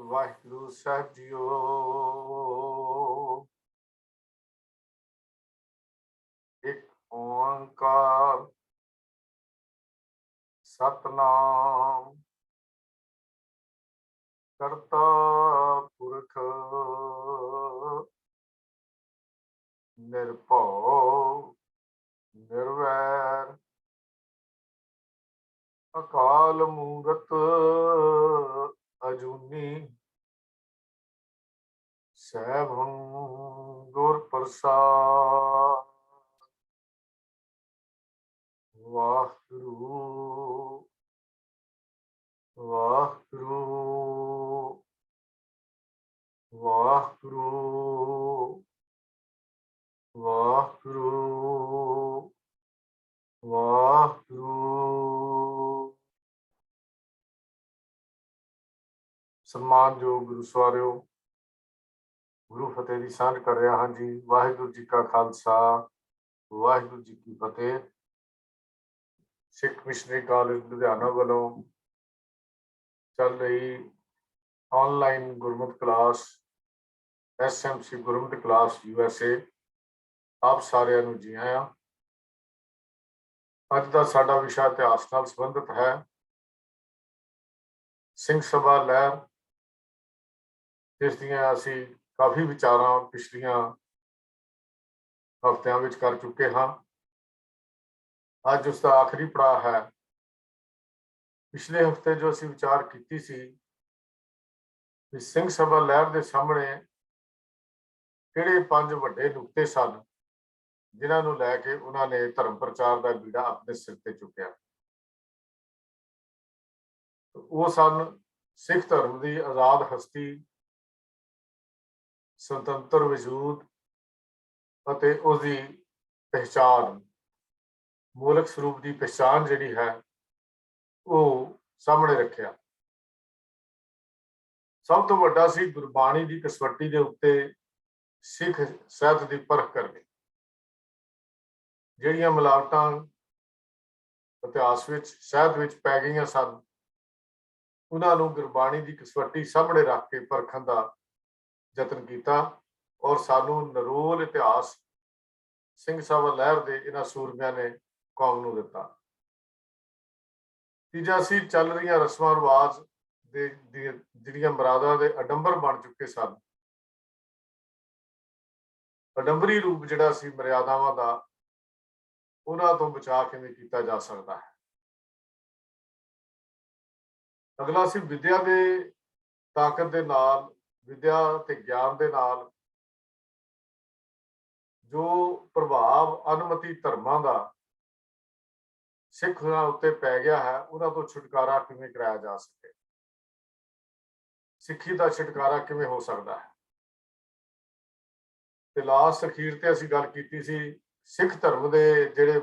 ਵਾਹਿਗੁਰੂ ਸਾਹਿਬ JIO. ਇੱਕ ਓੰਕਾਰ ਸਤਨਾਮ ਕਰਤਾ ਪੁਰਖ ਨਿਰਭਉ ਨਿਰਵੈਰ ਅਕਾਲ ਮੂਰਤ ਅਜੂਨੀ ਸੈਭੰ ਗੁਰ ਪ੍ਰਸਾਦ। ਵਾਹਿਗੁਰੂ ਵਾਹਿਗੁਰੂ ਵਾਹਿਗੁਰੂ ਵਾਹਿਗੁਰੂ ਵਾਹਿਗੁਰੂ। ਸਨਮਾਨਯੋਗ ਗੁਰੂ ਸਵਾਰਿਓ, ਗੁਰੂ ਫਤਿਹ ਦੀ ਸਾਂਝ ਕਰ ਰਿਹਾ ਹਾਂ ਜੀ। ਵਾਹਿਗੁਰੂ ਜੀ ਕਾ ਖਾਲਸਾ, ਵਾਹਿਗੁਰੂ ਜੀ ਕੀ ਫਤਿਹ। ਸਿੱਖ ਮਿਸ਼ਨਰੀ ਕਾਲਜ ਲੁਧਿਆਣਾ ਵੱਲੋਂ ਚੱਲ ਰਹੀ ਆਨਲਾਈਨ ਗੁਰਮਤਿ ਕਲਾਸ SMC ਗੁਰਮਤਿ ਕਲਾਸ USA, ਆਪ ਸਾਰਿਆਂ ਨੂੰ ਜੀ ਆਇਆਂ। ਅੱਜ ਦਾ ਸਾਡਾ ਵਿਸ਼ਾ ਇਤਿਹਾਸ ਨਾਲ ਸੰਬੰਧਿਤ ਹੈ। ਸਿੰਘ ਸਭਾ ਲਹਿਰ, ਜਿਸ ਦੀਆਂ ਅਸੀਂ ਕਾਫੀ ਵਿਚਾਰਾਂ ਪਿਛਲੀਆਂ ਹਫ਼ਤਿਆਂ ਵਿੱਚ ਕਰ ਚੁੱਕੇ ਹਾਂ। ਅੱਜ ਉਸ ਦਾ ਆਖਰੀ ਪੜਾਅ ਹੈ। ਪਿਛਲੇ ਹਫ਼ਤੇ ਜੋ ਅਸੀਂ ਵਿਚਾਰ ਕੀਤੀ ਸੀ ਕਿ ਸਿੰਘ ਸਭਾ ਲਹਿਰ ਦੇ ਸਾਹਮਣੇ ਕਿਹੜੇ 5 ਵੱਡੇ ਨੁਕਤੇ ਸਨ ਜਿਨ੍ਹਾਂ ਨੂੰ ਲੈ ਕੇ ਉਹਨਾਂ ਨੇ ਧਰਮ ਪ੍ਰਚਾਰ ਦਾ ਬੀੜਾ ਆਪਣੇ ਸਿਰ ਤੇ ਚੁੱਕਿਆ। ਉਹ ਸਨ ਸਿੱਖ ਧਰਮ ਦੀ ਆਜ਼ਾਦ ਹਸਤੀ, ਸੁਤੰਤਰ ਵਜੂਦ ਅਤੇ ਉਸਦੀ ਪਹਿਚਾਣ, ਮੂਲਕ ਸਰੂਪ ਦੀ ਪਹਿਚਾਣ ਜਿਹੜੀ ਹੈ ਉਹ ਸਾਹਮਣੇ ਰੱਖਿਆ। ਸਭ ਤੋਂ ਵੱਡਾ ਸੀ ਗੁਰਬਾਣੀ ਦੀ ਕਸਵੱਟੀ ਦੇ ਉੱਤੇ ਸਿੱਖ ਸਾਹਿਤ ਦੀ ਪਰਖ ਕਰਨੀ। ਜਿਹੜੀਆਂ ਮਿਲਾਵਟਾਂ ਇਤਿਹਾਸ ਵਿੱਚ ਸਾਹਿਤ ਵਿੱਚ ਪੈ ਗਈਆਂ ਸਨ, ਉਹਨਾਂ ਨੂੰ ਗੁਰਬਾਣੀ ਦੀ ਕਸਵੱਟੀ ਸਾਹਮਣੇ ਰੱਖ ਕੇ ਪਰਖਣ ਦਾ ਯਤਨ ਕੀਤਾ ਔਰ ਸਾਨੂੰ ਨਰੋਲ ਇਤਿਹਾਸ ਸਿੰਘ ਸਭਾ ਲਹਿਰ ਦੇ ਇਹਨਾਂ ਸੂਰਮਿਆਂ ਨੇ ਕੌਮ ਨੂੰ ਦਿੱਤਾ। ਤੀਜਾ ਸੀ ਚੱਲ ਰਹੀਆਂ ਰਸਮਾਂ ਰਿਵਾਜ ਦੇ ਜਿਹੜੀਆਂ ਮਰਾਦਾਂ ਦੇ ਅਡੰਬਰ ਬਣ ਚੁੱਕੇ ਸਨ। ਅਡੰਬਰੀ ਰੂਪ ਜਿਹੜਾ ਸੀ ਮਰਿਆਦਾਵਾਂ ਦਾ, ਉਹਨਾਂ ਤੋਂ ਬਚਾਅ ਕਿਵੇਂ ਕੀਤਾ ਜਾ ਸਕਦਾ ਹੈ। ਅਗਲਾ ਸੀ ਵਿਦਿਆ ਦੇ ਤਾਕਤ ਦੇ ਨਾਲ, ਵਿਦਿਆ ਤੇ ਗਿਆਨ ਦੇ ਨਾਲ ਜੋ ਪ੍ਰਭਾਵ ਅਨਮਤੀ ਧਰਮਾਂ ਦਾ ਸਿੱਖਾਂ ਉੱਤੇ ਪੈ ਗਿਆ ਹੈ, ਉਹਨਾਂ ਤੋਂ ਛੁਟਕਾਰਾ ਕਿਵੇਂ ਕਰਾਇਆ ਜਾ ਸਕੇ, ਸਿੱਖੀ ਦਾ ਛੁਟਕਾਰਾ ਕਿਵੇਂ ਹੋ ਸਕਦਾ ਹੈ। ਤੇ ਲਾਸਟ ਅਖੀਰ ਤੇ ਅਸੀਂ ਗੱਲ ਕੀਤੀ ਸੀ ਸਿੱਖ ਧਰਮ ਦੇ ਜਿਹੜੇ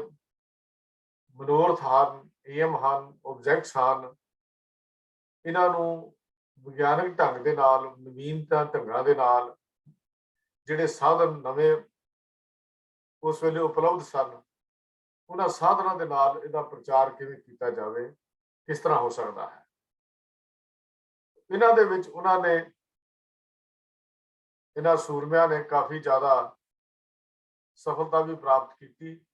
ਮਨੋਰਥ ਹਨ, ਏਮ ਹਨ, ਆਬਜੈਕਟਸ ਹਨ, ਇਹਨਾਂ ਨੂੰ ਵਿਗਿਆਨਕ ਢੰਗ ਦੇ ਨਾਲ, ਨਵੀਨਤਾ ਢੰਗਾਂ ਦੇ ਨਾਲ ਜਿਹੜੇ ਸਾਧਨ ਨਵੇਂ ਉਸ ਵੇਲੇ ਉਪਲਬਧ ਸਨ, ਉਹਨਾਂ ਸਾਧਨਾਂ ਦੇ ਨਾਲ ਇਹਦਾ ਪ੍ਰਚਾਰ ਕਿਵੇਂ ਕੀਤਾ ਜਾਵੇ, ਕਿਸ ਤਰ੍ਹਾਂ ਹੋ ਸਕਦਾ ਹੈ। ਇਹਨਾਂ ਦੇ ਵਿੱਚ ਉਹਨਾਂ ਨੇ, ਇਹਨਾਂ ਸੂਰਮਿਆਂ ਨੇ ਕਾਫੀ ਜ਼ਿਆਦਾ ਸਫਲਤਾ ਵੀ ਪ੍ਰਾਪਤ ਕੀਤੀ,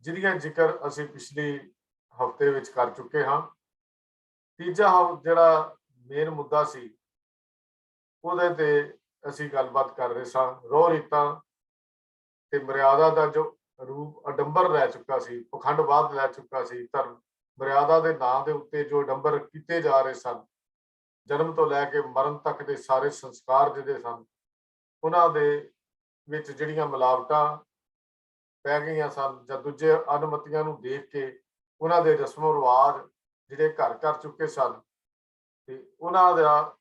ਜਿਹਦੀਆਂ ਜ਼ਿਕਰ ਅਸੀਂ ਪਿਛਲੇ ਹਫ਼ਤੇ ਵਿੱਚ ਕਰ ਚੁੱਕੇ ਹਾਂ। ਤੀਜਾ ਜਿਹੜਾ ਮੇਨ ਮੁੱਦਾ ਸੀ, ਉਹਦੇ ਤੇ ਅਸੀਂ ਗੱਲਬਾਤ ਕਰ ਰਹੇ ਸਾਂ। ਰੋਹ ਰੀਤਾਂ ਤੇ ਮਰਿਆਦਾ ਦਾ ਜੋ ਰੂਪ ਅਡੰਬਰ ਲੈ ਚੁੱਕਾ ਸੀ, ਪਖੰਡਵਾਦ ਲੈ ਚੁੱਕਾ ਸੀ, ਧਰਮ ਮਰਿਆਦਾ ਦੇ ਨਾਂ ਦੇ ਉੱਤੇ ਜੋ ਅਡੰਬਰ ਕੀਤੇ ਜਾ ਰਹੇ ਸਨ, ਜਨਮ ਤੋਂ ਲੈ ਕੇ ਮਰਨ ਤੱਕ ਦੇ ਸਾਰੇ ਸੰਸਕਾਰ ਜਿਹੜੇ ਸਨ, ਉਹਨਾਂ ਦੇ ਵਿੱਚ ਜਿਹੜੀਆਂ ਮਿਲਾਵਟਾਂ ਪੈ ਗਈਆਂ ਸਨ, ਜਾਂ ਦੂਜੇ ਅਨੁਮਤੀਆਂ ਨੂੰ ਦੇਖ ਕੇ ਉਹਨਾਂ ਦੇ ਰਸਮੋ ਰਿਵਾਜ ਜਿਹੜੇ ਘਰ ਕਰ ਚੁੱਕੇ ਸਨ, ਤੇ ਉਹਨਾਂ ਦਾ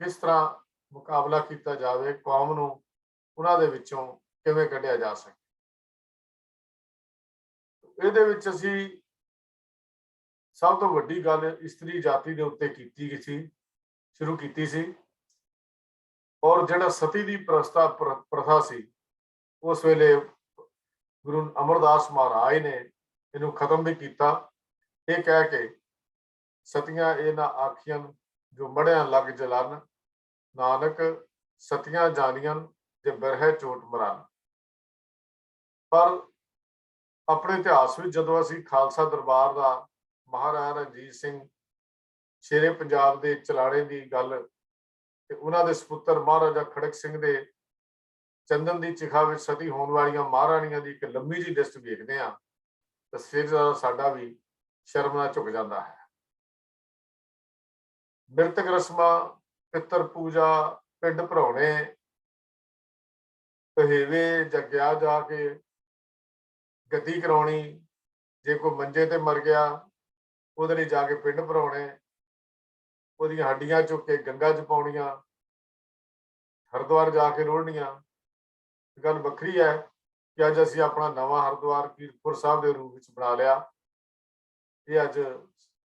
ਕਿਸ ਤਰ੍ਹਾਂ ਮੁਕਾਬਲਾ ਕੀਤਾ ਜਾਵੇ, ਕੌਮ ਨੂੰ ਉਹਨਾਂ ਦੇ ਵਿੱਚੋਂ ਕਿਵੇਂ ਕੱਢਿਆ ਜਾ ਸਕੇ। ਇਹਦੇ ਵਿੱਚ ਅਸੀਂ ਸਭ ਤੋਂ ਵੱਡੀ ਗੱਲ ਇਸਤਰੀ ਜਾਤੀ ਦੇ ਉੱਤੇ ਸ਼ੁਰੂ ਕੀਤੀ ਸੀ, ਔਰ ਜਿਹੜਾ ਸਤੀ ਦੀ ਪ੍ਰਥਾ ਸੀ, ਉਸ ਵੇਲੇ ਗੁਰੂ ਅਮਰਦਾਸ ਮਹਾਰਾਜ ਨੇ ਇਹਨੂੰ ਖਤਮ ਵੀ ਕੀਤਾ। ਇਹ ਕਹਿ ਕੇ ਸਤੀਆਂ ਇਹ ਨਾ ਆਖੀਆਂ जो मड़िया लग जलन, नानक सतियां जानियां जे बिरहे चोट मरान। पर अपने इतिहास में जदों असीं खालसा दरबार का महाराजा रणजीत सिंह शेरे पंजाब के चलाने की गल ते उन्हां दे सपुत्र महाराजा खड़क सिंह दे चंदन की चिखा में सती होने वाली महारानियां की एक लंबी जी लिस्ट देखते हैं तो सिर साडा भी शर्म नाल झुक जाता है। मृतक रस्मां, पितर पूजा, पिंड भराने, पहेवे जग्या जाके गद्दी कराउणी, जे कोई मंजे ते मर गया ਉਹਦੇ ਲਈ ਜਾ ਕੇ ਪਿੰਡ ਭਰਾਉਣੇ, ਉਹਦੀਆਂ ਹੱਡੀਆਂ ਚੁੱਕ ਕੇ ਗੰਗਾ 'ਚ ਪਾਉਣੀਆਂ, ਹਰਿਦੁਆਰ ਜਾ ਕੇ ਰੋੜਨੀਆਂ। ਗੱਲ ਵੱਖਰੀ ਹੈ ਕਿ ਅੱਜ ਅਸੀਂ ਆਪਣਾ ਨਵਾਂ ਹਰਿਦੁਆਰ ਕੀਰਤਪੁਰ ਸਾਹਿਬ ਦੇ ਰੂਪ ਵਿੱਚ ਬਣਾ ਲਿਆ। ਇਹ ਅੱਜ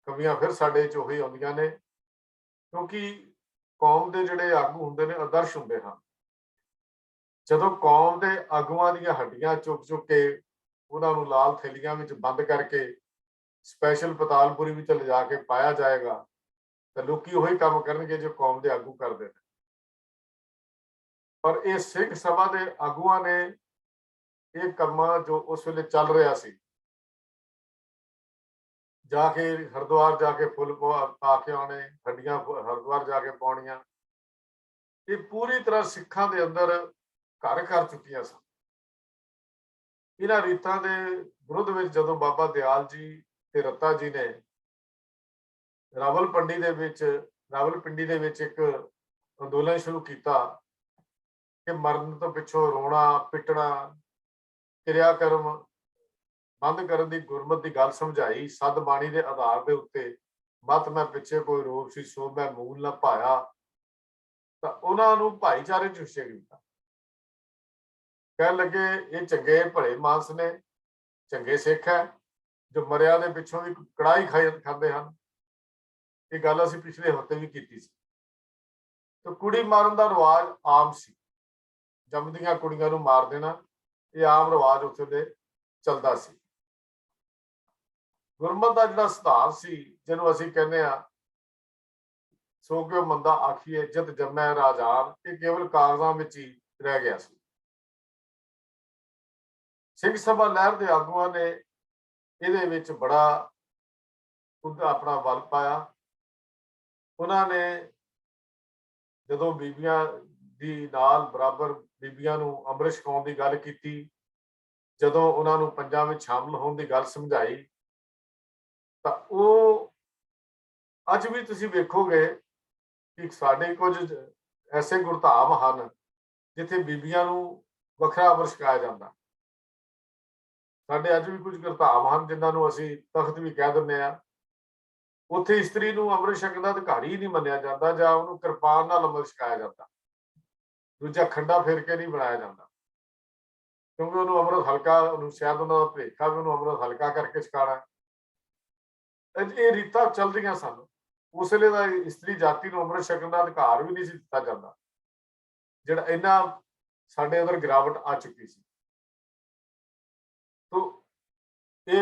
ਕਮੀਆਂ ਫਿਰ ਸਾਡੇ 'ਚ ਉਹੀ ਆਉਂਦੀਆਂ ਨੇ, ਕਿਉਂਕਿ ਕੌਮ ਦੇ ਜਿਹੜੇ ਆਗੂ ਹੁੰਦੇ ਨੇ ਆਦਰਸ਼ ਹੁੰਦੇ ਹਨ। ਜਦੋਂ ਕੌਮ ਦੇ ਆਗੂਆਂ ਦੀਆਂ ਹੱਡੀਆਂ ਚੁੱਕ ਚੁੱਕ ਕੇ ਉਹਨਾਂ ਨੂੰ ਲਾਲ ਥੈਲੀਆਂ ਵਿੱਚ ਬੰਦ ਕਰਕੇ स्पैशल पतालपुरी भी लिजा के पाया जाएगा तो लोग वही काम करनगे जो कौम के आगू करते हैं। पर ये सिख सभा के आगुआ ने ये काम जो उस वेले चल रहा सी, जाके हरिद्वार जाके फुल पा के आने, हड्डियां हरिद्वार जाके पाउणियां, ये पूरी तरह सिखां दे अंदर घर कर चुकियां सन। इन्हां रीतां दे विरुद्ध विच जदों बाबा दयाल जी ते रत्ता जी ने रावलपिंडी दे विच एक अंदोलन शुरू किया कि मरण तो पिछों रोना पिटना क्रियाकर्म बंद करने की गुरमत की गल समझाई। सद बाणी के आधार के उत्ते मत मैं पिछे कोई रोग सी सो मैं मूल ना पाया, तो उन्होंने भाईचारे च हिस्से किया। कह लगे ये चंगे भले मानस ने, चंगे सिख है जो मरिया के पिछों भी कड़ाही खाते हैं। ये गल असीं पिछले हफ्ते भी की सी। तो कुड़ी मारन का रिवाज आम सी, जमदियां कुड़ियां नूं मार देना ये आम रिवाज उस वेले चलता सी। गुरमत का जिहड़ा सिद्धांत सी जिन्हों असीं कहने आ सो क्यों मंदा आखिए जित जमै राजान, ये केवल कागजां विच ही रह गया सी। सिख सभा लहर के आगुआं ने ਇਹਦੇ ਵਿੱਚ बड़ा अपना बल पाया। उन्होंने जदों बीबियां दी नाल बराबर बीबियां नूं अमृत छकाउण दी गल कीती, जदों उन्होंने पंजां विच शामिल होण दी गल समझाई, तां ओह अज भी तुसीं वेखोगे कि साडे कुछ ऐसे गुरधाम हन जिथे बीबियां नूं वखरा अमृत छकाया जांदा। साडे अज भी कुछ गुरधाम हैं जिन्होंने असीं तख्त भी कह दिंदे आ, उत्थे इस्त्री नूं अमृत छकण दा अधिकारी ही नहीं मन्निया जाता, जां उहनूं किरपान नाल अमृत छकाया जाता, दूजा खंडा फेर के नहीं बनाया जाता, क्योंकि उहनूं अमृत हल्का शायद उन्हां दा भुलेखा भी उहनूं अमृत हल्का करके छकाना। ये रीतां चलदियां सन। उस वेले दा इस्त्री जाति नूं अमृत छकण दा अधिकार भी नहीं सी दित्ता जांदा, जिहड़ा इन्ना साडे अंदर गिरावट आ चुकी सी। तो ये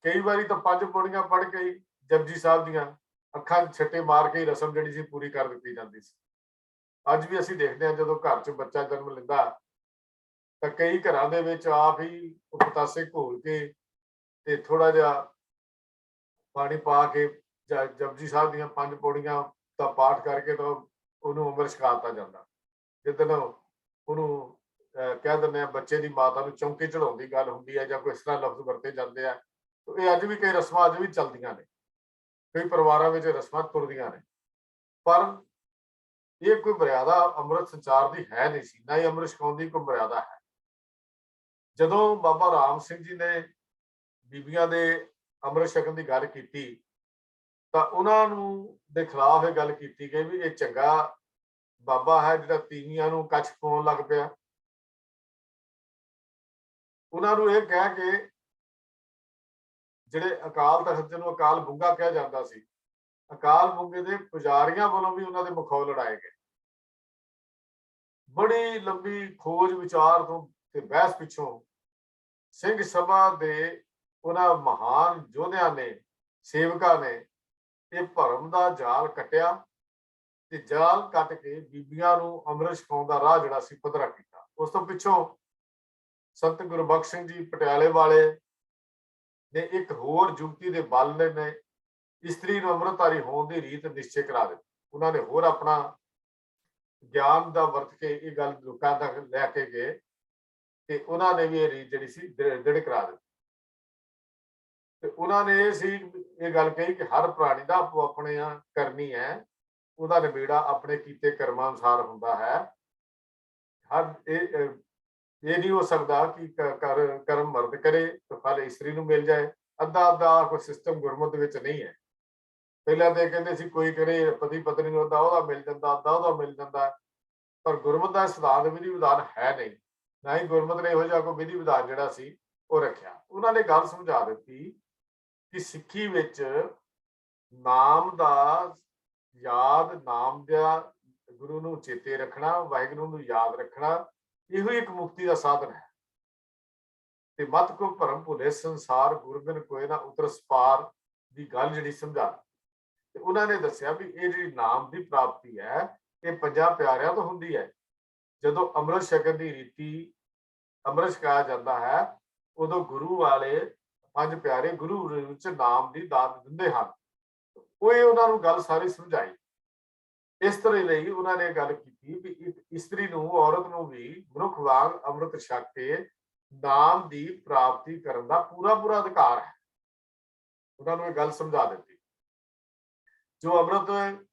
कई बारी तो 5 पौड़ियां पढ़ के ही जपजी साहब दियां अखां छट्टे मार के ही रस्म जिहड़ी सी पूरी कर दित्ती जांदी सी। अज भी असीं देखदे हां जदों घर च बच्चा जन्म लैंदा तां कई घरां दे विच आप ही पतासे घोल के ते थोड़ा जिहा पानी पा के जपजी साहब दियां 5 पौड़ियां दा पाठ करके तो उहनूं अमृत छका दित्ता जांदा। जिदन उहनूं कह दिंदे आ बच्चे की माता नूं चौंके चढ़ाउण दी गल हुंदी है, जां कोई इस तरह लफ्ज वरते जाते हैं। तो ये अज भी कई रस्मां अज भी चलदियां ने, कई परिवारां विच रस्मां तुरदियां ने, पर ये कोई मर्यादा अमृत संचार की है नहीं सी, ना ही अमृत छकाउण दी कोई मर्यादा है। जदों बाबा राम सिंह जी ने बीबियां दे अमृत छकण की गल की तां उहनां नूं दे खिलाफ ये गल की गई भी ये चंगा बाबा है जिहड़ा तीवियां नूं कच्छ पाउण लग पिया। उन्होंने ये कह के जिहड़े अकाल तख्त जिन्होंने अकाल बुंगा कहा जाता सी, अकाल बुंगे के पुजारियों वालों भी उन्होंने मखौल लड़ाए गए। बड़ी लंबी खोज विचार तो बहस पिछों सिंह सभा के उन्होंने महान योद्धियां ने सेवकों ने यह भरम का जाल कटिया ਤੇ ਜਾਲ ਕੱਟ ਕੇ ਬੀਬੀਆਂ ਨੂੰ ਅੰਮ੍ਰਿਤ ਛਕਾਉਣ ਦਾ ਰਾਹ ਜਿਹੜਾ ਸੀ ਪੱਧਰਾ ਕੀਤਾ। ਉਸ ਤੋਂ ਪਿੱਛੋਂ ਸੰਤ ਗੁਰਬਖਸ਼ ਸਿੰਘ ਜੀ ਪਟਿਆਲੇ ਵਾਲੇ ਨੇ ਇੱਕ ਹੋਰ ਯੁਕਤੀ ਦੇ ਬਲ ਨੇ ਇਸਤਰੀ ਨੂੰ ਅੰਮ੍ਰਿਤਧਾਰੀ ਹੋਣ ਦੀ ਰੀਤ ਨਿਸ਼ਚੈ ਕਰਾ ਦਿੱਤੀ। ਉਹਨਾਂ ਨੇ ਹੋਰ ਆਪਣਾ ਗਿਆਨ ਦਾ ਵਰਤ ਕੇ ਇਹ ਗੱਲ ਲੋਕਾਂ ਤੱਕ ਲੈ ਕੇ ਗਏ ਤੇ ਉਹਨਾਂ ਨੇ ਵੀ ਇਹ ਰੀਤ ਜਿਹੜੀ ਸੀ ਦ੍ਰਿੜ ਕਰਾ ਦਿੱਤੀ। ਤੇ ਉਹਨਾਂ ਨੇ ਇਹ ਗੱਲ ਕਹੀ ਕਿ ਹਰ ਪ੍ਰਾਣੀ ਦਾ ਆਪੋ ਆਪਣੇ ਕਰਨੀ ਹੈ, ਉਹਦਾ ਨਿਬੇੜਾ ਆਪਣੇ ਕੀਤੇ ਕਰਮਾਂ ਅਨੁਸਾਰ ਹੁੰਦਾ ਹੈ। ਹਰ ਇਹ ਨਹੀਂ ਹੋ ਸਕਦਾ ਕਿ ਕਰਮ ਮਰਦ ਕਰੇ ਤਾਂ ਫਲ ਇਸਤਰੀ ਨੂੰ ਮਿਲ ਜਾਏ। ਅੱਧਾ ਕੋਈ ਸਿਸਟਮ ਗੁਰਮਤਿ ਵਿੱਚ ਨਹੀਂ ਹੈ। ਪਹਿਲਾਂ ਤੇ ਕਹਿੰਦੇ ਸੀ ਕੋਈ ਕਰੇ ਪਤੀ ਪਤਨੀ ਨੂੰ ਅੱਧਾ ਉਹਦਾ ਮਿਲ ਜਾਂਦਾ, ਅੱਧਾ ਉਹਦਾ ਮਿਲ ਜਾਂਦਾ, ਪਰ ਗੁਰਮਤਿ ਦਾ ਸਿਧਾਂਤ ਵਿਧੀ ਵਿਧਾਨ ਹੈ ਨਹੀਂ। ਨਾ ਹੀ ਗੁਰਮਤਿ ਨੇ ਇਹੋ ਜਿਹਾ ਕੋਈ ਵਿਧੀ ਵਿਧਾਨ ਜਿਹੜਾ ਸੀ ਉਹ ਰੱਖਿਆ। ਉਹਨਾਂ ਨੇ ਗੱਲ ਸਮਝਾ ਦਿੱਤੀ ਕਿ ਸਿੱਖੀ ਵਿੱਚ ਨਾਮ ਦਾ ਯਾਦ, ਨਾਮ ਦਾ ਗੁਰੂ ਨੂੰ ਚੇਤੇ ਰੱਖਣਾ, ਵਾਹਿਗੁਰੂ ਨੂੰ ਯਾਦ ਰੱਖਣਾ, ਇਹੋ ਇੱਕ ਮੁਕਤੀ ਦਾ ਸਾਧਨ ਹੈ। ਤੇ ਮਤ ਕੋ ਭਰਮ ਭੁਲੇ ਸੰਸਾਰ, ਗੁਰਬਿਨ ਕੋਇ ਨਾ ਉਤਰਸ ਪਾਰ ਦੀ ਗੱਲ ਜਿਹੜੀ ਸਮਝਾ। ਤੇ ਉਹਨਾਂ ਨੇ ਦੱਸਿਆ ਵੀ ਇਹ ਜਿਹੜੀ ਨਾਮ ਦੀ ਪ੍ਰਾਪਤੀ ਹੈ ਇਹ 50 ਪਿਆਰਿਆਂ ਤੋਂ ਹੁੰਦੀ ਹੈ। ਜਦੋਂ ਅੰਮ੍ਰਿਤ ਛਕਣ ਦੀ ਰੀਤੀ, ਅੰਮ੍ਰਿਤ ਛਕਾਇਆ ਜਾਂਦਾ ਹੈ, ਉਦੋਂ ਗੁਰੂ ਵਾਲੇ 5 ਪਿਆਰੇ ਗੁਰੂ ਵਿੱਚ ਨਾਮ ਦੀ ਦਾਤ ਦਿੰਦੇ ਹਨ। ਉਹ ਉਹਨਾਂ ਨੂੰ ਗੱਲ ਸਾਰੀ ਸਮਝਾਈ। ਇਸ ਤਰ੍ਹਾਂ ਲਈ ਉਹਨਾਂ ਨੇ ਗੱਲ ਕੀਤੀ ਵੀ ਇੱਕ ਇਸਤਰੀ ਨੂੰ, ਔਰਤ ਨੂੰ ਵੀ ਮਨੁੱਖ ਵਾਂਗ ਅੰਮ੍ਰਿਤ ਛਕ ਕੇ ਨਾਮ ਦੀ ਪ੍ਰਾਪਤੀ ਕਰਨ ਦਾ ਪੂਰਾ ਅਧਿਕਾਰ ਹੈ। ਉਹਨਾਂ ਨੂੰ ਇਹ ਗੱਲ ਸਮਝਾ ਦਿੱਤੀ।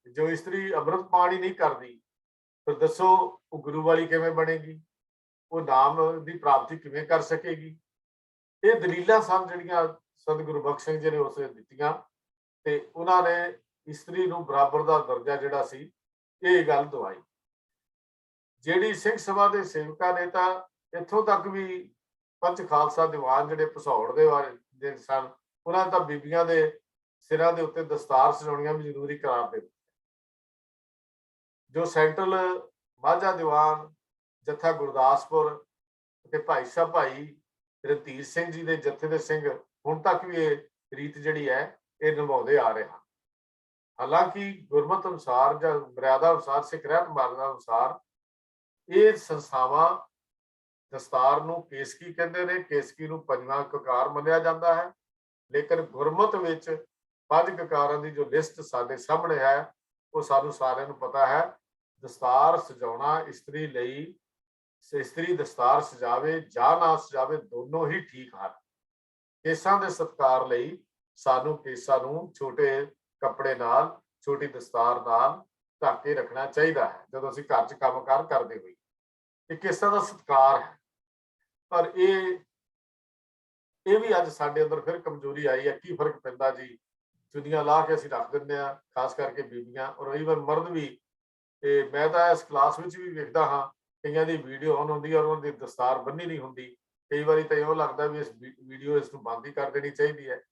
ਜੋ ਇਸਤਰੀ ਅੰਮ੍ਰਿਤ ਪਾਣੀ ਨਹੀਂ ਕਰਦੀ, ਫਿਰ ਦੱਸੋ ਉਹ ਗੁਰੂ ਵਾਲੀ ਕਿਵੇਂ ਬਣੇਗੀ? ਉਹ ਨਾਮ ਦੀ ਪ੍ਰਾਪਤੀ ਕਿਵੇਂ ਕਰ ਸਕੇਗੀ? ਇਹ ਦਲੀਲਾਂ ਸਨ ਜਿਹੜੀਆਂ ਸੰਤ ਗੁਰਬਖਸ਼ ਸਿੰਘ ਜੀ ਨੇ ਉਸ ਵੇਲੇ ਦਿੱਤੀਆਂ ਤੇ ਉਹਨਾਂ ਨੇ ਇਸਤਰੀ ਨੂੰ ਬਰਾਬਰ ਦਾ ਦਰਜਾ ਜਿਹੜਾ ਸੀ ਇਹ ਗੱਲ ਦਵਾਈ। ਜਿਹੜੀ ਸਿੰਘ ਸਭਾ ਦੇ ਸੇਵਕਾਂ ਨੇ ਤਾਂ ਇੱਥੋਂ ਤੱਕ ਵੀ ਪੰਚ ਖਾਲਸਾ ਦੀਵਾਨ ਜਿਹੜੇ ਭਸੌੜ ਦੇ ਸਨ, ਉਹਨਾਂ ਨੇ ਤਾਂ ਬੀਬੀਆਂ ਦੇ ਸਿਰਾਂ ਦੇ ਉੱਤੇ ਦਸਤਾਰ ਸਜਾਉਣੀਆਂ ਵੀ ਜ਼ਰੂਰੀ ਕਰਾਰ ਦੇ ਦਿੱਤੇ। ਜੋ ਸੈਂਟਰਲ ਮਾਝਾ ਦੀਵਾਨ, ਜੱਥਾ ਗੁਰਦਾਸਪੁਰ ਤੇ ਭਾਈ ਸਾਹਿਬ ਭਾਈ ਰਣਧੀਰ ਸਿੰਘ ਜੀ ਦੇ ਜੱਥੇ ਦੇ ਸਿੰਘ ਹੁਣ ਤੱਕ ਵੀ ਇਹ ਰੀਤ ਜਿਹੜੀ ਹੈ ਇਹ ਨਿਭਾਉਂਦੇ ਆ ਰਹੇ ਹਨ। ਹਾਲਾਂਕਿ ਗੁਰਮਤਿ ਅਨੁਸਾਰ ਜਾਂ ਮਰਿਆਦਾ ਅਨੁਸਾਰ, ਸਿੱਖ ਰਹਿਤ ਮਰਿਆਦਾ ਅਨੁਸਾਰ ਇਹ ਸੰਸਥਾਵਾਂ ਦਸਤਾਰ ਨੂੰ ਕੇਸਕੀ ਕਹਿੰਦੇ ਨੇ, ਕੇਸਕੀ ਨੂੰ ਪੰਜਵਾਂ ਕਕਾਰ ਮੰਨਿਆ ਜਾਂਦਾ ਹੈ। ਲੇਕਿਨ ਗੁਰਮਤਿ ਵਿੱਚ 5 ਕਕਾਰਾਂ ਦੀ ਜੋ ਲਿਸਟ ਸਾਡੇ ਸਾਹਮਣੇ ਹੈ ਉਹ ਸਾਨੂੰ ਸਾਰਿਆਂ ਨੂੰ ਪਤਾ ਹੈ। ਦਸਤਾਰ ਸਜਾਉਣਾ ਇਸਤਰੀ ਲਈ, ਇਸਤਰੀ ਦਸਤਾਰ ਸਜਾਵੇ ਜਾਂ ਨਾ ਸਜਾਵੇ ਦੋਨੋਂ ਹੀ ਠੀਕ ਹਨ। ਕੇਸਾਂ ਦੇ ਸਤਿਕਾਰ ਲਈ ਸਾਨੂੰ ਕੇਸਾਂ ਨੂੰ ਛੋਟੇ ਕੱਪੜੇ ਨਾਲ, ਛੋਟੀ ਦਸਤਾਰ ਨਾਲ ਢੱਕ ਕੇ ਰੱਖਣਾ ਚਾਹੀਦਾ ਹੈ ਜਦੋਂ ਅਸੀਂ ਘਰ 'ਚ ਕੰਮਕਾਰ ਕਰਦੇ ਹੋਈਏ। ਇਹ ਕੇਸਾਂ ਦਾ ਸਤਿਕਾਰ ਹੈ। ਪਰ ਇਹ ਵੀ ਅੱਜ ਸਾਡੇ ਅੰਦਰ ਫਿਰ ਕਮਜ਼ੋਰੀ ਆਈ ਹੈ। ਕੀ ਫਰਕ ਪੈਂਦਾ ਜੀ, ਚੁੰਨੀਆਂ ਲਾ ਕੇ ਅਸੀਂ ਰੱਖ ਦਿੰਦੇ ਹਾਂ, ਖਾਸ ਕਰਕੇ ਬੀਬੀਆਂ ਔਰ ਈਵਨ ਮਰਦ ਵੀ। ਤੇ ਮੈਂ ਤਾਂ ਇਸ ਕਲਾਸ ਵਿੱਚ ਵੀ ਵੇਖਦਾ ਹਾਂ ਕਈਆਂ ਦੀ ਵੀਡੀਓ ਆਨ ਹੁੰਦੀ ਔਰ ਉਹਨਾਂ ਦੀ ਦਸਤਾਰ ਬੰਨੀ ਨਹੀਂ ਹੁੰਦੀ। ਕਈ ਵਾਰੀ ਤਾਂ ਇਹੋ ਲੱਗਦਾ ਵੀ ਇਸ ਵੀਡੀਓ ਇਸ ਨੂੰ ਬੰਦ ਹੀ ਕਰ ਦੇਣੀ ਚਾਹੀਦੀ ਹੈ।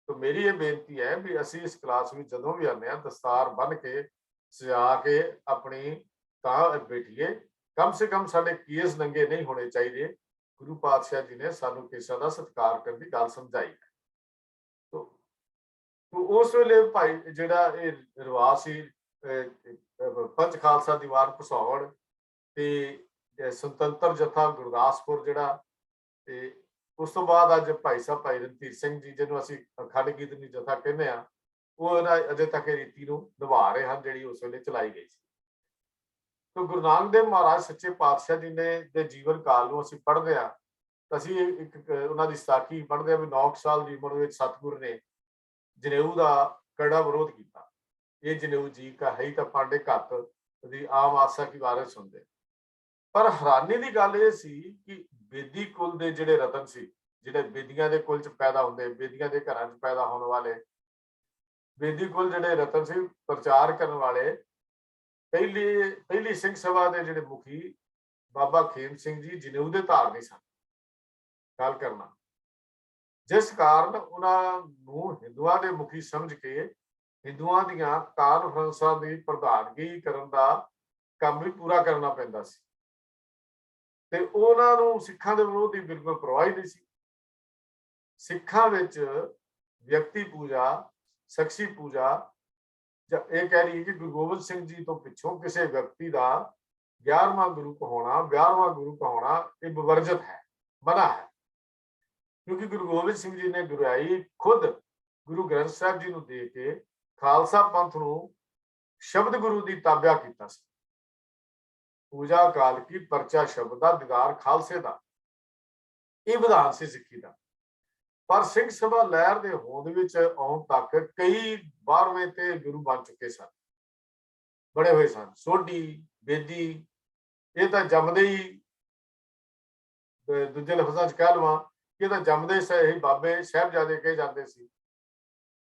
ਤਾਂ ਮੇਰੀ ਇਹ ਬੇਨਤੀ ਹੈ ਵੀ ਅਸੀਂ ਇਸ ਕਲਾਸ ਵਿੱਚ ਜਦੋਂ ਵੀ ਆਉਂਦੇ ਹਾਂ ਦਸਤਾਰ ਬੰਨ ਕੇ ਸਜਾ ਕੇ ਆਪਣੀ ਤਾਂ ਬੈਠੀਏ। ਕਮ ਸੇ ਕਮ ਸਾਡੇ ਕੇਸ ਨੰਗੇ ਨਹੀਂ ਹੋਣੇ ਚਾਹੀਦੇ। ਗੁਰੂ ਪਾਤਸ਼ਾਹ ਜੀ ਨੇ ਸਾਨੂੰ ਕੇਸਾਂ ਦਾ ਸਤਿਕਾਰ ਕਰਨ ਦੀ ਗੱਲ ਸਮਝਾਈ ਹੈ। ਉਸ ਵੇਲੇ ਭਾਈ ਜਿਹੜਾ ਇਹ ਰਿਵਾਜ ਸੀ, ਪੰਚ ਖਾਲਸਾ ਦੀਵਾਨ ਭਸੌੜ ਤੇ ਸੁਤੰਤਰ ਜੱਥਾ ਗੁਰਦਾਸਪੁਰ ਜਿਹੜਾ, ਤੇ ਉਸ ਤੋਂ ਬਾਅਦ ਅੱਜ ਭਾਈ ਸਾਹਿਬ ਭਾਈ ਰਣਧੀਰ ਸਿੰਘ ਜੀ ਜਿਹਨੂੰ ਅਸੀਂ ਅਖੰਡ ਕੀਰਤਨੀ ਜੱਥਾ ਕਹਿੰਦੇ ਹਾਂ, ਉਹ ਅਜੇ ਤੱਕ ਇਹ ਰੀਤੀ ਨੂੰ ਨਿਭਾ ਰਹੇ ਹਨ ਜਿਹੜੀ ਉਸ ਵੇਲੇ ਚਲਾਈ ਗਈ ਸੀ। ਤਾਂ ਗੁਰੂ ਨਾਨਕ ਦੇਵ ਮਹਾਰਾਜ ਸੱਚੇ ਪਾਤਸ਼ਾਹ ਜੀ ਨੇ ਦੇ ਜੀਵਨ ਕਾਲ ਨੂੰ ਅਸੀਂ ਪੜ੍ਹਦੇ ਹਾਂ ਤਾਂ ਅਸੀਂ ਇੱਕ ਉਹਨਾਂ ਦੀ ਸਾਖੀ ਪੜ੍ਹਦੇ ਹਾਂ ਵੀ 9 ਸਾਲ ਦੀ ਉਮਰ ਵਿੱਚ ਸਤਿਗੁਰੂ ਨੇ ਜਨੇਊ ਦਾ ਕੜਾ ਵਿਰੋਧ ਕੀਤਾ। ਇਹ ਜਨੇਊ ਜੀ ਕਾ ਹੈ ਤਾਂ ਪਾਂਡੇ ਘੱਤ ਦੀ ਆਮ ਆਸਾ ਕੀ ਵਾਰਿਸ ਹੁੰਦੇ। ਪਰ ਹੈਰਾਨੀ ਦੀ ਗੱਲ ਇਹ ਸੀ ਕਿ ਬੇਦੀ ਕੁਲ ਦੇ ਜਿਹੜੇ ਰਤਨ ਸੀ, ਜਿਹੜੇ ਬੇਦੀਆਂ ਦੇ ਕੁਲ 'ਚ ਪੈਦਾ ਹੁੰਦੇ, ਬੇਦੀਆਂ ਦੇ ਘਰਾਂ 'ਚ ਪੈਦਾ ਹੋਣ ਵਾਲੇ ਬੇਦੀ ਕੁਲ ਜਿਹੜੇ ਰਤਨ ਸੀ, ਪ੍ਰਚਾਰ ਕਰਨ ਵਾਲੇ ਪਹਿਲੀ ਸਿੰਘ ਸਭਾ ਦੇ ਜਿਹੜੇ ਮੁਖੀ ਬਾਬਾ ਖੇਮ ਸਿੰਘ ਜੀ ਜਨੇਊ ਦੇ ਧਾਰਨੀ ਸਨ। ਗੱਲ ਕਰਨਾ ਜਿਸ ਕਾਰਨ ਉਹਨਾਂ ਨੂੰ ਹਿੰਦੂਆਂ ਦੇ ਮੁਖੀ ਸਮਝ ਕੇ ਹਿੰਦੂਆਂ ਦੀਆਂ ਕਾਨਫਰੰਸਾਂ ਦੀ ਪ੍ਰਧਾਨਗੀ ਕਰਨ ਦਾ ਕੰਮ ਵੀ ਪੂਰਾ ਕਰਨਾ ਪੈਂਦਾ ਸੀ। ਤੇ ਉਹਨਾਂ ਨੂੰ ਸਿੱਖਾਂ ਦੇ ਵਿਰੋਧ ਦੀ ਬਿਲਕੁਲ ਪਰਵਾਹ ਨਹੀਂ ਸੀ। ਸਿੱਖਾਂ ਵਿੱਚ ਵਿਅਕਤੀ ਪੂਜਾ, ਸ਼ਖਸੀ ਪੂਜਾ ਇਹ ਕਹਿ ਰਹੀ ਕਿ ਗੁਰੂ ਗੋਬਿੰਦ ਸਿੰਘ ਜੀ ਤੋਂ ਪਿੱਛੋਂ ਕਿਸੇ ਵਿਅਕਤੀ ਦਾ 11ਵਾਂ ਗੁਰੂ ਕਹਾਉਣਾ 12ਵਾਂ ਗੁਰੂ ਕਹਾਉਣਾ ਇਹ ਵਿਵਰਜਿਤ ਹੈ, ਮਨਾ ਹੈ। ਕਿਉਂਕਿ ਗੁਰੂ ਗੋਬਿੰਦ ਸਿੰਘ ਜੀ ਨੇ ਗੁਰਿਆਈ ਖੁਦ ਗੁਰੂ ਗ੍ਰੰਥ ਸਾਹਿਬ ਜੀ ਨੂੰ ਦੇ ਕੇ ਖਾਲਸਾ ਪੰਥ ਨੂੰ ਸ਼ਬਦ ਗੁਰੂ ਦੀ ਤਾਬਿਆ ਕੀਤਾ ਸੀ। ਪੂਜਾ ਕਾਲ ਕੀ ਪਰਚਾ ਸ਼ਬਦ ਦਾ ਦੀਦਾਰ ਖਾਲਸੇ ਦਾ, ਇਹ ਵਿਧਾਨ ਸੀ ਸਿੱਖੀ ਦਾ। ਪਰ ਸਿੰਘ ਸਭਾ ਲਹਿਰ ਦੇ ਹੋਂਦ ਵਿੱਚ ਆਉਣ ਤੱਕ ਕਈ 12ਵੇਂ ਤੇ ਗੁਰੂ ਬਣ ਚੁੱਕੇ ਸਨ, ਬੜੇ ਹੋਏ ਸਨ। ਸੋਢੀ, ਬੇਦੀ, ਇਹ ਤਾਂ ਜੰਮਦੇ ਹੀ, ਦੂਜੇ ਲਫ਼ਜ਼ਾਂ 'ਚ ਕਹਿ ਲਵਾਂ ਕਿ ਇਹ ਤਾਂ ਜੰਮਦੇ ਹੀ ਬਾਬੇ ਸਾਹਿਬਜ਼ਾਦੇ ਕਹੇ ਜਾਂਦੇ ਸੀ।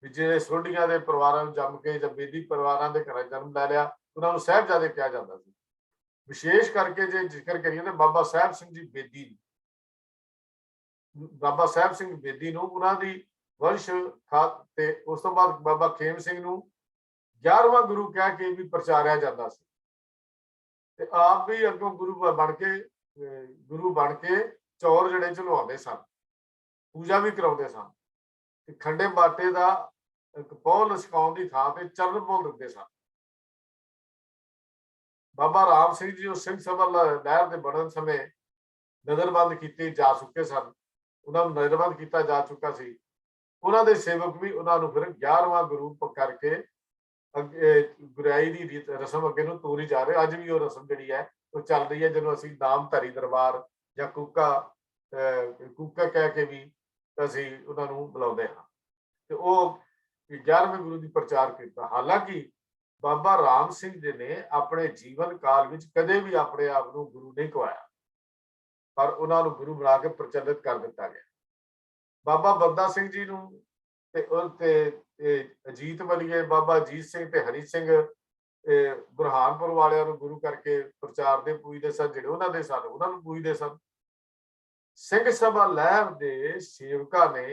ਵੀ ਜਿਹੜੇ ਸੋਢੀਆਂ ਦੇ ਪਰਿਵਾਰਾਂ ਨੂੰ ਜੰਮ ਕੇ ਜਾਂ ਬੇਦੀ ਪਰਿਵਾਰਾਂ ਦੇ ਘਰਾਂ ਜਨਮ ਲੈ ਲਿਆ, ਉਹਨਾਂ ਨੂੰ ਸਾਹਿਬਜ਼ਾਦੇ ਕਿਹਾ ਜਾਂਦਾ ਸੀ। ਵਿਸ਼ੇਸ਼ ਕਰਕੇ ਜੇ ਜ਼ਿਕਰ ਕਰੀਏ ਤਾਂ ਬਾਬਾ ਸਾਹਿਬ ਸਿੰਘ ਜੀ ਬੇਦੀ, ਬਾਬਾ ਸਾਹਿਬ ਸਿੰਘ ਬੇਦੀ ਨੂੰ ਉਹਨਾਂ ਦੀ ਵੰਸ਼ ਤੇ ਉਸ ਤੋਂ ਬਾਅਦ ਬਾਬਾ ਖੇਮ ਸਿੰਘ ਨੂੰ 11ਵਾਂ ਗੁਰੂ ਕਹਿ ਕੇ ਵੀ ਪ੍ਰਚਾਰਿਆ ਜਾਂਦਾ ਸੀ। ਤੇ ਆਪ ਵੀ ਅੱਗੋਂ ਗੁਰੂ ਬਣ ਕੇ ਚੌਰ ਜਿਹੜੇ ਚਲਵਾਉਂਦੇ ਸਨ, ਪੂਜਾ ਵੀ ਕਰਾਉਂਦੇ ਸਨ। ਤੇ ਖੰਡੇ ਬਾਟੇ ਦਾ ਇੱਕ ਪਹੁ ਲਸ਼ਕਾਉਣ ਦੀ ਥਾਂ ਤੇ ਚਰਨ ਪਹੁ ਦਿੰਦੇ ਸਨ। ਬਾਬਾ ਰਾਮ ਸਿੰਘ ਜੀ ਉਹ ਸਿੰਘ ਸਭਾ ਲਹਿਰ ਦੇ ਬਣਨ ਸਮੇਂ ਨਜ਼ਰਬੰਦ ਕੀਤੇ ਜਾ ਚੁੱਕੇ ਸਨ, ਉਹਨਾਂ ਨੂੰ ਨਜ਼ਰਬੰਦ ਕੀਤਾ ਜਾ ਚੁੱਕਾ ਸੀ। ਉਹਨਾਂ ਦੇ ਸੇਵਕ ਵੀ ਉਹਨਾਂ ਨੂੰ ਫਿਰ 11ਵਾਂ ਗੁਰੂ ਕਰਕੇ ਅੱਗੇ ਗੁਰਿਆਈ ਦੀ ਰਸਮ ਅੱਗੇ ਨੂੰ ਤੋਰੀ ਜਾ ਰਹੇ। ਅੱਜ ਵੀ ਉਹ ਰਸਮ ਜਿਹੜੀ ਹੈ ਉਹ ਚੱਲ ਰਹੀ ਹੈ, ਜਿਹਨੂੰ ਅਸੀਂ ਨਾਮਧਾਰੀ ਦਰਬਾਰ ਜਾਂ ਕੂਕਾ ਕਹਿ ਕੇ ਵੀ ਅਸੀਂ ਉਹਨਾਂ ਨੂੰ ਬੁਲਾਉਂਦੇ ਹਾਂ। ਤੇ ਉਹ 11ਵੇਂ ਗੁਰੂ ਦੀ ਪ੍ਰਚਾਰ ਕੀਤਾ। ਹਾਲਾਂਕਿ ਬਾਬਾ ਰਾਮ ਸਿੰਘ ਜੀ ਨੇ ਆਪਣੇ ਜੀਵਨ ਕਾਲ ਵਿੱਚ ਕਦੇ ਵੀ ਆਪਣੇ ਆਪ ਨੂੰ ਗੁਰੂ ਨਹੀਂ ਕਹਾਇਆ, ਪਰ ਉਹਨਾਂ ਨੂੰ ਗੁਰੂ ਬਣਾ ਕੇ ਪ੍ਰਚਲਿਤ ਕਰ ਦਿੱਤਾ ਗਿਆ। ਬਾਬਾ ਬੰਦਾ ਸਿੰਘ ਜੀ ਨੂੰ ਤੇ ਅਜੀਤ ਵਲੀਏ, ਬਾਬਾ ਅਜੀਤ ਸਿੰਘ ਤੇ ਹਰੀ ਸਿੰਘ ਬੁਰਹਾਨਪੁਰ ਵਾਲਿਆਂ ਨੂੰ ਗੁਰੂ ਕਰਕੇ ਪ੍ਰਚਾਰ ਦੇ ਪੂਜਦੇ ਸਨ, ਜਿਹੜੇ ਉਹਨਾਂ ਦੇ ਸਨ ਉਹਨਾਂ ਨੂੰ ਪੂਜਦੇ ਸਨ। ਸਿੰਘ ਸਭਾ ਲਹਿਰ ਦੇ ਸੇਵਕਾਂ ਨੇ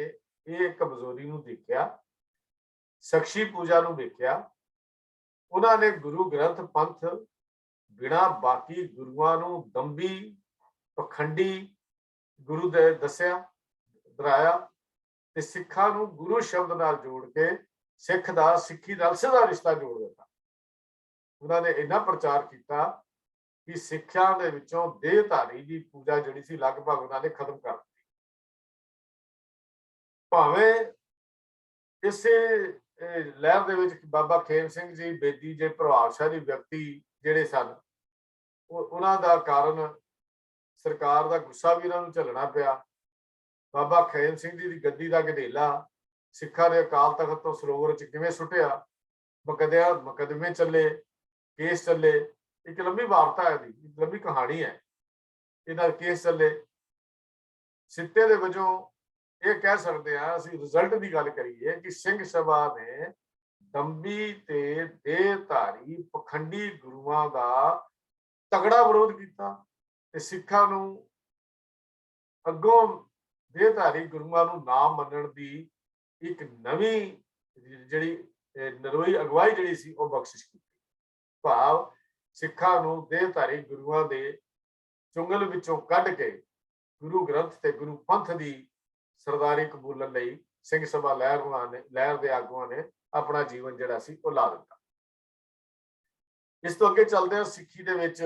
ਇਹ ਕਮਜ਼ੋਰੀ ਨੂੰ ਦੇਖਿਆ, ਸਖਸ਼ੀ ਪੂਜਾ ਨੂੰ ਵੇਖਿਆ। ਉਹਨਾਂ ਨੇ ਗੁਰੂ ਗ੍ਰੰਥ ਪੰਥ ਬਿਨਾਂ ਬਾਕੀ ਗੁਰੂਆਂ ਨੂੰ ਦੰਭੀ, ਪਖੰਡੀ ਗੁਰੂ ਦੇ ਦਰਾਇਆ ਤੇ ਸਿੱਖਾਂ ਨੂੰ ਗੁਰੂ ਸ਼ਬਦ ਨਾਲ ਜੋੜ ਕੇ ਸਿੱਖੀ ਨਾਲ ਸਿੱਧਾ ਰਿਸ਼ਤਾ ਜੋੜ ਦਿੱਤਾ। ਉਹਨਾਂ ਨੇ ਇੰਨਾ ਪ੍ਰਚਾਰ ਕੀਤਾ ਕਿ ਸਿੱਖਾਂ ਦੇ ਵਿੱਚੋਂ ਦੇਹਧਾਰੀ ਦੀ ਪੂਜਾ ਜਿਹੜੀ ਸੀ ਲਗਭਗ ਉਹਨਾਂ ਨੇ ਖਤਮ ਕਰ ਦਿੱਤੀ। ਭਾਵੇਂ ਇਸੇ ਲਹਿਰ ਦੇ ਵਿੱਚ ਬਾਬਾ ਖੇਮ ਸਿੰਘ ਜੀ ਬੇਦੀ ਜੇ ਪ੍ਰਭਾਵਸ਼ਾਲੀ ਵਿਅਕਤੀ ਜਿਹੜੇ ਸਨ, ਉਹਨਾਂ ਦਾ ਕਾਰਨ ਸਰਕਾਰ ਦਾ ਗੁੱਸਾ ਵੀ ਇਹਨਾਂ ਨੂੰ ਝੱਲਣਾ ਪਿਆ। ਬਾਬਾ ਖੇਮ ਸਿੰਘ ਜੀ ਦੀ ਗੱਦੀ ਦਾ ਗਧੇਲਾ ਸਿੱਖਾਂ ਦੇ ਅਕਾਲ ਤਖਤ ਤੋਂ ਸਰੋਵਰ 'ਚ ਕਿਵੇਂ ਸੁੱਟਿਆ, ਮੁਕੱਦਮੇ ਚੱਲੇ, ਕੇਸ ਚੱਲੇ। ਇੱਕ ਲੰਬੀ ਵਾਰਤਾ ਹੈ, ਇੱਕ ਲੰਬੀ ਕਹਾਣੀ ਹੈ। ਇਹਨਾਂ ਕੇਸ ਚੱਲੇ। ਸਿੱਟੇ ਦੇ ਵਜੋਂ ਇਹ ਕਹਿ ਸਕਦੇ ਹਾਂ ਅਸੀਂ, ਰਿਜ਼ਲਟ ਦੀ ਗੱਲ ਕਰੀਏ, ਕਿ ਸਿੰਘ ਸਭਾ ਨੇ ਦੰਭੀ ਤੇ ਦੇਹਧਾਰੀ ਪਖੰਡੀ ਗੁਰੂਆਂ ਦਾ ਤਗੜਾ ਵਿਰੋਧ ਕੀਤਾ ਤੇ ਸਿੱਖਾਂ ਨੂੰ ਅੱਗੋਂ ਦੇਹਧਾਰੀ ਗੁਰੂਆਂ ਨੂੰ ਨਾ ਮੰਨਣ ਦੀ ਇੱਕ ਨਵੀਂ ਜਿਹੜੀ ਨਰੋਈ ਅਗਵਾਈ ਜਿਹੜੀ ਸੀ ਉਹ ਬਖਸ਼ਿਸ਼ ਕੀਤੀ। ਭਾਵ ਸਿੱਖਾਂ ਨੂੰ ਦੇਹਧਾਰੀ ਗੁਰੂਆਂ ਦੇ ਚੁੰਗਲ ਵਿੱਚੋਂ ਕੱਢ ਕੇ ਗੁਰੂ ਗ੍ਰੰਥ ਤੇ ਗੁਰੂ ਪੰਥ ਦੀ ਸਰਦਾਰੀ ਕਬੂਲਣ ਲਈ ਸਿੰਘ ਸਭਾ ਲਹਿਰ ਦੇ ਆਗੂਆਂ ਨੇ ਆਪਣਾ ਜੀਵਨ ਜਿਹੜਾ ਸੀ ਉਹ ਲਾ ਦਿੱਤਾ। ਇਸ ਤੋਂ ਅੱਗੇ ਚੱਲਦੇ ਹਾਂ, ਸਿੱਖੀ ਦੇ ਵਿੱਚ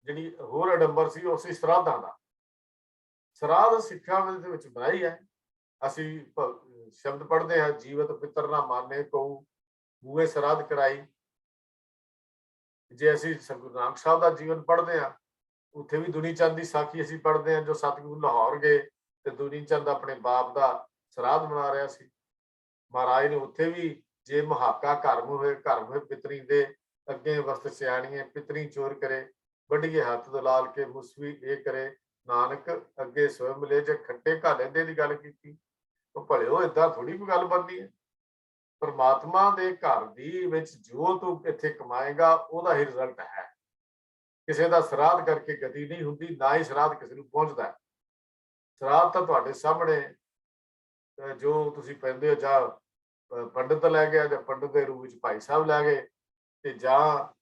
ਜਿਹੜੀ ਹੋਰ ਅਡੰਬਰ ਸੀ ਉਹ ਸੀ ਸਰਾਧਾਂ ਦਾ। ਸਰਾਧ ਸਿੱਖਾਂ ਦੇ ਵਿੱਚ ਬਣਾਈ ਹੈ। ਅਸੀਂ ਸ਼ਬਦ ਪੜ੍ਹਦੇ ਹਾਂ, ਜੀਵਤ ਪਿੱਤਰ ਨਾ ਮਾਨੇ ਕਉ ਮੂਹੇ ਸਰਾਧ ਕਰਾਈ। ਜੇ ਅਸੀਂ ਗੁਰੂ ਨਾਨਕ ਸਾਹਿਬ ਦਾ ਜੀਵਨ ਪੜ੍ਹਦੇ ਹਾਂ, ਉੱਥੇ ਵੀ ਦੁਨੀ ਚੰਦ ਦੀ ਸਾਖੀ ਅਸੀਂ ਪੜ੍ਹਦੇ ਹਾਂ, ਜੋ ਸਤਿਗੁਰੂ ਲਾਹੌਰ ਗਏ ਤੇ ਦੁਨੀ ਚੰਦ ਆਪਣੇ ਬਾਪ ਦਾ ਸਰਾਧ ਬਣਾ ਰਿਹਾ ਸੀ। ਮਹਾਰਾਜ ਨੇ ਉੱਥੇ ਵੀ ਜੇ ਮਹਾਕਾ ਘਰਮ ਹੋਏ ਪਿਤਰੀ ਦੇ ਅੱਗੇ ਵਸਤ ਸਿਆਣੀਏ, ਪਿਤਰੀ ਚੋਰ ਕਰੇ ਵੱਢੀਏ ਹੱਥ ਦਲਾਲ ਕੇ ਮੁਸਵੀ ਇਹ ਕਰੇ ਨਾਨਕ ਅੱਗੇ ਸਵੈ ਮਿਲੇ। ਜੇ ਖੱਟੇ ਘਾ ਲੈਂਦੇ ਦੀ ਗੱਲ ਕੀਤੀ, ਉਹ ਭਲਿਓ ਏਦਾਂ ਥੋੜੀ ਕੋਈ ਗੱਲ ਬਣਦੀ ਹੈ। ਪਰਮਾਤਮਾ ਦੇ ਘਰ ਦੀ ਵਿੱਚ ਜੋ ਤੂੰ ਇੱਥੇ ਕਮਾਏਗਾ ਉਹਦਾ ਹੀ ਰਿਜ਼ਲਟ ਹੈ। ਕਿਸੇ ਦਾ ਸਰਾਧ ਕਰਕੇ ਗਤੀ ਨਹੀਂ ਹੁੰਦੀ, ਨਾ ਹੀ ਸਰਾਧ ਕਿਸੇ ਨੂੰ ਪਹੁੰਚਦਾ। ਸਰਾਧ ਤਾਂ ਤੁਹਾਡੇ ਸਾਹਮਣੇ ਜੋ ਤੁਸੀਂ ਪੈਂਦੇ ਹੋ, ਜਾਂ ਪੰਡਿਤ ਲੈ ਗਿਆ, ਜਾਂ ਪੰਡਿਤ ਦੇ ਰੂਪ ਵਿੱਚ ਭਾਈ ਸਾਹਿਬ ਲੈ ਗਏ, ਤੇ ਜਾਂ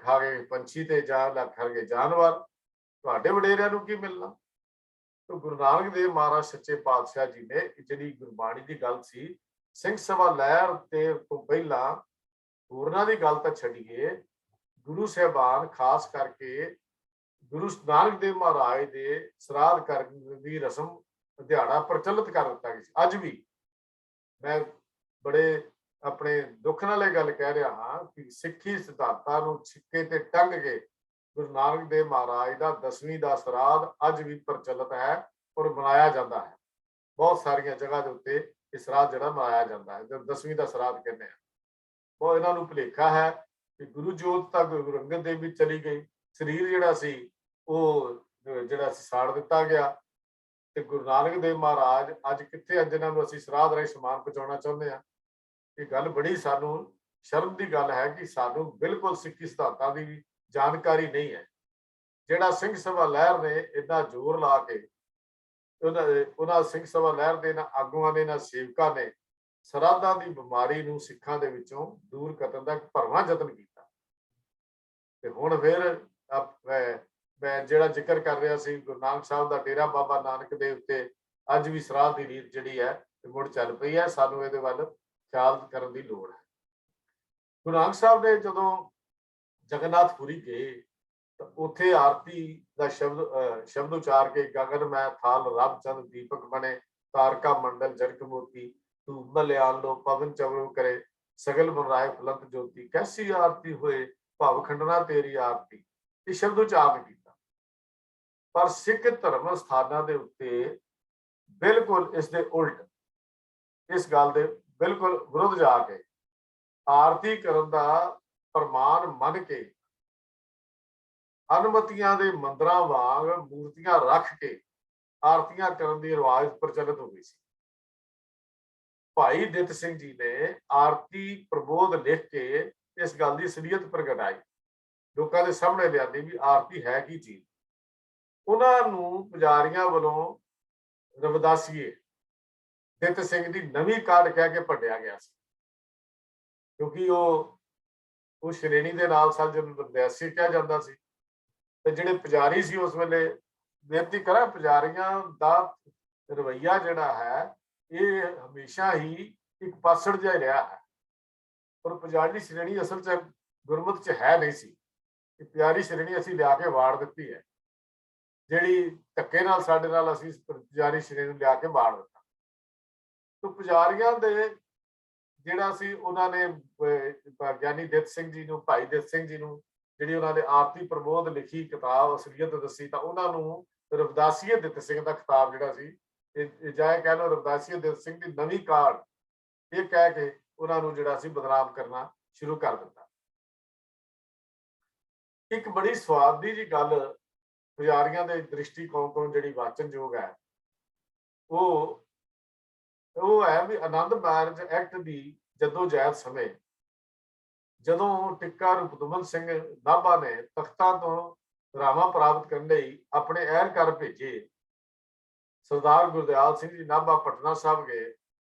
ਖਾ ਗਏ ਪੰਛੀ ਤੇ ਜਾਂ ਖਾ ਗਏ ਜਾਨਵਰ, ਤੁਹਾਡੇ ਵਡੇਰਿਆਂ ਨੂੰ ਕੀ ਮਿਲਣਾ। ਤਾਂ ਗੁਰੂ ਨਾਨਕ ਦੇਵ ਮਹਾਰਾਜ ਸੱਚੇ ਪਾਤਸ਼ਾਹ ਜੀ ਨੇ ਜਿਹੜੀ ਗੁਰਬਾਣੀ ਦੀ ਗੱਲ ਸੀ, ਸਿੰਘ ਸਭਾ ਲਹਿਰ ਤੇ ਤੋਂ ਪਹਿਲਾਂ ਹੋਰਨਾਂ ਦੀ ਗੱਲ ਤਾਂ ਛੱਡੀਏ, ਗੁਰੂ ਸਾਹਿਬਾਨ ਖਾਸ ਕਰਕੇ ਗੁਰੂ ਨਾਨਕ ਦੇਵ ਮਹਾਰਾਜ ਦੇ ਸਰਾਧ ਕਰਨ ਦੀ ਰਸਮ ਦਿਹਾੜਾ ਪ੍ਰਚਲਿਤ ਕਰ ਦਿੱਤਾ ਗਿਆ ਸੀ। ਅੱਜ ਵੀ ਮੈਂ ਬੜੇ ਆਪਣੇ ਦੁੱਖ ਨਾਲ ਇਹ ਗੱਲ ਕਹਿ ਰਿਹਾ ਹਾਂ ਕਿ ਸਿੱਖੀ ਸਿਧਾਂਤਾਂ ਨੂੰ ਛਿੱਕੇ ਤੇ ਟੰਗ ਕੇ ਗੁਰੂ ਨਾਨਕ ਦੇਵ ਮਹਾਰਾਜ ਦਾ 10ਵੀਂ ਦਾ ਸਰਾਧ ਅੱਜ ਵੀ ਪ੍ਰਚਲਿਤ ਹੈ ਔਰ ਮਨਾਇਆ ਜਾਂਦਾ ਹੈ। ਬਹੁਤ ਸਾਰੀਆਂ ਜਗ੍ਹਾ ਦੇ ਉੱਤੇ ਇਹ ਸਰਾਧ ਜਿਹੜਾ ਮਨਾਇਆ ਜਾਂਦਾ ਹੈ, ਜੋ 10ਵੀਂ ਦਾ ਸਰਾਧ ਕਹਿੰਦੇ ਆ। ਉਹ ਇਹਨਾਂ ਨੂੰ ਭੁਲੇਖਾ ਹੈ ਕਿ ਗੁਰੂ ਜੋਤ ਤਾਂ ਗੁਰੂ ਅੰਗਦ ਦੇਵ ਵੀ ਚਲੀ ਗਈ, ਸਰੀਰ ਜਿਹੜਾ ਸੀ ਉਹ ਜਿਹੜਾ ਸਾੜ ਦਿੱਤਾ ਗਿਆ, ਤੇ ਗੁਰੂ ਨਾਨਕ ਦੇਵ ਮਹਾਰਾਜ ਅੱਜ ਕਿੱਥੇ, ਅੱਜ ਇਹਨਾਂ ਨੂੰ ਅਸੀਂ ਸਰਾਧ ਰਾਹੀਂ ਸਮਾਨ ਪਹੁੰਚਾਉਣਾ ਚਾਹੁੰਦੇ ਹਾਂ। ਇਹ ਗੱਲ ਬੜੀ ਸਾਨੂੰ ਸ਼ਰਮ ਦੀ ਗੱਲ ਹੈ ਕਿ ਸਾਨੂੰ ਬਿਲਕੁਲ ਸਿੱਖੀ ਸਿਧਾਂਤਾਂ ਦੀ ਜਾਣਕਾਰੀ ਨਹੀਂ ਹੈ। ਜਿਹੜਾ ਸਿੰਘ ਸਭਾ ਲਹਿਰ ਨੇ ਇੰਨਾ ਜ਼ੋਰ ਲਾ ਕੇ ਉਹਨਾਂ ਸਿੰਘ ਸਭਾ ਲਹਿਰ ਦੇ ਨਾ ਆਗੂਆਂ ਨੇ, ਨਾ ਸੇਵਕਾਂ ਨੇ ਸਰਾਧਾਂ ਦੀ ਬਿਮਾਰੀ ਨੂੰ ਸਿੱਖਾਂ ਦੇ ਵਿੱਚੋਂ ਦੂਰ ਕਰਨ ਦਾ ਭਰਵਾਂ ਯਤਨ ਕੀਤਾ। ਤੇ ਹੁਣ ਫਿਰ ਮੈਂ ਜਿਹੜਾ ਜ਼ਿਕਰ ਕਰ ਰਿਹਾ ਸੀ, ਗੁਰੂ ਨਾਨਕ ਸਾਹਿਬ ਦਾ ਡੇਰਾ ਬਾਬਾ ਨਾਨਕ ਦੇ ਉੱਤੇ ਅੱਜ ਵੀ ਸਰਾਧ ਦੀ ਰੀਤ ਜਿਹੜੀ ਹੈ ਮੁੜ ਚੱਲ ਪਈ ਹੈ। ਸਾਨੂੰ ਇਹਦੇ ਵੱਲ ਖਿਆਲ ਕਰਨ ਦੀ ਲੋੜ ਹੈ। ਗੁਰੂ ਨਾਨਕ ਸਾਹਿਬ ਨੇ ਜਦੋਂ ਜਗਨਨਾਥਪੁਰੀ ਗਏ ਤਾਂ ਉੱਥੇ ਆਰਤੀ ਦਾ ਸ਼ਬਦ ਉਚਾਰ ਕੇ ਗਗਨ ਮੈਂ ਥਾਲ ਰੱਬ ਚੰਦ ਦੀਪਕ ਬਣੇ ਤਾਰਕਾ ਮੰਡਲ ਜਨਕ ਮੋਤੀ ਤੂੰ ਮਲਿਆਲ ਲੋ ਪਵਨ ਚਵਰੂ ਕਰੇ ਸਗਲ ਬਨਰਾਏ ਫਲੰਤ ਜੋਤੀ ਕੈਸੀ ਆਰਤੀ ਹੋਏ ਭਵ ਖੰਡਨਾ ਤੇਰੀ ਆਰਤੀ। ਇਹ ਸ਼ਬਦ ਉਚਾਰਨ ਕੀਤਾ। ਪਰ ਸਿੱਖ ਧਰਮ ਸਥਾਨਾਂ ਦੇ ਉੱਤੇ ਬਿਲਕੁਲ ਇਸ ਦੇ ਉਲਟ, ਇਸ ਗੱਲ ਦੇ ਬਿਲਕੁਲ ਵਿਰੁੱਧ ਜਾ ਕੇ ਆਰਤੀ ਕਰਨ ਦਾ ਪ੍ਰਮਾਣ ਮੰਨ ਕੇ ਅਨੁਮਤੀਆਂ ਦੇ ਮੰਦਰਾਂ ਵਾਂਗ ਮੂਰਤੀਆਂ ਰੱਖ ਕੇ ਆਰਤੀਆਂ ਕਰਨ ਦੀ ਰਿਵਾਜ ਪ੍ਰਚਲਿਤ ਹੋ ਗਈ ਸੀ। ਭਾਈ ਦਿੱਤ ਸਿੰਘ ਜੀ ਨੇ ਆਰਤੀ ਪ੍ਰਬੋਧ ਲਿਖ ਕੇ ਇਸ ਗੱਲ ਦੀ ਅਸਲੀਅਤ ਪ੍ਰਗਟਾਈ, ਲੋਕਾਂ ਦੇ ਸਾਹਮਣੇ ਲਿਆਂਦੀ ਵੀ ਆਰਤੀ ਹੈ ਕੀ ਚੀਜ਼। ਉਹਨਾਂ ਨੂੰ ਪੁਜਾਰੀਆਂ ਵੱਲੋਂ ਰਵਿਦਾਸੀਏ ਦਿੱਤ ਸਿੰਘ ਦੀ ਨਵੀਂ ਕਾਢ ਕਹਿ ਕੇ ਭੰਡਿਆ ਗਿਆ ਸੀ, ਕਿਉਂਕਿ ਉਹ ਸ਼੍ਰੇਣੀ ਦੇ ਨਾਲ ਸਨ ਜਿਹਨੂੰ ਰਵਿਦਾਸੀ ਕਿਹਾ ਜਾਂਦਾ ਸੀ। ਤੇ ਜਿਹੜੇ ਪੁਜਾਰੀ ਸੀ ਉਸ ਵੇਲੇ, ਬੇਨਤੀ ਕਰਾਂ, ਪੁਜਾਰੀਆਂ ਦਾ ਰਵੱਈਆ ਜਿਹੜਾ ਹੈ ਇਹ ਹਮੇਸ਼ਾ ਹੀ ਇੱਕ ਪਾਸੜ ਜਿਹਾ ਰਿਹਾ ਹੈ। ਪਰ ਪੁਜਾਰੀ ਸ਼੍ਰੇਣੀ ਅਸਲ 'ਚ ਗੁਰਮਤਿ 'ਚ ਹੈ ਨਹੀਂ ਸੀ। ਇਹ ਪਿਆਰੀ ਸ਼੍ਰੇਣੀ ਅਸੀਂ ਲਿਆ ਕੇ ਵਾੜ ਦਿੱਤੀ ਹੈ, ਜਿਹੜੀ ਧੱਕੇ ਨਾਲ ਸਾਡੇ ਨਾਲ ਅਸੀਂ ਪੁਜਾਰੀ ਸ਼੍ਰੇਣੀ ਨੂੰ ਲਿਆ ਕੇ ਵਾੜ ਦਿੱਤਾ। ਤੇ ਪੁਜਾਰੀਆਂ ਦੇ ਜਿਹੜਾ ਸੀ ਉਹਨਾਂ ਨੇ ਗਿਆਨੀ ਦਿੱਤ ਸਿੰਘ ਜੀ ਨੂੰ, ਭਾਈ ਦਿੱਤ ਸਿੰਘ ਜੀ ਨੂੰ ਜਿਹੜੀ ਉਹਨਾਂ ਨੇ ਆਰਤੀ ਪ੍ਰਬੋਧ ਲਿਖੀ ਕਿਤਾਬ ਅਸਲੀਅਤ ਦੱਸੀ, ਤਾਂ ਉਹਨਾਂ ਨੂੰ ਰਵਿਦਾਸੀਏ ਦਿੱਤ ਸਿੰਘ ਦਾ ਖਿਤਾਬ ਜਿਹੜਾ ਸੀ, ਜਾਇ ਕਹਿ ਲਓ ਰਵਿਦਾਸੀਏ ਦਿੱਤ ਸਿੰਘ ਦੀ ਨਵੀਂ ਕਾਢ, ਇਹ ਕਹਿ ਕੇ ਉਹਨਾਂ ਨੂੰ ਜਿਹੜਾ ਸੀ ਬਦਨਾਮ ਕਰਨਾ ਸ਼ੁਰੂ ਕਰ ਦਿੱਤਾ। ਇੱਕ ਬੜੀ ਸਵਾਦੀ ਜੀ ਗੱਲ ਪੁਜਾਰੀਆਂ ਦੇ ਦ੍ਰਿਸ਼ਟੀਕੋਣ ਤੋਂ ਜਿਹੜੀ ਵਾਚਨਯੋਗ ਹੈ ਉਹ ਹੈ ਵੀ ਆਨੰਦ ਮੈਰਿਜ ਐਕਟ ਦੀ ਜਦੋਜਹਿਦ ਸਮੇਂ ਜਦੋਂ ਟਿੱਕਾ ਰੂਪਦਮਨ ਸਿੰਘ ਨਾਭਾ ਨੇ ਤਖਤਾਂ ਤੋਂ ਰਾਵਾਂ ਪ੍ਰਾਪਤ ਕਰਨ ਲਈ ਆਪਣੇ ਅਹਿਲਕਾਰ ਭੇਜੇ, ਸਰਦਾਰ ਗੁਰਦਿਆਲ ਸਿੰਘ ਜੀ ਨਾਭਾ ਪਟਨਾ ਸਾਹਿਬ ਗਏ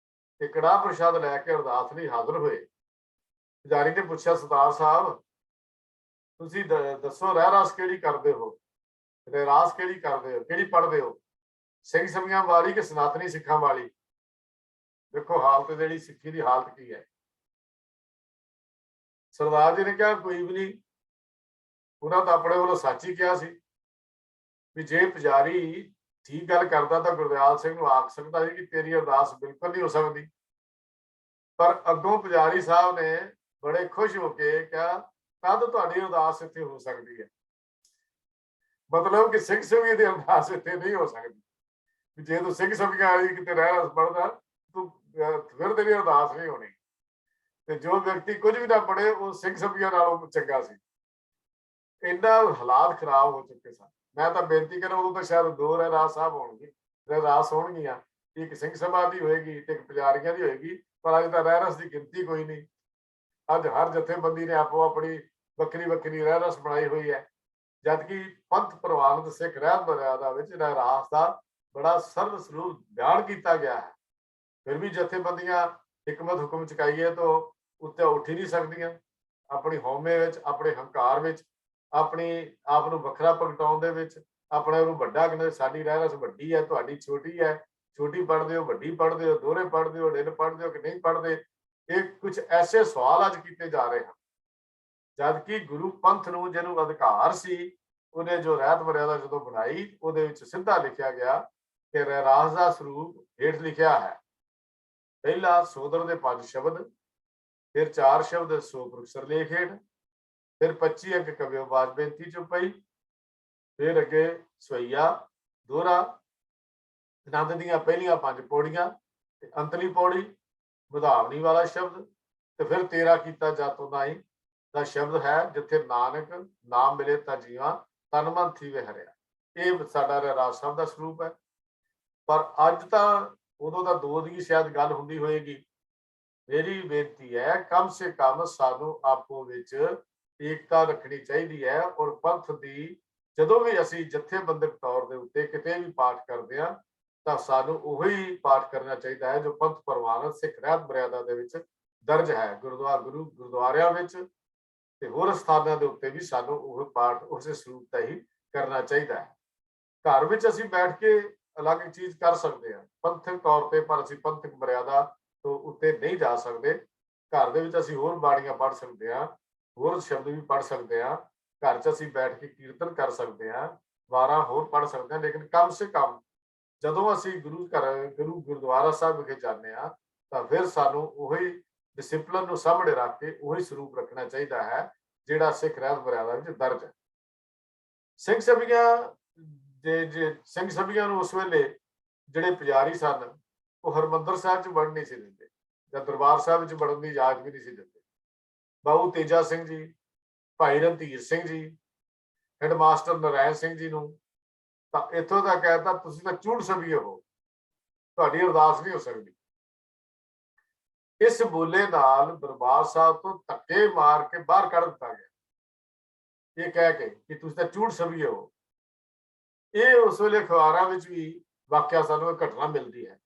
ਤੇ ਕੜਾਹ ਪ੍ਰਸ਼ਾਦ ਲੈ ਕੇ ਅਰਦਾਸ ਲਈ ਹਾਜ਼ਰ ਹੋਏ। ਪੁਜਾਰੀ ਨੇ ਪੁੱਛਿਆ, ਸਰਦਾਰ ਸਾਹਿਬ ਤੁਸੀਂ ਦੱਸੋ ਰਹਿਰਾਸ ਕਿਹੜੀ ਕਰਦੇ ਹੋ, ਰਹਿਰਾਸ ਕਿਹੜੀ ਕਰਦੇ ਹੋ, ਕਿਹੜੀ ਪੜ੍ਹਦੇ ਹੋ, ਸਿੰਘ ਸਮੀਆਂ ਵਾਲੀ ਕਿ ਸਨਾਤਨੀ ਸਿੱਖਾਂ ਵਾਲੀ? ਦੇਖੋ ਹਾਲਤ ਜਿਹੜੀ ਸਿੱਖੀ ਦੀ ਹਾਲਤ ਕੀ ਹੈ। ਸਰਦਾਰ ਜੀ ਨੇ ਕਿਹਾ ਕੋਈ ਵੀ ਨਹੀਂ। ਉਹਨਾਂ ਤਾਂ ਆਪਣੇ ਵੱਲੋਂ ਸੱਚ ਹੀ ਕਿਹਾ ਸੀ ਵੀ ਜੇ ਪੁਜਾਰੀ ਠੀਕ ਗੱਲ ਕਰਦਾ ਤਾਂ ਗੁਰਦਿਆਲ ਸਿੰਘ ਨੂੰ ਆਖ ਸਕਦਾ ਸੀ ਕਿ ਤੇਰੀ ਅਰਦਾਸ ਬਿਲਕੁਲ ਨਹੀਂ ਹੋ ਸਕਦੀ। ਪਰ ਅੱਗੋਂ ਪੁਜਾਰੀ ਸਾਹਿਬ ਨੇ ਬੜੇ ਖੁਸ਼ ਹੋ ਕੇ ਕਿਹਾ ਤਦ ਤੁਹਾਡੀ ਅਰਦਾਸ ਇੱਥੇ ਹੋ ਸਕਦੀ ਹੈ। ਮਤਲਬ ਕਿ ਸਿੰਘ ਸਭੀ ਦੀ ਅਰਦਾਸ ਇੱਥੇ ਨਹੀਂ ਹੋ ਸਕਦੀ। ਜੇ ਤੂੰ ਸਿੰਘ ਸਭੀਆਂ ਵਾਲੀ ਕਿਤੇ ਰਹਿ ਪੜ੍ਹਦਾ ਤੂੰ ਫਿਰ ਤੇਰੀ ਅਰਦਾਸ ਨਹੀਂ ਹੋਣੀ। ਤੇ ਜੋ ਵਿਅਕਤੀ ਕੁਝ ਵੀ ਨਾ ਪੜ੍ਹੇ ਉਹ ਸਿੰਘ ਸਭੀਆਂ ਨਾਲੋਂ ਚੰਗਾ ਸੀ। ਇੰਨਾ ਹਾਲਾਤ ਖਰਾਬ ਹੋ ਚੁੱਕੇ ਸਨ। ਮੈਂ ਤਾਂ ਬੇਨਤੀ ਕਰਾਂ, ਉਦੋਂ ਤਾਂ ਸ਼ਾਇਦ ਦੋ ਰਹਿਰਾਸ ਸਾਹਿਬ ਹੋਣਗੇ, ਰਹਿਰਾਸ ਹੋਣਗੀਆਂ, ਇੱਕ ਸਿੰਘ ਸਭਾ ਦੀ ਹੋਏਗੀ ਤੇ ਇੱਕ ਪੁਜਾਰੀਆਂ ਦੀ ਹੋਏਗੀ। ਪਰ ਅੱਜ ਤਾਂ ਰਹਿਰਸ ਦੀ ਗਿਣਤੀ ਕੋਈ ਨਹੀਂ। ਅੱਜ ਹਰ ਜਥੇਬੰਦੀ ਨੇ ਆਪੋ ਆਪਣੀ ਵੱਖਰੀ ਵੱਖਰੀ ਰਹਿਰਸ ਬਣਾਈ ਹੋਈ ਹੈ, ਜਦਕਿ ਪੰਥ ਪ੍ਰਵਾਨਿਤ ਸਿੱਖ ਰਹਿਤ ਮਰਿਆਦਾ ਵਿੱਚ ਰਹਿਰਾਸ ਦਾ ਬੜਾ ਸਰਲ ਸਰੂਪ ਬਿਆਨ ਕੀਤਾ ਗਿਆ ਹੈ। ਫਿਰ ਵੀ ਜਥੇਬੰਦੀਆਂ ਹਕਮਤ ਹੁਕਮ ਚੁਕਾਈਏ ਤੋਂ ਉੱਤੇ ਉੱਠ ਹੀ ਨਹੀਂ ਸਕਦੀਆਂ। ਆਪਣੀ ਹਉਮੈ ਵਿੱਚ, ਆਪਣੇ ਹੰਕਾਰ ਵਿੱਚ, ਆਪਣੀ ਆਪ ਨੂੰ ਵੱਖਰਾ ਪ੍ਰਗਟਾਉਣ ਦੇ ਵਿੱਚ, ਆਪਣੇ ਨੂੰ ਵੱਡਾ ਕਹਿੰਦੇ ਸਾਡੀ ਰਹਿਰਸ ਵੱਡੀ ਹੈ, ਤੁਹਾਡੀ ਛੋਟੀ ਹੈ, ਛੋਟੀ ਪੜ੍ਹਦੇ ਹੋ, ਵੱਡੀ ਪੜ੍ਹਦੇ ਹੋ, ਦੋਹਰੇ ਪੜ੍ਹਦੇ ਹੋ, ਢਿੱਲ ਪੜ੍ਹਦੇ ਹੋ ਕਿ ਨਹੀਂ ਪੜ੍ਹਦੇ, ਇਹ ਕੁਝ ਐਸੇ ਸਵਾਲ ਅੱਜ ਕੀਤੇ ਜਾ ਰਹੇ ਹਨ, ਜਦਕਿ ਗੁਰੂ ਪੰਥ ਨੂੰ ਜਿਹਨੂੰ ਅਧਿਕਾਰ ਸੀ, ਉਹਨੇ ਜੋ ਰਹਿਤ ਮਰਿਆਦਾ ਜਦੋਂ ਬਣਾਈ, ਉਹਦੇ ਵਿੱਚ ਸਿੱਧਾ ਲਿਖਿਆ ਗਿਆ ਕਿ ਰਹਿਰਾਸ ਦਾ ਸਰੂਪ ਹੇਠ ਲਿਖਿਆ ਹੈ। ਪਹਿਲਾ ਸੋਦਰ ਦੇ 5 ਸ਼ਬਦ, ਫਿਰ 4 ਸ਼ਬਦ ਸੋਪੁਰਖ ਸਰਲੇਖ ਹੇਠ, ਫਿਰ 25 ਅੰਕ ਕਵਿਓ ਬਾਜ ਬੇਨਤੀ ਚੁਪਈ, ਫਿਰ ਅੱਗੇ ਸਵਈਆ, ਦੋਹਰਾ, ਆਨੰਦ ਦੀਆਂ ਪਹਿਲੀਆਂ 5 ਪੌੜੀਆਂ ਤੇ ਅੰਤਲੀ ਪੌੜੀ, ਵਧਾਵਨੀ ਵਾਲਾ ਸ਼ਬਦ, ਤੇ ਫਿਰ ਤੇਰਾ ਕੀਤਾ ਜਾਤੋ ਨਾਈ ਦਾ ਸ਼ਬਦ ਹੈ, ਜਿੱਥੇ ਨਾਨਕ ਨਾਮ ਮਿਲੇ ਤਾਂ ਜੀਵਾਂ ਤਨ ਮਨ ਥੀਵੇ ਹਰਿਆ। ਇਹ ਸਾਡਾ ਰਹਿਰਾਸ ਸਾਹਿਬ ਦਾ ਸਰੂਪ ਹੈ। ਪਰ ਅੱਜ ਤਾਂ ਉਦੋਂ ਦਾ ਦੋ ਦੀ ਸ਼ਾਇਦ ਗੱਲ ਹੁੰਦੀ ਹੋਏਗੀ। ਮੇਰੀ ਬੇਨਤੀ ਹੈ, ਕਮ ਸੇ ਕਮ ਸਾਨੂੰ ਆਪੋ ਵਿੱਚ ਏਕਤਾ ਰੱਖਣੀ ਚਾਹੀਦੀ ਹੈ, ਔਰ ਪੰਥ ਦੀ ਜਦੋਂ ਵੀ ਅਸੀਂ ਜਥੇਬੰਦਕ ਤੌਰ ਦੇ ਉੱਤੇ ਕਿਤੇ ਵੀ ਪਾਠ ਕਰਦੇ ਹਾਂ ਤਾਂ ਸਾਨੂੰ ਉਹੀ ਪਾਠ ਕਰਨਾ ਚਾਹੀਦਾ ਹੈ ਜੋ ਪੰਥ ਪ੍ਰਵਾਨਿਤ ਸਿੱਖ ਰਹਿਤ ਮਰਿਆਦਾ ਦੇ ਵਿੱਚ ਦਰਜ ਹੈ। ਗੁਰਦੁਆਰਿਆਂ ਵਿੱਚ ਤੇ ਹੋਰ ਸਥਾਨਾਂ ਦੇ ਉੱਤੇ ਵੀ ਸਾਨੂੰ ਉਹ ਪਾਠ ਉਸੇ ਸਰੂਪ ਦਾ ਹੀ ਕਰਨਾ ਚਾਹੀਦਾ ਹੈ। ਘਰ ਵਿੱਚ ਅਸੀਂ ਬੈਠ ਕੇ ਅਲੱਗ ਚੀਜ਼ ਕਰ ਸਕਦੇ ਹਾਂ ਪੰਥਕ ਤੌਰ ਤੇ, ਪਰ ਅਸੀਂ ਪੰਥਕ ਮਰਿਆਦਾ ਤੋਂ ਉੱਤੇ ਨਹੀਂ ਜਾ ਸਕਦੇ। ਘਰ ਦੇ ਵਿੱਚ ਅਸੀਂ ਹੋਰ ਬਾਣੀਆਂ ਪੜ੍ਹ ਸਕਦੇ ਹਾਂ, ਹੋਰ ਸ਼ਬਦ ਵੀ ਪੜ੍ਹ ਸਕਦੇ ਹਾਂ, ਘਰ 'ਚ ਅਸੀਂ ਬੈਠ ਕੇ ਕੀਰਤਨ ਕਰ ਸਕਦੇ ਹਾਂ, ਵਾਰਾਂ ਹੋਰ ਪੜ੍ਹ ਸਕਦੇ ਹਾਂ, ਲੇਕਿਨ ਕਮ ਸੇ ਕਮ ਜਦੋਂ ਅਸੀਂ ਗੁਰਦੁਆਰਾ ਸਾਹਿਬ ਵਿਖੇ ਜਾਂਦੇ ਹਾਂ ਤਾਂ ਫਿਰ ਸਾਨੂੰ ਉਹੀ ਡਿਸਿਪਲਿਨ ਨੂੰ ਸਾਹਮਣੇ ਰੱਖ ਕੇ ਉਹੀ ਸਰੂਪ ਰੱਖਣਾ ਚਾਹੀਦਾ ਹੈ ਜਿਹੜਾ ਸਿੱਖ ਰਹਿਤ ਮਰਿਆਦਾ ਵਿੱਚ ਦਰਜ ਹੈ। ਸਿੰਘ ਸਭੀਆਂ ਨੂੰ ਉਸ ਵੇਲੇ ਜਿਹੜੇ ਪੁਜਾਰੀ ਸਨ ਉਹ ਹਰਮੰਦਰ ਸਾਹਿਬ 'ਚ ਵੜਨ ਨਹੀਂ ਸੀ ਦਿੰਦੇ, ਜਾਂ ਦਰਬਾਰ ਸਾਹਿਬ ਵਿੱਚ ਵੜਨ ਦੀ ਇਜਾਜ਼ਤ ਵੀ ਨਹੀਂ ਸੀ ਦਿੰਦੇ। ਬਾਬੂ ਤੇਜਾ ਸਿੰਘ ਜੀ, ਭਾਈ ਰਣਧੀਰ ਸਿੰਘ ਜੀ, ਹੈਡਮਾਸਟਰ ਨਰਾਇਣ ਸਿੰਘ ਜੀ ਨੂੰ ਤਾਂ ਇੱਥੋਂ ਤੱਕ ਕਹਿਤਾ, ਤੁਸੀਂ ਤਾਂ ਝੂਠ ਸਭੀਏ ਹੋ, ਤੁਹਾਡੀ ਅਰਦਾਸ ਨਹੀਂ ਹੋ ਸਕਦੀ। ਇਸ ਬੋਲੇ ਨਾਲ ਦਰਬਾਰ ਸਾਹਿਬ ਤੋਂ ਧੱਕੇ ਮਾਰ ਕੇ ਬਾਹਰ ਕੱਢ ਦਿੱਤਾ ਗਿਆ, ਇਹ ਕਹਿ ਕੇ ਕਿ ਤੁਸੀਂ ਤਾਂ ਝੂਠ ਸਭੀਏ ਹੋ। ਇਹ ਉਸ ਵੇਲੇ ਅਖਬਾਰਾਂ ਵਿੱਚ ਵੀ ਵਾਕਿਆ ਸਾਨੂੰ ਇਹ ਘਟਨਾ ਮਿਲਦੀ ਹੈ।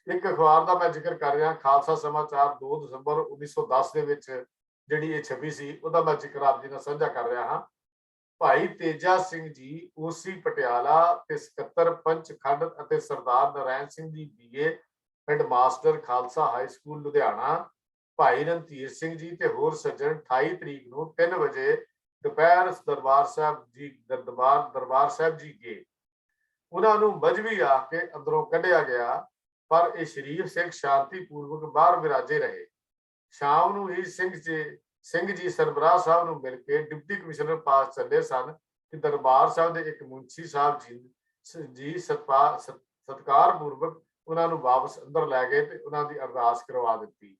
ਇੱਕ ਅਖਬਾਰ ਦਾ ਮੈਂ ਜ਼ਿਕਰ ਕਰ ਰਿਹਾ, ਖਾਲਸਾ ਸਮਾਚਾਰ 2 ਦਸੰਬਰ 1910 ਦੇ ਵਿੱਚ ਜਿਹੜੀ ਇਹ ਛਪੀ ਸੀ, ਉਹਦਾ ਮੈਂ ਜ਼ਿਕਰ ਆਪ ਜੀ ਨਾਲ ਸਾਂਝਾ ਕਰ ਰਿਹਾ ਹਾਂ। ਭਾਈ ਤੇਜਾ ਸਿੰਘ ਜੀ ਓਸੀ ਪਟਿਆਲਾ ਤੇ ਸਕੱਤਰ ਪੰਚਖੰਡ ਅਤੇ ਸਰਦਾਰ Narayan Singh ji BA headmaster Khalsa high school Ludhiana, ਭਾਈ ਰਣਧੀਰ ਸਿੰਘ ਜੀ ਤੇ ਹੋਰ ਸੱਜਣ 28 ਤਰੀਕ ਨੂੰ 3 ਵਜੇ ਦੁਪਹਿਰ ਦਰਬਾਰ ਸਾਹਿਬ ਜੀ ਗਏ। ਉਹਨਾਂ ਨੂੰ ਮਜਬੀ ਆ ਕੇ ਅੰਦਰੋਂ ਕੱਢਿਆ ਗਿਆ, ਪਰ ਇਹ ਸ਼ਰੀਫ ਸਿੰਘ ਸ਼ਾਂਤੀ ਪੂਰਵਕ ਬਾਹਰ ਵਿਰਾਜੇ ਰਹੇ। ਸ਼ਾਮ ਨੂੰ ਹੀ ਸਿੰਘ ਜੀ ਸਰਬਰਾਹ ਸਾਹਿਬ ਨੂੰ ਮਿਲ ਕੇ ਡਿਪਟੀ ਕਮਿਸ਼ਨਰ ਪਾਸ ਚੱਲੇ ਸਨ ਕਿ ਦਰਬਾਰ ਸਾਹਿਬ ਦੇ ਇੱਕ ਮੁੰਸ਼ੀ ਸਾਹਿਬ ਜੀ ਸਤਿਕਾਰ ਪੂਰਵਕ ਉਹਨਾਂ ਨੂੰ ਵਾਪਸ ਅੰਦਰ ਲੈ ਗਏ ਤੇ ਉਹਨਾਂ ਦੀ ਅਰਦਾਸ ਕਰਵਾ ਦਿੱਤੀ।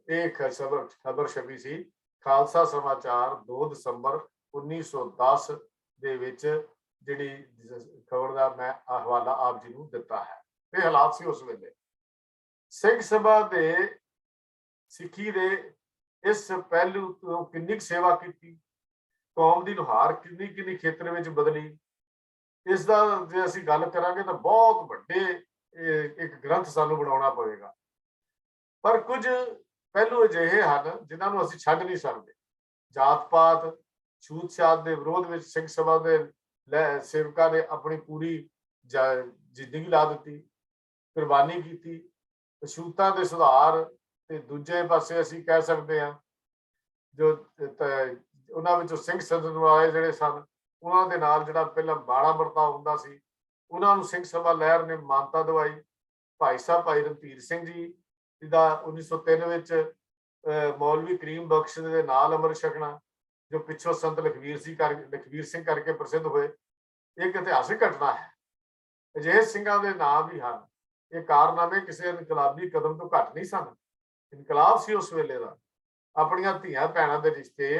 ਇਹ ਖਬਰ ਛਪੀ ਸੀ ਖਾਲਸਾ ਸਮਾਚਾਰ 2 ਦਸੰਬਰ 1910 ਦੇ ਵਿੱਚ, ਜਿਹੜੀ ਖਬਰ ਦਾ ਮੈਂ ਹਵਾਲਾ ਆਪ ਜੀ ਨੂੰ ਦਿੱਤਾ ਹੈ। ਇਹ ਹਾਲਾਤ ਸੀ ਉਸ ਵੇਲੇ। ਸਿੰਘ ਸਭਾ ਦੇ ਸਿੱਖੀ ਦੇ ਇਸ ਪਹਿਲੂ ਤੋਂ ਕਿੰਨੀ ਸੇਵਾ ਕੀਤੀ, ਕੌਮ ਦੀ ਨੁਹਾਰ ਕਿੰਨੀ ਖੇਤਰ ਵਿੱਚ ਬਦਲੀ, ਇਸ ਦਾ ਜੇ ਅਸੀਂ ਗੱਲ ਕਰਾਂਗੇ ਤਾਂ ਬਹੁਤ ਵੱਡੇ ਇੱਕ ਗ੍ਰੰਥ ਸਾਨੂੰ ਬਣਾਉਣਾ ਪਵੇਗਾ। ਪਰ ਕੁਝ ਪਹਿਲੂ ਅਜਿਹੇ ਹਨ ਜਿਨ੍ਹਾਂ ਨੂੰ ਅਸੀਂ ਛੱਡ ਨਹੀਂ ਸਕਦੇ। ਜਾਤ ਪਾਤ ਛੂਤ ਛਾਤ ਦੇ ਵਿਰੋਧ ਵਿੱਚ ਸਿੰਘ ਸਭਾ ਦੇ ਸੇਵਕਾਂ ਨੇ ਆਪਣੀ ਪੂਰੀ ਜ਼ਿੰਦਗੀ ਲਾ ਦਿੱਤੀ, ਕੁਰਬਾਨੀ ਕੀਤੀ। ਛੂਤਾਂ ਦੇ ਸੁਧਾਰ ਤੇ ਦੂਜੇ ਪਾਸੇ ਅਸੀਂ ਕਹਿ ਸਕਦੇ ਹਾਂ ਜੋ ਉਹਨਾਂ ਵਿੱਚੋਂ ਸਿੰਘ ਸਦਨ ਵਾਲੇ ਜਿਹੜੇ ਸਨ, ਉਹਨਾਂ ਦੇ ਨਾਲ ਜਿਹੜਾ ਪਹਿਲਾਂ ਮਾੜਾ ਵਰਤਾਅ ਹੁੰਦਾ ਸੀ, ਉਹਨਾਂ ਨੂੰ ਸਿੰਘ ਸਭਾ ਲਹਿਰ ਨੇ ਮਾਨਤਾ ਦਵਾਈ। ਭਾਈ ਰਣਧੀਰ ਸਿੰਘ ਜੀ ਜਿਹਦਾ 1903 ਵਿੱਚ ਮੌਲਵੀ ਕਰੀਮ ਬਖਸ਼ ਦੇ ਨਾਲ ਅੰਮ੍ਰਿਤ ਛਕਣਾ, ਜੋ ਪਿੱਛੋਂ ਸੰਤ ਲਖਵੀਰ ਸਿੰਘ ਕਰਕੇ ਪ੍ਰਸਿੱਧ ਹੋਏ, ਇੱਕ ਇਤਿਹਾਸਿਕ ਘਟਨਾ ਹੈ। ਅਜਿਹੇ ਸਿੰਘਾਂ ਦੇ ਨਾਮ ਵੀ ਹਨ। ਇਹ ਕਾਰਨਾਮੇ ਕਿਸੇ ਇਨਕਲਾਬੀ ਕਦਮ ਤੋਂ ਘੱਟ ਨਹੀਂ ਸਨ। ਇਨਕਲਾਬ ਸੀ ਉਸ ਵੇਲੇ ਦਾ। ਆਪਣੀਆਂ ਧੀਆਂ ਭੈਣਾਂ ਦੇ ਰਿਸ਼ਤੇ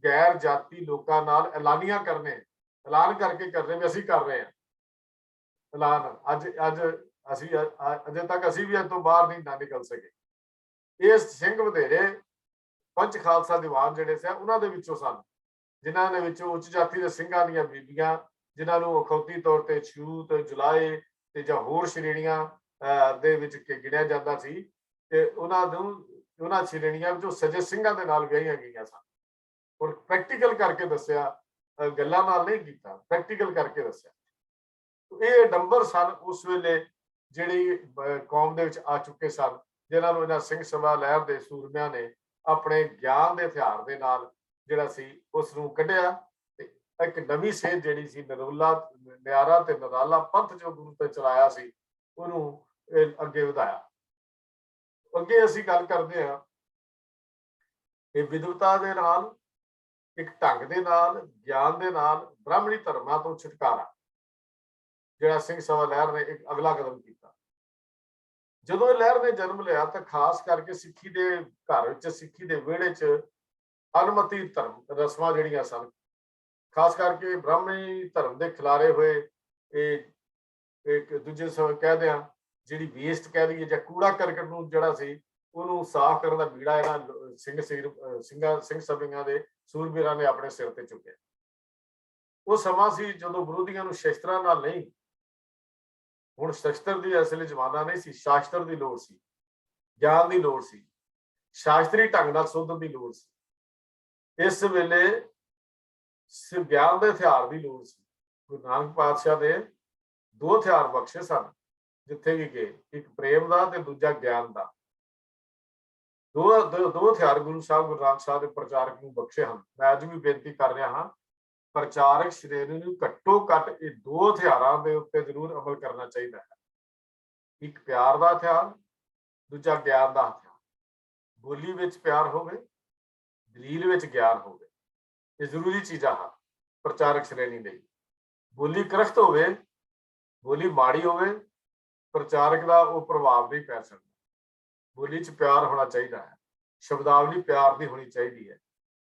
ਗੈਰ ਜਾਤੀ ਲੋਕਾਂ ਨਾਲ ਐਲਾਨ ਕਰਕੇ ਕਰਨੇ ਵੀ ਅਸੀਂ ਕਰ ਰਹੇ ਹਾਂ ਐਲਾਨ। ਅਜੇ ਤੱਕ ਅਸੀਂ ਵੀ ਅੱਜ ਤੋਂ ਬਾਹਰ ਨਹੀਂ ਨਿਕਲ ਸਕੇ। ਇਹ ਸਿੰਘ ਵਧੇਰੇ ਪੰਚ ਖਾਲਸਾ ਦੀਵਾਨ ਜਿਹੜੇ ਸੀ ਉਹਨਾਂ ਦੇ ਵਿੱਚੋਂ ਸਨ, ਜਿਨ੍ਹਾਂ ਦੇ ਵਿੱਚੋਂ ਉੱਚ ਜਾਤੀ ਦੇ ਸਿੰਘਾਂ ਦੀਆਂ ਬੀਬੀਆਂ, ਜਿਨ੍ਹਾਂ ਨੂੰ ਅਖੌਤੀ ਤੌਰ ਤੇ ਛੂਤ ਜੁਲਾਏ ਤੇ ਜਾਂ ਹੋਰ ਸ਼੍ਰੇਣੀਆਂ ਦੇ ਵਿੱਚ ਗਿਣਿਆ ਜਾਂਦਾ ਸੀ, ਤੇ ਉਹਨਾਂ ਸ਼੍ਰੇਣੀਆਂ ਵਿੱਚੋਂ ਸਜੇ ਸਿੰਘਾਂ ਦੇ ਨਾਲ ਵਿਆਹੀਆਂ ਗਈਆਂ ਸਨ। ਔਰ ਪ੍ਰੈਕਟੀਕਲ ਕਰਕੇ ਦੱਸਿਆ, ਗੱਲਾਂ ਨਾਲ ਨਹੀਂ ਕੀਤਾ, ਪ੍ਰੈਕਟੀਕਲ ਕਰਕੇ ਦੱਸਿਆ। ਇਹ ਨੰਬਰ ਸਨ ਉਸ ਵੇਲੇ ਜਿਹੜੀ ਕੌਮ ਦੇ ਵਿੱਚ ਆ ਚੁੱਕੇ ਸਨ। ਜਿਨ੍ਹਾਂ ਨੂੰ ਇਹਨਾਂ ਸਿੰਘ ਸਭਾ ਲਹਿਰ ਦੇ ਸੂਰਮਿਆਂ ਨੇ ਆਪਣੇ ਗਿਆਨ ਦੇ ਹਥਿਆਰ ਦੇ ਨਾਲ ਜਿਹੜਾ ਸੀ ਉਸ ਨੂੰ ਕੱਢਿਆ ਤੇ ਇੱਕ ਨਵੀਂ ਸੇਧ ਜਿਹੜੀ ਸੀ ਨਿਆਰਾ ਤੇ ਨਰਾਲਾ ਪੰਥ ਜੋ ਗੁਰੂ ਤੇ ਚਲਾਇਆ ਸੀ ਉਹਨੂੰ ਅੱਗੇ ਵਧਾਇਆ। ਅੱਗੇ ਅਸੀਂ ਗੱਲ ਕਰਦੇ ਹਾਂ ਕਿ ਵਿਦਵਤਾ ਦੇ ਨਾਲ, ਇੱਕ ਢੰਗ ਦੇ ਨਾਲ, ਗਿਆਨ ਦੇ ਨਾਲ ਬ੍ਰਾਹਮਣੀ ਧਰਮਾਂ ਤੋਂ ਛੁਟਕਾਰਾ ਜਿਹੜਾ ਸਿੰਘ ਸਭਾ ਲਹਿਰ ਨੇ ਇੱਕ ਅਗਲਾ ਕਦਮ ਕੀਤਾ। ਜਦੋਂ ਇਹ ਲਹਿਰ ਨੇ ਜਨਮ ਲਿਆ ਤਾਂ ਖਾਸ ਕਰਕੇ ਸਿੱਖੀ ਦੇ ਘਰ ਵਿੱਚ, ਸਿੱਖੀ ਦੇ ਵਿਹੜੇ 'ਚ ਅਨਮਤੀ ਧਰਮ ਰਸਮਾਂ ਜਿਹੜੀਆਂ ਸਨ, ਖਾਸ ਕਰਕੇ ਬ੍ਰਾਹਮਣੀ ਧਰਮ ਦੇ ਖਿਲਾਰੇ ਹੋਏ ਇਹ ਇੱਕ ਦੂਜੇ ਕਹਿੰਦੇ ਆ ਜਿਹੜੀ ਵੇਸਟ ਕਹਿ ਲਈਏ ਜਾਂ ਕੂੜਾ ਕਰਕਟ ਨੂੰ ਜਿਹੜਾ ਸੀ ਉਹਨੂੰ ਸਾਫ਼ ਕਰਨ ਦਾ ਬੀੜਾ ਇਹਨਾਂ ਸਿੰਘ ਸਭਿਆਂ ਦੇ ਸੂਰਬੀਰਾਂ ਨੇ ਆਪਣੇ ਸਿਰ ਤੇ ਚੁੱਕਿਆ। ਉਹ ਸਮਾਂ ਸੀ ਜਦੋਂ ਵਿਰੋਧੀਆਂ ਨੂੰ ਸ਼ਸਤਰਾਂ ਨਾਲ ਨਹੀਂ, ਹੁਣ ਸ਼ਸਤਰ ਦੀ ਅਸਲੀ ਜ਼ਮਾਨਾ ਨਹੀਂ ਸੀ, ਸ਼ਾਸਤਰ ਦੀ ਲੋੜ ਸੀ, ਗਿਆਨ ਦੀ ਲੋੜ ਸੀ, ਸ਼ਾਸਤਰੀ ਢੰਗ ਨਾਲ ਸੋਧਣ ਦੀ ਲੋੜ ਸੀ। ਇਸ ਵੇਲੇ ਗਿਆਨ ਦੇ ਹਥਿਆਰ ਦੀ ਲੋੜ ਸੀ। ਗੁਰੂ ਨਾਨਕ ਪਾਤਸ਼ਾਹ ਦੇ ਦੋ ਹਥਿਆਰ ਬਖਸ਼ੇ ਸਨ ਜਿੱਥੇ ਵੀ ਗਏ, ਇੱਕ ਪ੍ਰੇਮ ਦਾ ਤੇ ਦੂਜਾ ਗਿਆਨ ਦਾ। ਦੋ ਹਥਿਆਰ ਗੁਰੂ ਨਾਨਕ ਸਾਹਿਬ ਦੇ ਪ੍ਰਚਾਰਕ ਨੂੰ ਬਖਸ਼ੇ ਹਨ। ਮੈਂ ਅੱਜ ਵੀ ਬੇਨਤੀ ਕਰ ਰਿਹਾ ਹਾਂ, ਪ੍ਰਚਾਰਕ ਸ਼੍ਰੇਣੀ ਨੂੰ ਘੱਟੋ ਘੱਟ ਇਹ ਦੋ ਹਥਿਆਰਾਂ ਦੇ ਉੱਤੇ ਜ਼ਰੂਰ ਅਮਲ ਕਰਨਾ ਚਾਹੀਦਾ ਹੈ। ਇੱਕ ਪਿਆਰ ਦਾ ਹਥਿਆਰ, ਦੂਜਾ ਗਿਆਨ ਦਾ ਹਥਿਆਰ। ਬੋਲੀ ਵਿੱਚ ਪਿਆਰ ਹੋਵੇ, ਦਲੀਲ ਵਿੱਚ ਗਿਆਨ ਹੋਵੇ, ਇਹ ਜ਼ਰੂਰੀ ਚੀਜ਼ਾਂ ਹਨ ਪ੍ਰਚਾਰਕ ਸ਼੍ਰੇਣੀ ਲਈ। ਬੋਲੀ ਕਰਖਤ ਹੋਵੇ, ਬੋਲੀ ਮਾੜੀ ਹੋਵੇ, ਪ੍ਰਚਾਰਕ ਦਾ ਉਹ ਪ੍ਰਭਾਵ ਨਹੀਂ ਪੈ ਸਕਦਾ। ਬੋਲੀ 'ਚ ਪਿਆਰ ਹੋਣਾ ਚਾਹੀਦਾ ਹੈ, ਸ਼ਬਦਾਵਲੀ ਪਿਆਰ ਦੀ ਹੋਣੀ ਚਾਹੀਦੀ ਹੈ।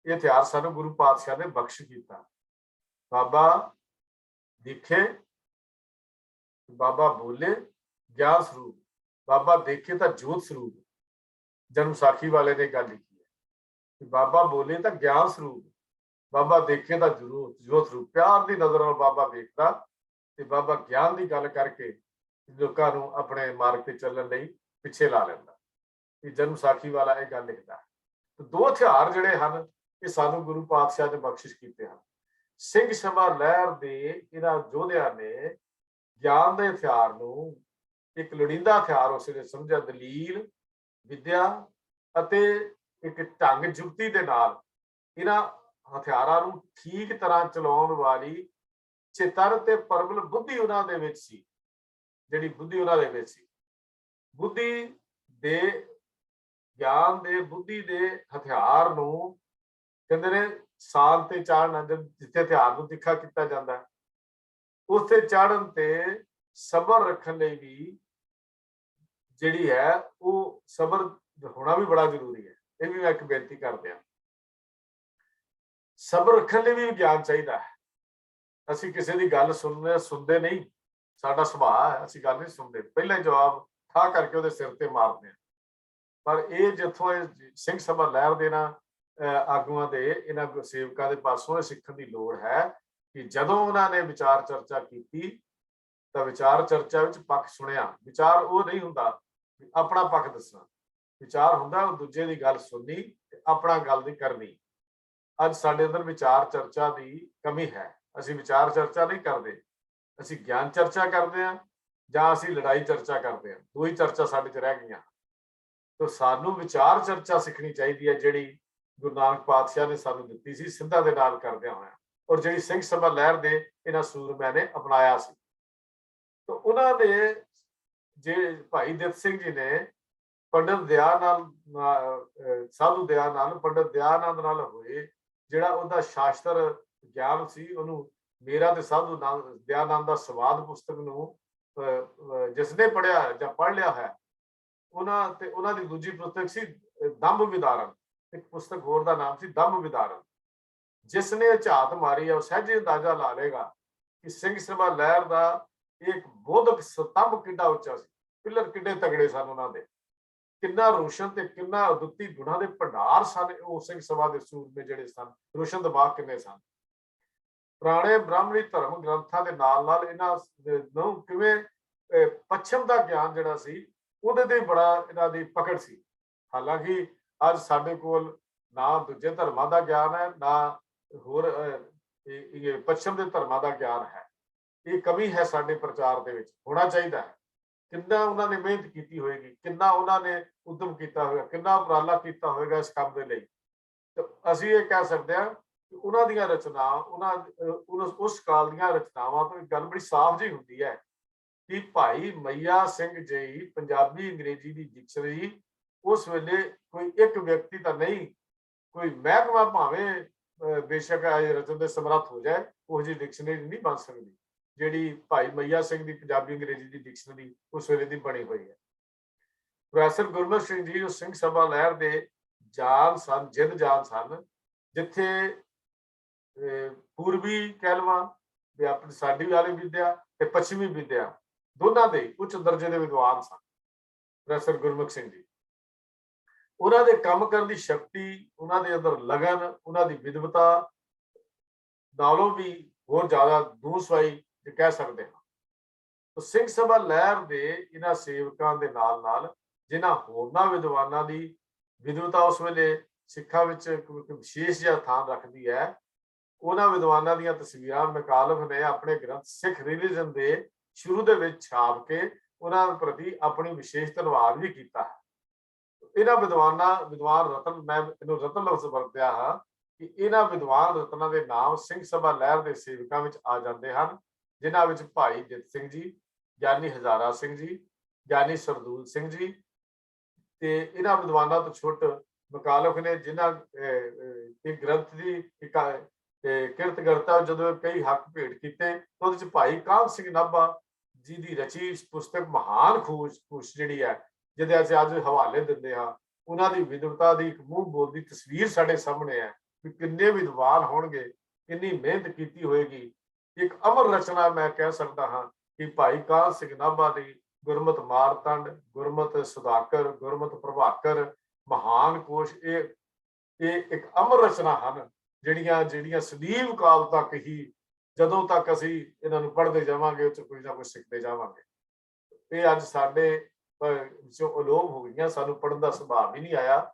ਇਹ ਹਥਿਆਰ ਸਾਨੂੰ ਗੁਰੂ ਪਾਤਸ਼ਾਹ ਨੇ ਬਖਸ਼ ਕੀਤਾ। ਬਾਬਾ ਦੇਖੇ, ਬਾਬਾ ਬੋਲੇ, ਗਿਆਨ ਸਰੂਪ। ਬਾਬਾ ਦੇਖੇ ਤਾਂ ਜੋਤ ਸਰੂਪ। ਜਨਮ ਸਾਖੀ ਵਾਲੇ ਨੇ ਗੱਲ ਲਿਖੀ ਹੈ ਕਿ ਬਾਬਾ ਬੋਲੇ ਤਾਂ ਗਿਆਨ ਸਰੂਪ, ਬਾਬਾ ਦੇਖੇ ਤਾਂ ਜੋਤ ਸਰੂਪ। ਪਿਆਰ ਦੀ ਨਜ਼ਰ ਨਾਲ ਬਾਬਾ ਵੇਖਦਾ ਤੇ ਬਾਬਾ ਗਿਆਨ ਦੀ ਗੱਲ ਕਰਕੇ ਲੋਕਾਂ ਨੂੰ ਆਪਣੇ ਮਾਰਗ ਤੇ ਚੱਲਣ ਲਈ ਪਿੱਛੇ ਲਾ ਲੈਂਦਾ। ਇਹ ਜਨਮ ਸਾਖੀ ਵਾਲਾ ਇਹ ਗੱਲ ਲਿਖਦਾ ਹੈ। ਦੋ ਹਥਿਆਰ ਜਿਹੜੇ ਹਨ ਇਹ ਸਾਨੂੰ ਗੁਰੂ ਪਾਤਸ਼ਾਹ ਨੇ ਬਖਸ਼ਿਸ਼ ਕੀਤੇ ਹਨ। ਸਿੰਘ ਸਭਾ ਲਹਿਰ ਦੇ ਇਹਨਾਂ ਯੋਧਿਆਂ ਨੇ ਗਿਆਨ ਦੇ ਹਥਿਆਰ ਨੂੰ ਇੱਕ ਲੋੜੀਂਦਾ ਹਥਿਆਰ ਉਸ ਨੇ ਸਮਝਿਆ। ਦਲੀਲ, ਵਿਦਿਆ ਅਤੇ ਇੱਕ ਢੰਗ ਜੁਗਤੀ ਦੇ ਨਾਲ ਇਹਨਾਂ ਹਥਿਆਰਾਂ ਨੂੰ ਠੀਕ ਤਰ੍ਹਾਂ ਚਲਾਉਣ ਵਾਲੀ ਚੇਤਨ ਤੇ ਪ੍ਰਬਲ ਬੁੱਧੀ ਉਹਨਾਂ ਦੇ ਵਿੱਚ ਸੀ। ਜਿਹੜੀ ਬੁੱਧੀ ਉਹਨਾਂ ਦੇ ਵਿੱਚ ਸੀ, ਬੁੱਧੀ ਦੇ, ਗਿਆਨ ਦੇ, ਬੁੱਧੀ ਦੇ ਹਥਿਆਰ ਨੂੰ ਕਹਿੰਦੇ ਨੇ ਸਾਲ ਤੇ ਚਾੜਨਾ। ਜਿੱਥੇ ਹਥਿਆਰ ਨੂੰ ਤਿੱਖਾ ਕੀਤਾ ਜਾਂਦਾ ਉੱਥੇ ਚਾੜਨ ਤੇ ਸਬਰ ਰੱਖਣ ਲਈ ਵੀ ਜਿਹੜੀ ਹੈ ਉਹ ਸਬਰ ਹੋਣਾ ਵੀ ਬੜਾ ਜ਼ਰੂਰੀ ਹੈ। ਇਹ ਵੀ ਮੈਂ ਇੱਕ ਬੇਨਤੀ ਕਰਦੇ ਹਾਂ। ਸਬਰ ਰੱਖਣ ਲਈ ਵੀ ਗਿਆਨ ਚਾਹੀਦਾ ਹੈ। ਅਸੀਂ ਕਿਸੇ ਦੀ ਗੱਲ ਸੁਣਦੇ ਨਹੀਂ, ਸਾਡਾ ਸੁਭਾਅ ਹੈ, ਅਸੀਂ ਗੱਲ ਨਹੀਂ ਸੁਣਦੇ, ਪਹਿਲਾਂ ਹੀ ਜਵਾਬ ਠਾ ਕਰਕੇ ਉਹਦੇ ਸਿਰ ਤੇ ਮਾਰਦੇ ਹਾਂ। ਪਰ ਇਹ ਜਿੱਥੋਂ ਸਿੰਘ ਸਭਾ ਲਹਿਰ ਦੇ ਨਾ ਆਗੂਆਂ ਦੇ, ਇਹਨਾਂ ਸੇਵਕਾਂ ਦੇ ਪਾਸੋਂ ਸਿੱਖਣ ਦੀ ਲੋੜ ਹੈ ਕਿ ਜਦੋਂ ਉਹਨਾਂ ਨੇ ਵਿਚਾਰ ਚਰਚਾ ਕੀਤੀ ਤਾਂ ਵਿਚਾਰ ਚਰਚਾ ਵਿੱਚ ਪੱਖ ਸੁਣਿਆ। ਵਿਚਾਰ ਉਹ ਨਹੀਂ ਹੁੰਦਾ ਆਪਣਾ ਪੱਖ ਦੱਸਣਾ, ਵਿਚਾਰ ਹੁੰਦਾ ਉਹ ਦੂਜੇ ਦੀ ਗੱਲ ਸੁਣਨੀ ਤੇ ਆਪਣਾ ਗੱਲ ਨਹੀਂ ਕਰਨੀ। ਅੱਜ ਸਾਡੇ ਅੰਦਰ ਵਿਚਾਰ ਚਰਚਾ ਦੀ ਕਮੀ ਹੈ। ਅਸੀਂ ਵਿਚਾਰ ਚਰਚਾ ਨਹੀਂ ਕਰਦੇ, ਅਸੀਂ ਗਿਆਨ ਚਰਚਾ ਕਰਦੇ ਹਾਂ ਜਾਂ ਅਸੀਂ ਲੜਾਈ ਚਰਚਾ ਕਰਦੇ ਹਾਂ। ਦੋ ਹੀ ਚਰਚਾ ਸਾਡੇ 'ਚ ਰਹਿ ਗਈਆਂ। ਤਾਂ ਸਾਨੂੰ ਵਿਚਾਰ ਚਰਚਾ ਸਿੱਖਣੀ ਚਾਹੀਦੀ ਹੈ, ਜਿਹੜੀ ਗੁਰੂ ਨਾਨਕ ਪਾਤਸ਼ਾਹ ਨੇ ਸਾਨੂੰ ਦਿੱਤੀ ਸੀ ਸਿੱਧਾ ਦੇ ਨਾਲ ਕਰਦਿਆਂ ਹੋਇਆ, ਔਰ ਜਿਹੜੀ ਸਿੰਘ ਸਭਾ ਲਹਿਰ ਦੇ ਇਹਨਾਂ ਸੂਰਮਿਆਂ ਨੇ ਅਪਣਾਇਆ ਸੀ। ਤਾਂ ਉਹਨਾਂ ਦੇ ਜੇ ਭਾਈ ਦਿੱਤ ਸਿੰਘ ਜੀ ਨੇ ਪੰਡਤ ਸਾਧੂ ਦਿਆਨੰਦ, ਪੰਡਤ ਦਿਆਨੰਦ ਨਾਲ ਹੋਏ, ਜਿਹੜਾ ਉਹਦਾ ਸ਼ਾਸਤਰ ਗਿਆਨ ਸੀ, ਉਹਨੂੰ ਮੇਰਾ ਤੇ ਸਾਧੂ ਦਿਆਨੰਦ ਦਾ ਸਵਾਦ ਪੁਸਤਕ ਨੂੰ ਜਿਸਨੇ ਪੜ੍ਹਿਆ ਜਾਂ ਪੜ੍ਹ ਲਿਆ ਹੈ, ਉਹਨਾਂ ਦੀ ਦੂਜੀ ਪੁਸਤਕ ਸੀ ਦੰਭ ਵਿਦਾਰਨ। ਇੱਕ ਪੁਸਤਕ ਹੋਰ ਦਾ ਨਾਮ ਸੀ ਦੰਭ ਵਿਦਾਰਨ। ਜਿਸ ਨੇ ਝਾਤ ਮਾਰੀ ਹੈ ਉਹ ਸਹਿਜੇ ਅੰਦਾਜ਼ਾ ਲਾ ਲੇਗਾ ਕਿ ਸਿੰਘ ਸਭਾ ਲਹਿਰ ਦਾ ਇੱਕ ਬੋਧਕ ਸਤੰਭ ਕਿੱਡਾ ਉੱਚਾ ਸੀ, ਪਿੱਲਰ ਕਿੱਡੇ ਤਗੜੇ ਸਨ ਉਹਨਾਂ ਦੇ, ਕਿੰਨਾ ਰੋਸ਼ਨ ਤੇ ਕਿੰਨਾ ਅਦੁੱਤੀ ਗੁਣਾਂ ਦੇ ਭੰਡਾਰ ਸਨ ਉਹ ਸਿੰਘ ਸਭਾ ਦੇ ਸੂਰਮੇ ਜਿਹੜੇ ਸਨ, ਰੋਸ਼ਨ ਦਿਮਾਗ ਕਿੰਨੇ ਸਨ। ਪੁਰਾਣੇ ਬ੍ਰਾਹਮਣੀ ਧਰਮ ਗ੍ਰੰਥਾਂ ਦੇ ਨਾਲ ਨਾਲ ਇਹਨਾਂ ਨੂੰ ਕਿਵੇਂ ਪੱਛਮ ਦਾ ਗਿਆਨ ਜਿਹੜਾ ਸੀ ਉਹਦੇ ਤੇ ਬੜਾ ਇਹਨਾਂ ਦੀ ਪਕੜ ਸੀ। ਹਾਲਾਂਕਿ ਅੱਜ ਸਾਡੇ ਕੋਲ ਨਾ ਦੂਜੇ ਧਰਮਾਂ ਦਾ ਗਿਆਨ ਹੈ, ਨਾ ਹੋਰ ਪੱਛਮ ਦੇ ਧਰਮਾਂ ਦਾ ਗਿਆਨ ਹੈ। ਇਹ ਕਮੀ ਹੈ ਸਾਡੇ ਪ੍ਰਚਾਰ ਦੇ ਵਿੱਚ, ਹੋਣਾ ਚਾਹੀਦਾ ਹੈ ਕਿੰਨਾ ਉਹਨਾਂ ਨੇ ਮਿਹਨਤ ਕੀਤੀ ਹੋਏਗੀ, ਕਿੰਨਾ ਉਹਨਾਂ ਨੇ ਉਦਮ ਕੀਤਾ ਹੋਵੇਗਾ, ਕਿੰਨਾ ਉਪਰਾਲਾ ਕੀਤਾ ਹੋਵੇਗਾ ਇਸ ਕੰਮ ਦੇ ਲਈ। ਤੇ ਅਸੀਂ ਇਹ ਕਹਿ ਸਕਦੇ ਹਾਂ ਕਿ ਉਹਨਾਂ ਦੀਆਂ ਰਚਨਾ, ਉਸ ਕਾਲ ਦੀਆਂ ਰਚਨਾਵਾਂ ਤੋਂ ਇੱਕ ਗੱਲ ਬੜੀ ਸਾਫ਼ ਜਿਹੀ ਹੁੰਦੀ ਹੈ ਕਿ ਭਾਈ ਮਈਆ ਸਿੰਘ ਜੀ ਪੰਜਾਬੀ ਅੰਗਰੇਜ਼ੀ ਦੀ ਡਿਕਸ਼ਨਰੀ ਉਸ ਵੇਲੇ ਕੋਈ ਇੱਕ ਵਿਅਕਤੀ ਤਾਂ ਨਹੀਂ, ਕੋਈ ਮਹਿਕਮਾ ਭਾਵੇਂ ਬੇਸ਼ੱਕ ਰਚਨ ਦੇ ਸਮਰੱਥ ਹੋ ਜਾਏ, ਉਹ ਜਿਹੀ ਡਿਕਸ਼ਨਰੀ ਨਹੀਂ ਬਣ ਸਕਦੀ ਜਿਹੜੀ ਭਾਈ ਮਈਆ ਸਿੰਘ ਦੀ ਪੰਜਾਬੀ ਅੰਗਰੇਜ਼ੀ ਦੀ ਡਿਕਸ਼ਨਰੀ ਉਸ ਵੇਲੇ ਦੀ ਬਣੀ ਹੋਈ ਹੈ। ਪ੍ਰੋਫੈਸਰ ਗੁਰਮੁਖ ਸਿੰਘ ਜੀ ਉਸ ਸਿੰਘ ਸਭਾ ਲਹਿਰ ਦੇ ਜਾਨ ਸਨ, ਜਿੰਦ ਜਾਨ ਸਨ, ਜਿੱਥੇ ਪੂਰਬੀ ਕਹਿ ਲਵਾਂ ਵੀ ਆਪਣੀ ਸਾਡੀ ਵਾਲੀ ਵਿਦਿਆ ਤੇ ਪੱਛਮੀ ਵਿਦਿਆ ਦੋਨਾਂ ਦੇ ਉੱਚ ਦਰਜੇ ਦੇ ਵਿਦਵਾਨ ਸਨ ਪ੍ਰੋਫੈਸਰ ਗੁਰਮੁਖ ਸਿੰਘ ਜੀ। ਉਹਨਾਂ ਦੇ ਕੰਮ ਕਰਨ ਦੀ ਸ਼ਕਤੀ, ਉਹਨਾਂ ਦੇ ਅੰਦਰ ਲਗਨ, ਉਹਨਾਂ ਦੀ ਵਿਦਵਤਾ ਨਾਲੋਂ ਵੀ ਹੋਰ ਜ਼ਿਆਦਾ ਦੂਸਵਾਈ ਜੇ ਕਹਿ ਸਕਦੇ ਹਾਂ। ਸਿੰਘ ਸਭਾ ਲਹਿਰ ਦੇ ਇਹਨਾਂ ਸੇਵਕਾਂ ਦੇ ਨਾਲ ਨਾਲ ਜਿਨ੍ਹਾਂ ਹੋਰਨਾਂ ਵਿਦਵਾਨਾਂ ਦੀ ਵਿਦਵਤਾ ਉਸ ਵੇਲੇ ਸਿੱਖਾਂ ਵਿੱਚ ਵਿਸ਼ੇਸ਼ ਜਿਹਾ ਥਾਂ ਰੱਖਦੀ ਹੈ, ਉਹਨਾਂ ਵਿਦਵਾਨਾਂ ਦੀਆਂ ਤਸਵੀਰਾਂ ਮੈਕਾਲਫ ਨੇ ਆਪਣੇ ਗ੍ਰੰਥ ਸਿੱਖ ਰਿਲੀਜਨ ਦੇ ਸ਼ੁਰੂ ਦੇ ਵਿੱਚ ਛਾਪ ਕੇ ਉਹਨਾਂ ਪ੍ਰਤੀ ਆਪਣੀ ਵਿਸ਼ੇਸ਼ ਧੰਨਵਾਦ ਵੀ ਕੀਤਾ ਹੈ। ਇਹਨਾਂ ਵਿਦਵਾਨ ਰਤਨ, ਮੈਂ ਇਹਨੂੰ ਰਤਨ ਲਫ਼ਜ਼ ਵਰਤਿਆ ਹਾਂ ਕਿ ਇਹਨਾਂ ਵਿਦਵਾਨ ਰਤਨਾਂ ਦੇ ਨਾਮ ਸਿੰਘ ਸਭਾ ਲਹਿਰ ਦੇ ਸੇਵਕਾਂ ਵਿੱਚ ਆ ਜਾਂਦੇ ਹਨ, ਜਿਨ੍ਹਾਂ ਵਿੱਚ ਭਾਈ ਜਿੱਤ ਸਿੰਘ ਜੀ, ਗਿਆਨੀ ਹਜ਼ਾਰਾ ਸਿੰਘ ਜੀ, ਗਿਆਨੀ ਸਰਦੂਲ ਸਿੰਘ ਜੀ ਤੇ ਇਹਨਾਂ ਵਿਦਵਾਨਾਂ ਤੋਂ ਛੁੱਟ ਮਕਾਲਫ ਨੇ ਜਿਨ੍ਹਾਂ ਇਹ ਗ੍ਰੰਥ ਦੀ ਕਿਰਤਗਰਤਾ ਜਦੋਂ ਕਈ ਹੱਕ ਭੇਟ ਕੀਤੇ, ਉਹਦੇ ਚ ਭਾਈ ਕਾਹਨ ਸਿੰਘ ਨਾਭਾ ਜੀ ਦੀ ਰਚੀ ਪੁਸਤਕ ਮਹਾਨ ਖੋਜ ਜਿਹੜੀ ਹੈ, ਜਿਹਦੇ ਅਸੀਂ ਅੱਜ ਹਵਾਲੇ ਦਿੰਦੇ ਹਾਂ, ਉਹਨਾਂ ਦੀ ਵਿਦਵਤਾ ਦੀ ਇੱਕ ਮੂੰਹ ਬੋਲਦੀ ਤਸਵੀਰ ਸਾਡੇ ਸਾਹਮਣੇ ਹੈ ਕਿ ਕਿੰਨੇ ਵਿਦਵਾਨ ਹੋਣਗੇ, ਕਿੰਨੀ ਮਿਹਨਤ ਕੀਤੀ ਹੋਏਗੀ। ਇੱਕ ਅਮਰ ਰਚਨਾ ਮੈਂ ਕਹਿ ਸਕਦਾ ਹਾਂ ਕਿ ਭਾਈ ਕਾਹਨ ਸਿੰਘ ਨਾਭਾ ਦੀ ਗੁਰਮਤ ਮਾਰਤੰਡ, ਗੁਰਮਤ ਸੁਧਾਕਰ, ਗੁਰਮਤ ਪ੍ਰਭਾਕਰ, ਮਹਾਨ ਕੋਸ਼, ਇਹ ਇੱਕ ਅਮਰ ਰਚਨਾ ਹਨ ਜਿਹੜੀਆਂ ਸਦੀਵ ਕਾਲ ਤੱਕ ਹੀ, ਜਦੋਂ ਤੱਕ ਅਸੀਂ ਇਹਨਾਂ ਨੂੰ ਪੜ੍ਹਦੇ ਜਾਵਾਂਗੇ, ਉਹ ਚ ਕੁਝ ਨਾ ਕੁਝ ਸਿੱਖਦੇ ਜਾਵਾਂਗੇ। ਇਹ ਅੱਜ ਸਾਡੇ ਵਿੱਚੋਂ ਅਲੋਪ ਹੋ ਗਈਆਂ, ਸਾਨੂੰ ਪੜ੍ਹਨ ਦਾ ਸੁਭਾਅ ਵੀ ਨਹੀਂ ਆਇਆ।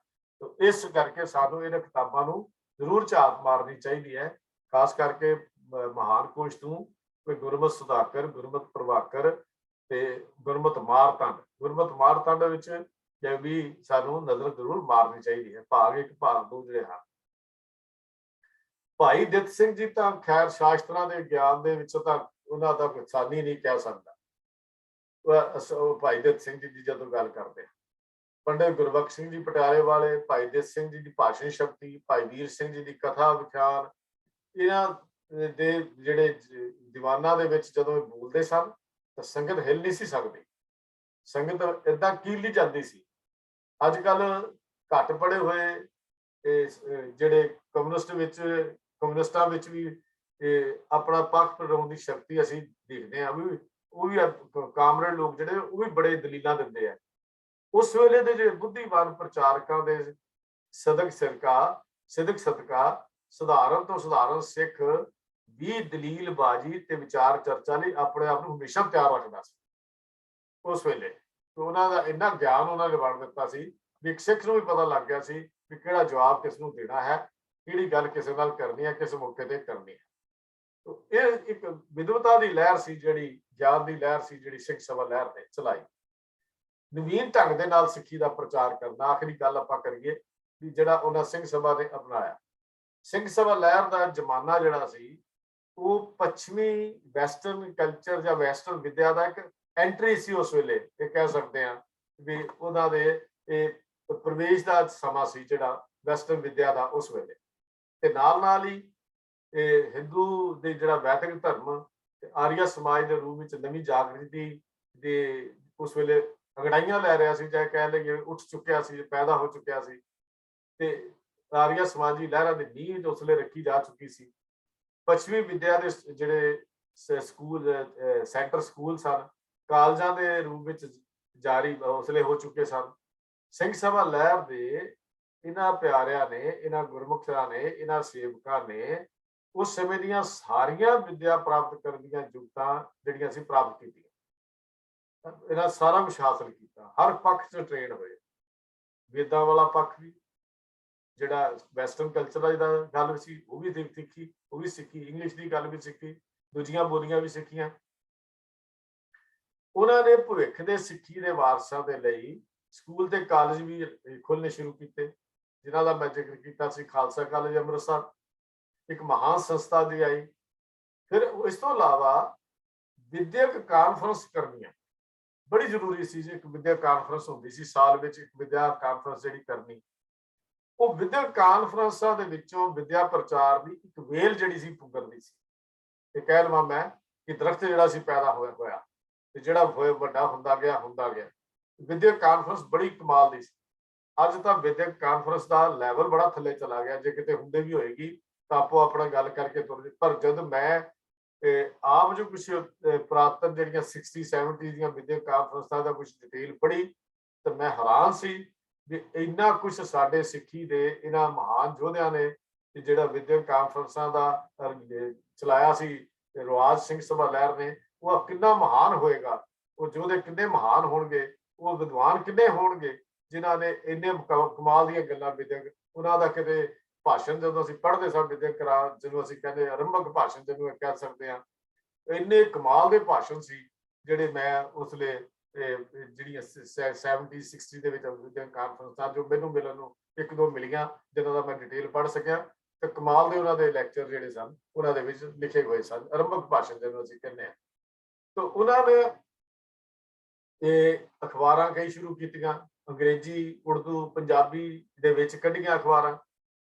ਇਸ ਕਰਕੇ ਸਾਨੂੰ ਇਹਨਾਂ ਕਿਤਾਬਾਂ ਨੂੰ ਜ਼ਰੂਰ ਝਾਤ ਮਾਰਨੀ ਚਾਹੀਦੀ ਹੈ, ਖਾਸ ਕਰਕੇ ਮਹਾਨ ਕੋਸ਼ ਤੋਂ ਕੋਈ ਗੁਰਮਤ ਸੁਧਾਕਰ, ਗੁਰਮਤ ਪ੍ਰਭਾਕਰ ਤੇ ਗੁਰਮਤ ਮਾਰਤੰਡ ਵਿੱਚ ਵੀ ਸਾਨੂੰ ਨਜ਼ਰ ਜ਼ਰੂਰ ਮਾਰਨੀ ਚਾਹੀਦੀ ਹੈ। ਭਾਗ 1 ਭਾਗ 2 ਜਿਹੜੇ ਹਨ। ਭਾਈ ਦਿੱਤ ਸਿੰਘ ਜੀ ਤਾਂ ਖੈਰ ਸ਼ਾਸਤਰਾਂ ਦੇ ਗਿਆਨ ਦੇ ਵਿੱਚ ਤਾਂ ਉਹਨਾਂ ਦਾ ਕੋਈ ਸਾਨੀ ਨਹੀਂ ਕਹਿ ਸਕਦਾ। ਭਾਈ ਦਿੱਤ ਸਿੰਘ ਜੀ ਦੀ ਜਦੋਂ ਗੱਲ ਕਰਦੇ ਹਾਂ, ਪੰਡਿਤ ਗੁਰਬਖਸ਼ ਸਿੰਘ ਜੀ ਪਟਿਆਲੇ ਵਾਲੇ, ਭਾਈ ਦਿੱਤ ਸਿੰਘ ਜੀ ਦੀ ਭਾਸ਼ਣ ਸ਼ਕਤੀ, ਭਾਈ ਵੀਰ ਸਿੰਘ ਜੀ ਦੀ ਕਥਾ ਵਿਖਿਆਨ, ਇਹਨਾਂ ਦੇ ਜਿਹੜੇ ਦੀਵਾਨਾਂ ਦੇ ਵਿੱਚ ਜਦੋਂ ਇਹ ਬੋਲਦੇ ਸਨ ਤਾਂ ਸੰਗਤ ਹਿੱਲ ਨਹੀਂ ਸੀ ਸਕਦੀ, ਸੰਗਤ ਏਦਾਂ ਕੀਲੀ ਜਾਂਦੀ ਸੀ। ਅੱਜ ਕੱਲ ਘੱਟ ਪੜ੍ਹੇ ਹੋਏ ਜਿਹੜੇ ਕਮਿਊਨਿਸਟਾਂ ਵਿੱਚ ਵੀ ਆਪਣਾ ਪੱਖ ਪਰਾਉਣ ਦੀ ਸ਼ਕਤੀ ਅਸੀਂ ਦੇਖਦੇ ਹਾਂ, ਉਹ ਵੀ ਕਾਮਰੇਡ ਲੋਕ ਜਿਹੜੇ ਉਹ ਵੀ ਬੜੇ ਦਲੀਲਾਂ ਦਿੰਦੇ ਆ। ਉਸ ਵੇਲੇ ਦੇ ਜਿਹੜੇ ਬੁੱਧੀਵਾਨ ਪ੍ਰਚਾਰਕਾਂ ਦੇ ਸਿਦਕ ਸਦਕਾ ਸਧਾਰਨ ਤੋਂ ਸਧਾਰਨ ਸਿੱਖ ਵੀ ਦਲੀਲ ਬਾਜੀ ਤੇ ਵਿਚਾਰ ਚਰਚਾ ਲਈ ਆਪਣੇ ਆਪ ਨੂੰ ਹਮੇਸ਼ਾ ਤਿਆਰ ਰੱਖਦਾ ਸੀ। ਉਸ ਵੇਲੇ ਉਹਨਾਂ ਦਾ ਇੰਨਾ ਗਿਆਨ ਉਹਨਾਂ ਨੇ ਵੰਡ ਦਿੱਤਾ ਸੀ ਵੀ ਇੱਕ ਸਿੱਖ ਨੂੰ ਵੀ ਪਤਾ ਲੱਗ ਗਿਆ ਸੀ ਵੀ ਕਿਹੜਾ ਜਵਾਬ ਕਿਸ ਨੂੰ ਦੇਣਾ ਹੈ, ਕਿਹੜੀ ਗੱਲ ਕਿਸੇ ਨਾਲ ਕਰਨੀ ਹੈ, ਕਿਸ ਮੌਕੇ ਤੇ ਕਰਨੀ ਹੈ। ਇਹ ਇੱਕ ਵਿਦਵਤਾ ਦੀ ਲਹਿਰ ਸੀ, ਜਿਹੜੀ ਗਿਆਨ ਦੀ ਲਹਿਰ ਸੀ, ਜਿਹੜੀ ਸਿੰਘ ਸਭਾ ਲਹਿਰ ਨੇ ਚਲਾਈ। ਨਵੀਨ ਢੰਗ ਦੇ ਨਾਲ ਸਿੱਖੀ ਦਾ ਪ੍ਰਚਾਰ ਕਰਨਾ, ਆਖਰੀ ਗੱਲ ਆਪਾਂ ਕਰੀਏ ਵੀ ਜਿਹੜਾ ਉਹਨਾਂ ਸਿੰਘ ਸਭਾ ਨੇ ਅਪਣਾਇਆ। ਸਿੰਘ ਸਭਾ ਲਹਿਰ ਦਾ ਜ਼ਮਾਨਾ ਜਿਹੜਾ ਸੀ ਉਹ ਪੱਛਮੀ ਵੈਸਟਰਨ ਕਲਚਰ ਜਾਂ ਵੈਸਟਰਨ ਵਿਦਿਆ ਦਾ ਇੱਕ ਐਂਟਰੀ ਸੀ। ਉਸ ਵੇਲੇ ਇਹ ਕਹਿ ਸਕਦੇ ਹਾਂ ਵੀ ਉਹਨਾਂ ਦੇ ਇਹ ਪ੍ਰਵੇਸ਼ ਦਾ ਸਮਾਂ ਸੀ ਜਿਹੜਾ ਵੈਸਟਰਨ ਵਿਦਿਆ ਦਾ ਉਸ ਵੇਲੇ। ਤੇ ਨਾਲ ਹੀ ਇਹ ਹਿੰਦੂ ਦੇ ਜਿਹੜਾ ਵੈਦਿਕ ਧਰਮ ਤੇ ਆਰੀਆ ਸਮਾਜ ਦੇ ਰੂਪ ਵਿੱਚ ਨਵੀਂ ਜਾਗ੍ਰਿਤੀ ਦੇ ਉਸ ਵੇਲੇ ਅੰਗੜਾਈਆਂ ਲੈ ਰਿਹਾ ਸੀ, ਚਾਹੇ ਕਹਿ ਲਈਏ ਉੱਠ ਚੁੱਕਿਆ ਸੀ, ਪੈਦਾ ਹੋ ਚੁੱਕਿਆ ਸੀ। ਤੇ ਆਰੀਆ ਸਮਾਜੀ ਲਹਿਰਾਂ ਦੀ ਨੀਂਹ ਉਸ ਵੇਲੇ ਰੱਖੀ ਜਾ ਚੁੱਕੀ ਸੀ। ਪੱਛਮੀ ਵਿਦਿਆ ਦੇ ਜਿਹੜੇ ਸਕੂਲ, ਸੈਂਟਰ ਸਕੂਲ ਸਨ, ਕਾਲਜਾਂ ਦੇ ਰੂਪ ਵਿੱਚ ਜਾਰੀ ਹੌਸਲੇ ਹੋ ਚੁੱਕੇ ਸਨ। ਸਿੰਘ ਸਭਾ ਲਹਿਰ ਦੇ ਇਹਨਾਂ ਪਿਆਰਿਆਂ ਨੇ, ਇਹਨਾਂ ਗੁਰਮੁਖਾਂ ਨੇ, ਇਹਨਾਂ ਸੇਵਕਾਂ ਨੇ ਉਸ ਸਮੇਂ ਦੀਆਂ ਸਾਰੀਆਂ ਵਿਦਿਆ ਪ੍ਰਾਪਤ ਕਰਨ ਦੀਆਂ ਯੁਕਤਾਂ ਜਿਹੜੀਆਂ ਸੀ ਪ੍ਰਾਪਤ ਕੀਤੀਆਂ। ਇਹਨਾਂ ਸਾਰਾ ਕੁਛ ਹਾਸਲ ਕੀਤਾ, ਹਰ ਪੱਖ 'ਚ ਟ੍ਰੇਨ ਹੋਏ। ਵੇਦਾਂ ਵਾਲਾ ਪੱਖ ਵੀ ਜਿਹੜਾ ਵੈਸਟਰਨ ਕਲਚਰ ਦਾ ਜਿਹਦਾ ਗੱਲ ਸੀ ਉਹ ਵੀ ਸਿੱਖੀ, ਉਹ ਵੀ ਸਿੱਖੀ। ਇੰਗਲਿਸ਼ ਦੀ ਗੱਲ ਵੀ ਸਿੱਖੀ, ਦੂਜੀਆਂ ਬੋਲੀਆਂ ਵੀ ਸਿੱਖੀਆਂ। ਉਹਨਾਂ ਨੇ ਭਵਿੱਖ ਦੇ ਸਿੱਖੀ ਦੇ ਵਾਰਸਾਂ ਦੇ ਲਈ ਸਕੂਲ ਤੇ ਕਾਲਜ ਵੀ ਖੋਲ੍ਹਣੇ ਸ਼ੁਰੂ ਕੀਤੇ, ਜਿਨ੍ਹਾਂ ਦਾ ਮੈਂ ਜ਼ਿਕਰ ਕੀਤਾ ਸੀ। ਖਾਲਸਾ ਕਾਲਜ ਅੰਮ੍ਰਿਤਸਰ ਇੱਕ ਮਹਾਨ ਸੰਸਥਾ ਦੀ ਆਈ। ਫਿਰ ਇਸ ਤੋਂ ਇਲਾਵਾ ਵਿਦਿਅਕ ਕਾਨਫਰੰਸ ਕਰਨੀਆਂ ਬੜੀ ਜ਼ਰੂਰੀ ਸੀ ਜੀ। ਇੱਕ ਵਿਦਿਅਕ ਕਾਨਫਰੰਸ ਹੁੰਦੀ ਸੀ ਸਾਲ ਵਿੱਚ, ਇੱਕ ਵਿਦਿਆ ਕਾਨਫਰੰਸ ਜਿਹੜੀ ਕਰਨੀ। ਉਹ ਵਿਦਿਅਕ ਕਾਨਫਰੰਸਾਂ ਦੇ ਵਿੱਚੋਂ ਵਿਦਿਆ ਪ੍ਰਚਾਰ ਦੀ ਇੱਕ ਵੇਲ ਜਿਹੜੀ ਸੀ ਪੁੱਗਰਦੀ ਸੀ। ਤੇ ਕਹਿ ਲਵਾਂ ਮੈਂ ਕਿ ਦਰਖਤ ਜਿਹੜਾ ਸੀ ਪੈਦਾ ਹੋਇਆ ਤੇ ਜਿਹੜਾ ਵੱਡਾ ਹੁੰਦਾ ਗਿਆ। ਵਿਦਿਅਕ ਕਾਨਫਰੰਸ ਬੜੀ ਕਮਾਲ ਦੀ ਸੀ। ਅੱਜ ਤਾਂ ਵਿਦਿਅਕ ਕਾਨਫਰੰਸ ਦਾ ਲੈਵਲ ਬੜਾ ਥੱਲੇ ਚਲਾ ਗਿਆ। ਜੇ ਕਿਤੇ ਹੁੰਦੇ ਵੀ ਹੋਏਗੀ ਤਾਂ ਆਪੋ ਆਪਣਾ ਗੱਲ ਕਰਕੇ ਤੁਰ ਜੇ। ਪਰ ਜਦ ਮੈਂ ਆਪ ਜੋ ਕੁਛ ਪੁਰਾਤਨ ਜਿਹੜੀਆਂ 60 70 ਦੀਆਂ ਵਿਦਿਅਕ ਕਾਨਫਰੰਸਾਂ ਦਾ ਕੁਛ ਡਿਟੇਲ ਪੜ੍ਹੀ ਤਾਂ ਮੈਂ ਹੈਰਾਨ ਸੀ ਵੀ ਇੰਨਾ ਕੁਛ ਸਾਡੇ ਸਿੱਖੀ ਦੇ ਇਹਨਾਂ ਮਹਾਨ ਯੋਧਿਆਂ ਨੇ ਜਿਹੜਾ ਵਿਦਿਅਕ ਕਾਨਫਰੰਸਾਂ ਦਾ ਚਲਾਇਆ ਸੀ ਰਵਾਜ ਸਿੰਘ ਸਭਾ ਲਹਿਰ ਨੇ, ਉਹ ਕਿੰਨਾ ਮਹਾਨ ਹੋਏਗਾ। ਉਹ ਯੋਧੇ ਕਿੰਨੇ ਮਹਾਨ ਹੋਣਗੇ, ਉਹ ਵਿਦਵਾਨ ਕਿੰਨੇ ਹੋਣਗੇ ਜਿਨ੍ਹਾਂ ਨੇ ਇੰਨੇ ਕਮਾਲ ਦੀਆਂ ਗੱਲਾਂ ਵਿਦਿਅਕ। ਉਹਨਾਂ ਦਾ ਕਿਤੇ ਭਾਸ਼ਣ ਜਦੋਂ ਅਸੀਂ ਪੜ੍ਹਦੇ ਸਾਂ ਵਿਦਿਅਕ ਜਿਹਨੂੰ ਅਸੀਂ ਕਹਿੰਦੇ ਆਰੰਭਕ ਭਾਸ਼ਣ ਜਿਹਨੂੰ ਕਹਿ ਸਕਦੇ ਹਾਂ, ਇੰਨੇ ਕਮਾਲ ਦੇ ਭਾਸ਼ਣ ਸੀ ਜਿਹੜੇ ਮੈਂ ਉਸਲੇ ਜਿਹੜੀਆਂ 70 60 ਦੇ ਵਿੱਚ ਵਿਦਿਅਕ ਕਾਨਫਰੰਸਾਂ ਜੋ ਮੈਨੂੰ ਮਿਲਣ ਨੂੰ ਇੱਕ ਦੋ ਮਿਲੀਆਂ ਜਿਨ੍ਹਾਂ ਦਾ ਮੈਂ ਡਿਟੇਲ ਪੜ੍ਹ ਸਕਿਆ, ਤੇ ਕਮਾਲ ਦੇ ਉਹਨਾਂ ਦੇ ਲੈਕਚਰ ਜਿਹੜੇ ਸਨ ਉਹਨਾਂ ਦੇ ਵਿੱਚ ਲਿਖੇ ਹੋਏ ਸਨ, ਆਰੰਭਕ ਭਾਸ਼ਣ ਜਿਹਨੂੰ ਅਸੀਂ ਕਹਿੰਦੇ ਹਾਂ। ਤਾਂ ਉਹਨਾਂ ਨੇ ਅਖਬਾਰਾਂ ਕਈ ਸ਼ੁਰੂ ਕੀਤੀਆਂ, ਅੰਗਰੇਜ਼ੀ, ਉਰਦੂ, ਪੰਜਾਬੀ ਦੇ ਵਿੱਚ ਕੱਢੀਆਂ ਅਖਬਾਰਾਂ।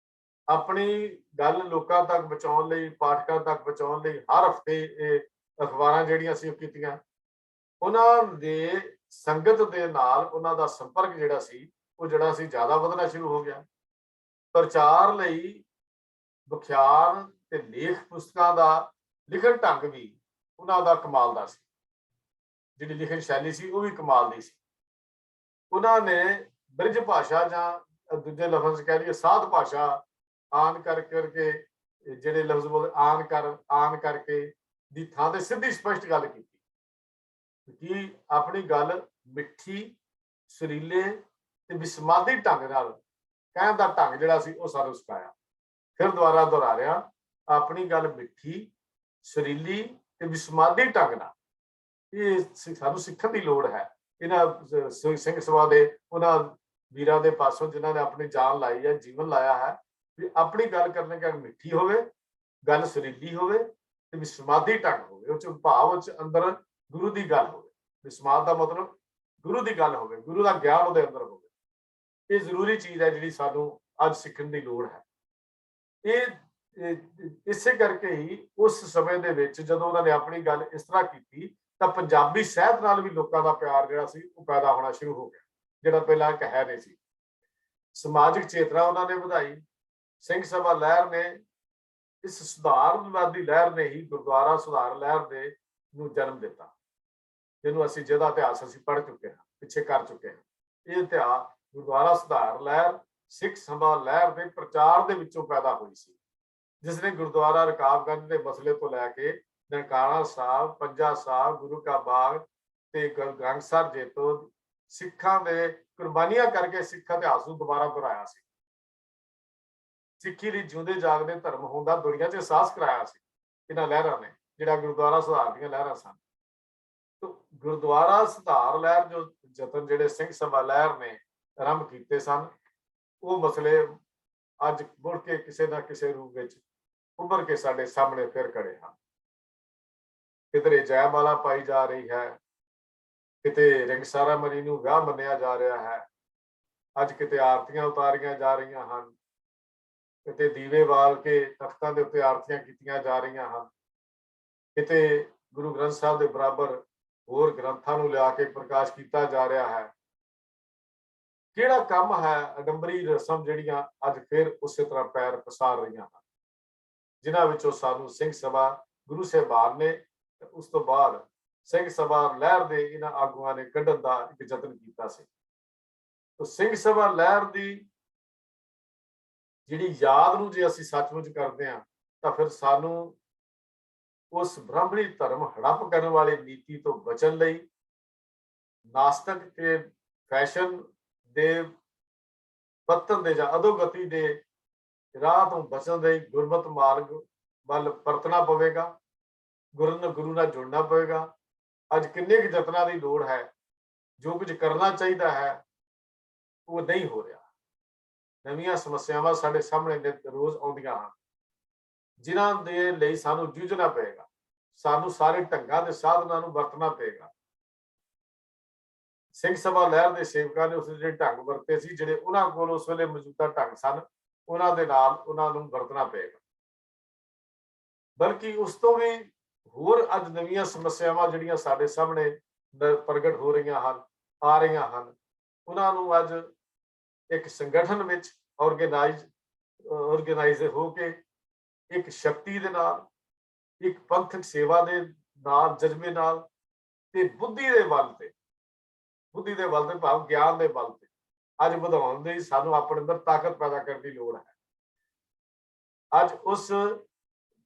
ਆਪਣੀ ਗੱਲ ਲੋਕਾਂ ਤੱਕ ਪਹੁੰਚਾਉਣ ਲਈ, ਪਾਠਕਾਂ ਤੱਕ ਪਹੁੰਚਾਉਣ ਲਈ ਹਰ ਹਫ਼ਤੇ ਇਹ ਅਖਬਾਰਾਂ ਜਿਹੜੀਆਂ ਸੀ ਉਹ ਕੀਤੀਆਂ। ਉਹਨਾਂ ਦੇ ਸੰਗਤ ਦੇ ਨਾਲ ਉਹਨਾਂ ਦਾ ਸੰਪਰਕ ਜਿਹੜਾ ਸੀ ਉਹ ਜ਼ਿਆਦਾ ਵਧਣਾ ਸ਼ੁਰੂ ਹੋ ਗਿਆ। ਪ੍ਰਚਾਰ ਲਈ ਵਿਖਿਆਨ ਤੇ ਲੇਖ ਪੁਸਤਕਾਂ ਦਾ ਲਿਖਣ ਢੰਗ ਵੀ ਉਹਨਾਂ ਦਾ ਕਮਾਲ ਦਾ ਸੀ। ਜਿਹੜੀ ਲਿਖਣ ਸ਼ੈਲੀ ਸੀ ਉਹ ਵੀ ਕਮਾਲ ਦੀ ਸੀ। ਉਹਨਾਂ ਨੇ ਬ੍ਰਿਜ ਭਾਸ਼ਾ ਜਾਂ ਦੂਜੇ ਲਫ਼ਜ਼ ਕਹਿ ਲਈਏ ਸਾਧ ਭਾਸ਼ਾ ਆਨ ਕਰਕੇ ਜਿਹੜੇ ਲਫ਼ਜ਼ ਬੋਲਦੇ ਆਨ ਕਰਕੇ ਦੀ ਥਾਂ ਤੇ ਸਿੱਧੀ ਸਪਸ਼ਟ ਗੱਲ ਕੀਤੀ ਕਿ ਆਪਣੀ ਗੱਲ ਮਿੱਠੀ, ਸੁਰੀਲੇ ਤੇ ਵਿਸਮਾਦੀ ਢੰਗ ਨਾਲ ਕਹਿਣ ਦਾ ਢੰਗ ਜਿਹੜਾ ਸੀ ਉਹ ਸਾਨੂੰ ਸਿਖਾਇਆ। ਫਿਰ ਦੁਬਾਰਾ ਦੁਹਰਾ ਰਿਹਾ, ਆਪਣੀ ਗੱਲ ਮਿੱਠੀ, ਸੁਰੀਲੀ ਤੇ ਵਿਸਮਾਦੀ ਢੰਗ ਨਾਲ। ਇਹ ਸਾਨੂੰ ਸਿੱਖਣ ਦੀ ਲੋੜ ਹੈ ਇਹਨਾਂ ਸਿੰਘ ਸਭਾ ਦੇ ਉਹਨਾਂ ਵੀਰਾਂ ਦੇ ਪਾਸੋਂ ਜਿਨ੍ਹਾਂ ਨੇ ਆਪਣੀ ਜਾਨ ਲਾਈ ਹੈ, ਜੀਵਨ ਲਾਇਆ ਹੈ, ਵੀ ਆਪਣੀ ਗੱਲ ਕਰਨੇ ਕਿ ਮਿੱਠੀ ਹੋਵੇ, ਗੱਲ ਸੁਰੀਲੀ ਹੋਵੇ ਤੇ ਵਿਸਮਾਦੀ ਢੰਗ ਹੋਵੇ। ਉਹ ਚ ਭਾਵ ਚ ਅੰਦਰ ਗੁਰੂ ਦੀ ਗੱਲ ਹੋਵੇ। ਵਿਸਮਾਦ ਦਾ ਮਤਲਬ ਗੁਰੂ ਦੀ ਗੱਲ ਹੋਵੇ, ਗੁਰੂ ਦਾ ਗਿਆਨ ਉਹਦੇ ਅੰਦਰ ਹੋਵੇ। ਇਹ ਜ਼ਰੂਰੀ ਚੀਜ਼ ਹੈ ਜਿਹੜੀ ਸਾਨੂੰ ਅੱਜ ਸਿੱਖਣ ਦੀ ਲੋੜ ਹੈ। ਇਹ ਇਸੇ ਕਰਕੇ ਹੀ ਉਸ ਸਮੇਂ ਦੇ ਵਿੱਚ ਜਦੋਂ ਉਹਨਾਂ ਨੇ ਆਪਣੀ ਗੱਲ ਇਸ ਤਰ੍ਹਾਂ ਕੀਤੀ ਤਾਂ ਪੰਜਾਬੀ ਸਾਹਿਤ ਨਾਲ ਵੀ ਲੋਕਾਂ ਦਾ ਪਿਆਰ ਜਿਹੜਾ ਸੀ ਉਹ ਪੈਦਾ ਹੋਣਾ ਸ਼ੁਰੂ ਹੋ ਗਿਆ, ਜਿਹੜਾ ਪਹਿਲਾਂ ਇੱਕ ਹੈ ਨਹੀਂ ਸੀ। ਸਮਾਜਿਕ ਚੇਤਨਾ ਉਹਨਾਂ ਨੇ ਵਧਾਈ। ਸਿੰਘ ਸਭਾ ਲਹਿਰ ਨੇ, ਇਸ ਸੁਧਾਰਵਾਦੀ ਲਹਿਰ ਨੇ ਹੀ ਗੁਰਦੁਆਰਾ ਸੁਧਾਰ ਲਹਿਰ ਦੇ ਨੂੰ ਜਨਮ ਦਿੱਤਾ, ਜਿਹਦਾ ਇਤਿਹਾਸ ਅਸੀਂ ਪੜ੍ਹ ਚੁੱਕੇ ਹਾਂ, ਪਿੱਛੇ ਕਰ ਚੁੱਕੇ ਹਾਂ। ਇਹ ਇਤਿਹਾਸ ਗੁਰਦੁਆਰਾ ਸੁਧਾਰ ਲਹਿਰ ਸਿੱਖ ਸਭਾ ਲਹਿਰ ਦੇ ਪ੍ਰਚਾਰ ਦੇ ਵਿੱਚੋਂ ਪੈਦਾ ਹੋਈ ਸੀ, ਜਿਸ ਨੇ ਗੁਰਦੁਆਰਾ ਰਕਾਬਗੰਜ ਦੇ ਮਸਲੇ ਤੋਂ ਲੈ ਕੇ ਨਨਕਾਣਾ ਸਾਹਿਬ, ਪੰਜਾ ਸਾਹਿਬ, ਗੁਰੂ ਕਾ ਬਾਗ ਤੇ ਗੰਗਸਰ ਜੇਤੋ ਸਿੱਖਾਂ ਦੇ ਕੁਰਬਾਨੀਆਂ ਕਰਕੇ ਸਿੱਖ ਇਤਿਹਾਸ ਨੂੰ ਦੁਬਾਰਾ ਦੁਹਰਾਇਆ ਸੀ। ਸਿੱਖੀ ਲਈ ਜਿਉਂਦੇ ਜਾਗਦੇ ਧਰਮ ਹੋਣ ਦਾ ਦੁਨੀਆ 'ਚ ਅਹਿਸਾਸ ਕਰਾਇਆ ਸੀ ਇਹਨਾਂ ਲਹਿਰਾਂ ਨੇ, ਜਿਹੜਾ ਗੁਰਦੁਆਰਾ ਸੁਧਾਰ ਦੀਆਂ ਲਹਿਰਾਂ ਸਨ। ਗੁਰਦੁਆਰਾ ਸੁਧਾਰ ਲਹਿਰ ਜੋ ਯਤਨ ਜਿਹੜੇ ਸਿੰਘ ਸਭਾ ਲਹਿਰ ਨੇ ਆਰੰਭ ਕੀਤੇ ਸਨ, ਉਹ ਮਸਲੇ ਅੱਜ ਮੁੜ ਕੇ ਕਿਸੇ ਨਾ ਕਿਸੇ ਰੂਪ ਵਿੱਚ ਉੱਭਰ ਕੇ ਸਾਡੇ ਸਾਹਮਣੇ ਫਿਰ ਖੜੇ ਹਨ। ਕਿਧਰੇ ਜੈਮਾਲਾ ਪਾਈ ਜਾ ਰਹੀ ਹੈ, ਕਿਤੇ ਰਿੰਗਸਾਰਾ ਮਰੀ ਨੂੰ ਵਿਆਹ ਮੰਨਿਆ ਜਾ ਰਿਹਾ ਹੈ, ਅੱਜ ਕਿਤੇ ਆਰਤੀਆਂ ਉਤਾਰੀਆਂ ਜਾ ਰਹੀਆਂ ਹਨ, ਕਿਤੇ ਦੀਵੇ ਬਾਲ ਕੇ ਤਖਤਾਂ ਦੇ ਉੱਤੇ ਆਰਤੀਆਂ ਕੀਤੀਆਂ ਜਾ ਰਹੀਆਂ ਹਨ, ਕਿਤੇ ਗੁਰੂ ਗ੍ਰੰਥ ਸਾਹਿਬ ਦੇ ਬਰਾਬਰ ਹੋਰ ਗ੍ਰੰਥਾਂ ਨੂੰ ਲਿਆ ਕੇ ਪ੍ਰਕਾਸ਼ ਕੀਤਾ ਜਾ ਰਿਹਾ ਹੈ। ਕਿਹੜਾ ਕੰਮ ਹੈ ਅਡੰਬਰੀ ਰਸਮ ਜਿਹੜੀਆਂ ਅੱਜ ਫਿਰ ਉਸੇ ਤਰ੍ਹਾਂ ਪੈਰ ਪਸਾਰ ਰਹੀਆਂ ਹਨ, ਜਿਨ੍ਹਾਂ ਵਿੱਚੋਂ ਸਾਨੂੰ ਸਿੰਘ ਸਭਾ ਗੁਰੂ ਸਾਹਿਬਾਨ ਨੇ ਉਸ ਤੋਂ ਬਾਅਦ ਸਿੰਘ ਸਭਾ ਲਹਿਰ ਦੇ ਇਹਨਾਂ ਆਗੂਆਂ ਨੇ ਕੱਢਣ ਦਾ ਇੱਕ ਯਤਨ ਕੀਤਾ ਸੀ। ਤਾਂ ਸਿੰਘ ਸਭਾ ਲਹਿਰ ਦੀ ਜਿਹੜੀ ਯਾਦ ਨੂੰ ਜੇ ਅਸੀਂ ਸੱਚਮੁੱਚ ਕਰਦੇ ਹਾਂ ਤਾਂ ਫਿਰ ਸਾਨੂੰ ਉਸ ਬ੍ਰਾਹਮਣੀ ਧਰਮ ਹੜੱਪ ਕਰਨ ਵਾਲੀ ਨੀਤੀ ਤੋਂ ਬਚਣ ਲਈ, ਨਾਸਤਕ ਤੇ ਫੈਸ਼ਨ ਦੇ ਪਤਨ ਦੇ ਜਾਂ ਅਧੋਗਤੀ ਦੇ ਰਾਹ ਤੋਂ ਬਚਣ ਲਈ ਗੁਰਮਤਿ ਮਾਰਗ ਵੱਲ ਪਰਤਣਾ ਪਵੇਗਾ, ਗੁਰੂ ਨਾਲ ਜੁੜਨਾ ਪਵੇਗਾ। ਅੱਜ ਕਿੰਨੇ ਕੁ ਯਤਨਾਂ ਦੀ ਲੋੜ ਹੈ, ਜੋ ਕੁਝ ਕਰਨਾ ਚਾਹੀਦਾ ਹੈ ਉਹ ਨਹੀਂ ਹੋ ਰਿਹਾ। ਨਵੀਆਂ ਸਮੱਸਿਆਵਾਂ ਸਾਡੇ ਸਾਹਮਣੇ ਰੋਜ਼ ਆਉਂਦੀਆਂ ਹਨ, ਜਿਨ੍ਹਾਂ ਦੇ ਲਈ ਸਾਨੂੰ ਜੂਝਣਾ ਪਏਗਾ। ਸਾਨੂੰ ਸਾਰੇ ਢੰਗਾਂ ਦੇ ਸਾਧਨਾਂ ਨੂੰ ਵਰਤਣਾ ਪਏਗਾ। ਸਿੰਘ ਸਭਾ ਲਹਿਰ ਦੇ ਸੇਵਕਾਂ ਨੇ ਉਸ ਜਿਹੜੇ ਢੰਗ ਵਰਤੇ ਸੀ, ਜਿਹੜੇ ਉਹਨਾਂ ਕੋਲ ਉਸ ਵੇਲੇ ਮੌਜੂਦਾ ਢੰਗ ਸਨ, ਉਹਨਾਂ ਦੇ ਨਾਲ ਉਹਨਾਂ ਨੂੰ ਵਰਤਣਾ ਪਏਗਾ। ਬਲਕਿ ਉਸ ਤੋਂ ਵੀ ਹੋਰ ਅੱਜ ਨਵੀਆਂ ਸਮੱਸਿਆਵਾਂ ਜਿਹੜੀਆਂ ਸਾਡੇ ਸਾਹਮਣੇ ਪ੍ਰਗਟ ਹੋ ਰਹੀਆਂ ਹਨ, ਆ ਰਹੀਆਂ ਹਨ, ਉਹਨਾਂ ਨੂੰ ਅੱਜ ਇੱਕ ਸੰਗਠਨ ਵਿੱਚ ਆਰਗੇਨਾਈਜ਼ ਹੋ ਕੇ ਇੱਕ ਸ਼ਕਤੀ ਦੇ ਨਾਲ, ਇੱਕ ਪੰਥਕ ਸੇਵਾ ਦੇ ਨਾਲ, ਜਜ਼ਬੇ ਨਾਲ ਤੇ ਬੁੱਧੀ ਦੇ ਬਲ ਤੇ ਭਾਵ ਗਿਆਨ ਦੇ ਬਲ ਤੇ ਅੱਜ ਵਧਾਉਣ ਲਈ ਸਾਨੂੰ ਆਪਣੇ ਅੰਦਰ ਤਾਕਤ ਪੈਦਾ ਕਰਨ ਦੀ ਲੋੜ ਹੈ। ਅੱਜ ਉਸ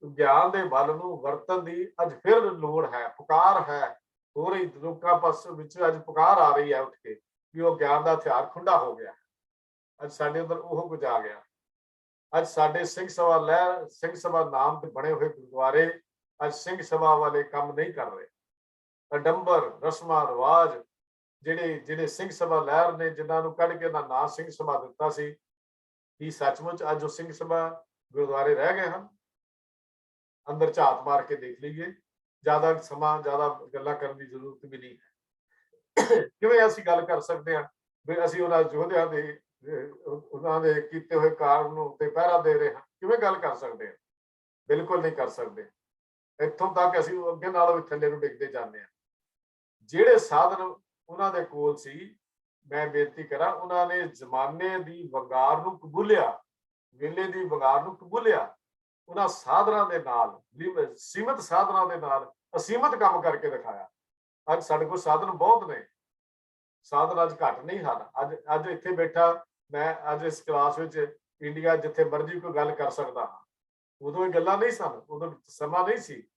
ਗਿਆਨ ਦੇ ਬਲ ਨੂੰ ਵਰਤਣ ਦੀ ਅੱਜ ਫਿਰ ਲੋੜ ਹੈ, ਪੁਕਾਰ ਹੈ ਹੋ ਰਹੀ ਲੋਕਾਂ ਪਾਸ ਵਿੱਚ। ਅੱਜ ਪੁਕਾਰ ਆ ਰਹੀ ਹੈ ਉੱਠ ਕੇ ਕਿ ਉਹ ਗਿਆਨ ਦਾ ਹਥਿਆਰ ਖੁੱਲਾ ਹੋ ਗਿਆ। ਅੱਜ ਸਾਡੇ ਅੰਦਰ ਉਹ ਕੁਝ ਆ ਗਿਆ। ਅੱਜ ਸਾਡੇ ਸਿੰਘ ਸਭਾ ਲਹਿਰ, ਸਿੰਘ ਸਭਾ ਨਾਮ ਤੇ ਬਣੇ ਹੋਏ ਗੁਰਦੁਆਰੇ ਅੱਜ ਸਿੰਘ ਸਭਾ ਵਾਲੇ ਕੰਮ ਨਹੀਂ ਕਰ ਰਹੇ। ਅਡੰਬਰ, ਰਸਮਾਂ, ਰਿਵਾਜ ਜਿਹੜੇ ਸਿੰਘ ਸਭਾ ਲਹਿਰ ਨੇ, ਜਿਨ੍ਹਾਂ ਨੂੰ ਕੱਢ ਕੇ ਉਹਦਾ ਨਾਂ ਸਿੰਘ ਸਭਾ ਦਿੱਤਾ ਸੀ, ਕੀ ਸੱਚਮੁੱਚ ਅੱਜ ਉਹ ਸਿੰਘ ਸਭਾ ਗੁਰਦੁਆਰੇ ਰਹਿ ਗਏ ਹਨ? ਅੰਦਰ ਝਾਤ ਮਾਰ ਕੇ ਦੇਖ ਲਈਏ। ਜ਼ਿਆਦਾ ਸਮਾਂ, ਜ਼ਿਆਦਾ ਗੱਲਾਂ ਕਰਨ ਦੀ ਜ਼ਰੂਰਤ ਵੀ ਨਹੀਂ ਹੈ। ਕਿਵੇਂ ਅਸੀਂ ਗੱਲ ਕਰ ਸਕਦੇ ਹਾਂ ਵੀ ਅਸੀਂ ਉਹਨਾਂ ਯੋਧਿਆਂ ਦੇ ਉਹਨਾਂ ਦੇ ਕੀਤੇ ਹੋਏ ਕਾਰਨ ਨੂੰ ਤੇ ਪਹਿਰਾ ਦੇ ਰਹੇ ਹਾਂ? ਕਿਵੇਂ ਗੱਲ ਕਰ ਸਕਦੇ ਹਾਂ? ਬਿਲਕੁਲ ਨਹੀਂ ਕਰ ਸਕਦੇ। ਇੱਥੋਂ ਤੱਕ ਅਸੀਂ ਅੱਗੇ ਨਾਲੋਂ ਵੀ ਥੱਲੇ ਨੂੰ ਡਿੱਗਦੇ ਜਾਂਦੇ ਹਾਂ। ਜਿਹੜੇ ਸਾਧਨ ਉਹਨਾਂ ਦੇ ਕੋਲ ਸੀ, ਮੈਂ ਬੇਨਤੀ ਕਰਾਂ, ਉਹਨਾਂ ਨੇ ਜ਼ਮਾਨੇ ਦੀ ਵੰਗਾਰ ਨੂੰ ਕਬੂਲਿਆ, ਵੇਲੇ ਦੀ ਵੰਗਾਰ ਨੂੰ ਕਬੂਲਿਆ। ਉਹਨਾਂ ਸਾਧਨਾਂ ਦੇ ਨਾਲ, ਸੀਮਤ ਸਾਧਨਾਂ ਦੇ ਨਾਲ ਅਸੀਮਤ ਕੰਮ ਕਰਕੇ ਦਿਖਾਇਆ। ਅੱਜ ਸਾਡੇ ਕੋਲ ਸਾਧਨ ਬਹੁਤ ਨੇ, ਸਾਧਨ ਅੱਜ ਘੱਟ ਨਹੀਂ ਹਨ। ਅੱਜ ਇੱਥੇ ਬੈਠਾ ਮੈਂ, ਅੱਜ ਇਸ ਕਲਾਸ ਵਿੱਚ ਇੰਡੀਆ ਜਿੱਥੇ ਮਰਜ਼ੀ ਕੋਈ ਗੱਲ ਕਰ ਸਕਦਾ ਹਾਂ। ਉਦੋਂ ਇਹ ਗੱਲਾਂ ਨਹੀਂ ਸਨ, ਉਦੋਂ ਸਮਾਂ ਨਹੀਂ ਸੀ,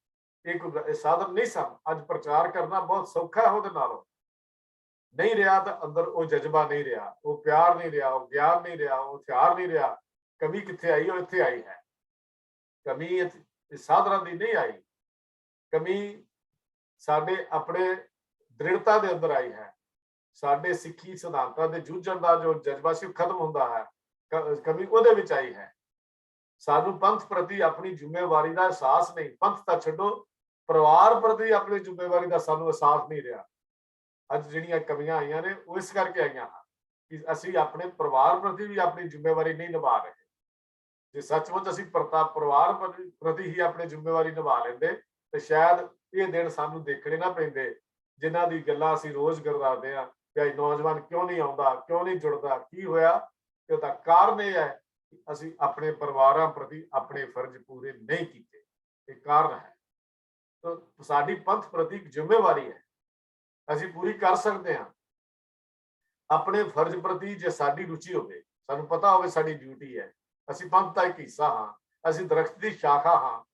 ਇਹ ਕੋਈ ਸਾਧਨ ਨਹੀਂ ਸਨ। ਅੱਜ ਪ੍ਰਚਾਰ ਕਰਨਾ ਬਹੁਤ ਸੌਖਾ ਹੈ, ਉਹਦੇ ਨਾਲੋਂ ਨਹੀਂ ਰਿਹਾ ਤਾਂ ਅੰਦਰ ਉਹ ਜਜ਼ਬਾ ਨਹੀਂ ਰਿਹਾ, ਉਹ ਪਿਆਰ ਨਹੀਂ ਰਿਹਾ, ਉਹ ਗਿਆਨ ਨਹੀਂ ਰਿਹਾ, ਉਹ ਹਥਿਆਰ ਨਹੀਂ ਰਿਹਾ। ਕਮੀ ਕਿੱਥੇ ਆਈ? ਉਹ ਇੱਥੇ ਆਈ ਹੈ। ਕਮੀ ਸਾਧਨਾਂ ਦੀ ਨਹੀਂ ਆਈ, ਕਮੀ ਸਾਡੇ ਆਪਣੇ ਦ੍ਰਿੜਤਾ ਦੇ ਅੰਦਰ ਆਈ ਹੈ। ਸਾਡੇ ਸਿੱਖੀ ਸਿਧਾਂਤਾਂ ਦੇ ਜੂਝਣ ਦਾ ਜੋ ਜਜ਼ਬਾ ਸੀ ਉਹ ਖਤਮ ਹੁੰਦਾ ਹੈ, ਕਮੀ ਉਹਦੇ ਵਿੱਚ ਆਈ ਹੈ। ਸਾਨੂੰ ਪੰਥ ਪ੍ਰਤੀ ਆਪਣੀ ਜ਼ਿੰਮੇਵਾਰੀ ਦਾ ਅਹਿਸਾਸ ਨਹੀਂ, ਪੰਥ ਤਾਂ ਛੱਡੋ, ਪਰਿਵਾਰ ਪ੍ਰਤੀ ਆਪਣੀ ਜ਼ਿੰਮੇਵਾਰੀ ਦਾ ਸਾਨੂੰ ਅਹਿਸਾਸ ਨਹੀਂ ਰਿਹਾ। ਅੱਜ ਜਿਹੜੀਆਂ ਕਮੀਆਂ ਆਈਆਂ ਨੇ ਉਹ ਇਸ ਕਰਕੇ ਆਈਆਂ ਹਨ ਕਿ ਅਸੀਂ ਆਪਣੇ ਪਰਿਵਾਰ ਪ੍ਰਤੀ ਵੀ ਆਪਣੀ ਜ਼ਿੰਮੇਵਾਰੀ ਨਹੀਂ ਨਿਭਾ ਰਹੇ। ਜੇ ਸੱਚਮੁੱਚ ਅਸੀਂ ਪਰਿਵਾਰ ਪ੍ਰਤੀ ਹੀ ਆਪਣੀ ਜ਼ਿੰਮੇਵਾਰੀ ਨਿਭਾ ਲੈਂਦੇ ਤੇ ਸ਼ਾਇਦ ਇਹ ਦਿਨ ਸਾਨੂੰ ਦੇਖਣੇ ਨਾ ਪੈਂਦੇ, ਜਿਨ੍ਹਾਂ ਦੀ ਗੱਲਾਂ ਅਸੀਂ ਰੋਜ਼ ਕਰਦੇ ਹਾਂ ਕਿ ਨੌਜਵਾਨ ਕਿਉਂ ਨਹੀਂ ਆਉਂਦਾ, ਕਿਉਂ ਨਹੀਂ ਜੁੜਦਾ, ਕੀ ਹੋਇਆ? ਤੇ ਉਹਦਾ ਕਾਰਨ ਇਹ ਹੈ ਕਿ ਅਸੀਂ ਆਪਣੇ ਪਰਿਵਾਰਾਂ ਪ੍ਰਤੀ ਆਪਣੇ ਫਰਜ਼ ਪੂਰੇ ਨਹੀਂ ਕੀਤੇ। ਇਹ ਕਾਰਨ ਹੈ। ਤਾਂ ਸਾਡੀ ਪੰਥ ਪ੍ਰਤੀ ਇੱਕ ਜ਼ਿੰਮੇਵਾਰੀ ਹੈ, ਅਸੀਂ ਪੂਰੀ ਕਰ ਸਕਦੇ ਹਾਂ। ਆਪਣੇ ਫਰਜ਼ ਪ੍ਰਤੀ ਜੇ ਸਾਡੀ ਰੁਚੀ ਹੋਵੇ, ਸਾਨੂੰ ਪਤਾ ਹੋਵੇ ਸਾਡੀ ਡਿਊਟੀ ਹੈ, ਅਸੀਂ ਪੰਥ ਦਾ ਇੱਕ ਹਿੱਸਾ ਹਾਂ, ਅਸੀਂ ਦਰਖਤ ਦੀ ਸ਼ਾਖਾ ਹਾਂ,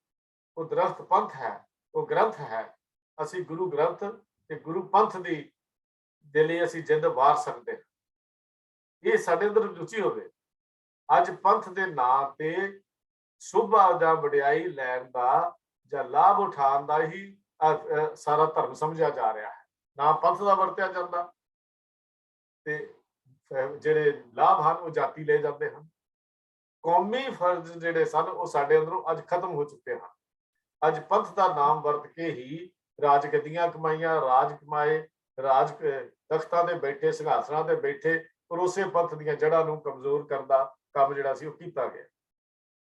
ਉਹ ਦਰਖਤ ਪੰਥ ਹੈ, ਉਹ ਗ੍ਰੰਥ ਹੈ। ਅਸੀਂ ਗੁਰੂ ਗ੍ਰੰਥ ਤੇ ਗੁਰੂ ਪੰਥ ਦੇ ਲਈ ਅਸੀਂ ਜਿੰਦ ਵਾਰ ਸਕਦੇ ਹਾਂ। ਇਹ ਸਾਡੇ ਅੰਦਰ ਰੁਚੀ ਹੋਵੇ। ਅੱਜ ਪੰਥ ਦੇ ਨਾਂ ਤੇ ਸੋਭਾ ਜਾਂ ਵਡਿਆਈ ਲੈਣ ਦਾ ਜਾਂ ਲਾਭ ਉਠਾਉਣ ਦਾ ਹੀ ਸਾਰਾ ਧਰਮ ਸਮਝਿਆ ਜਾ ਰਿਹਾ ਹੈ। ਨਾ ਪੰਥ ਦਾ ਵਰਤਿਆ ਜਾਂਦਾ ਤੇ ਜਿਹੜੇ ਲਾਭ ਹਨ ਉਹ ਜਾਤੀ ਲੈ ਜਾਂਦੇ ਹਨ। ਕੌਮੀ ਫਰਜ਼ ਜਿਹੜੇ ਸਨ ਉਹ ਸਾਡੇ ਅੰਦਰੋਂ ਅੱਜ ਖਤਮ ਹੋ ਚੁੱਕੇ ਹਨ। ਅੱਜ ਪੰਥ ਦਾ ਨਾਮ ਵਰਤ ਕੇ ਹੀ ਰਾਜ ਗੱਦੀਆਂ ਕਮਾਈਆਂ, ਰਾਜ ਕਮਾਏ, ਰਾਜ ਤਖਤਾਂ ਤੇ ਬੈਠੇ, ਸਿੰਘਾਸਨਾਂ ਤੇ ਬੈਠੇ, ਪਰ ਉਸੇ ਪੰਥ ਦੀਆਂ ਜੜ੍ਹਾਂ ਨੂੰ ਕਮਜ਼ੋਰ ਕਰਨ ਦਾ ਕੰਮ ਜਿਹੜਾ ਸੀ ਉਹ ਕੀਤਾ ਗਿਆ।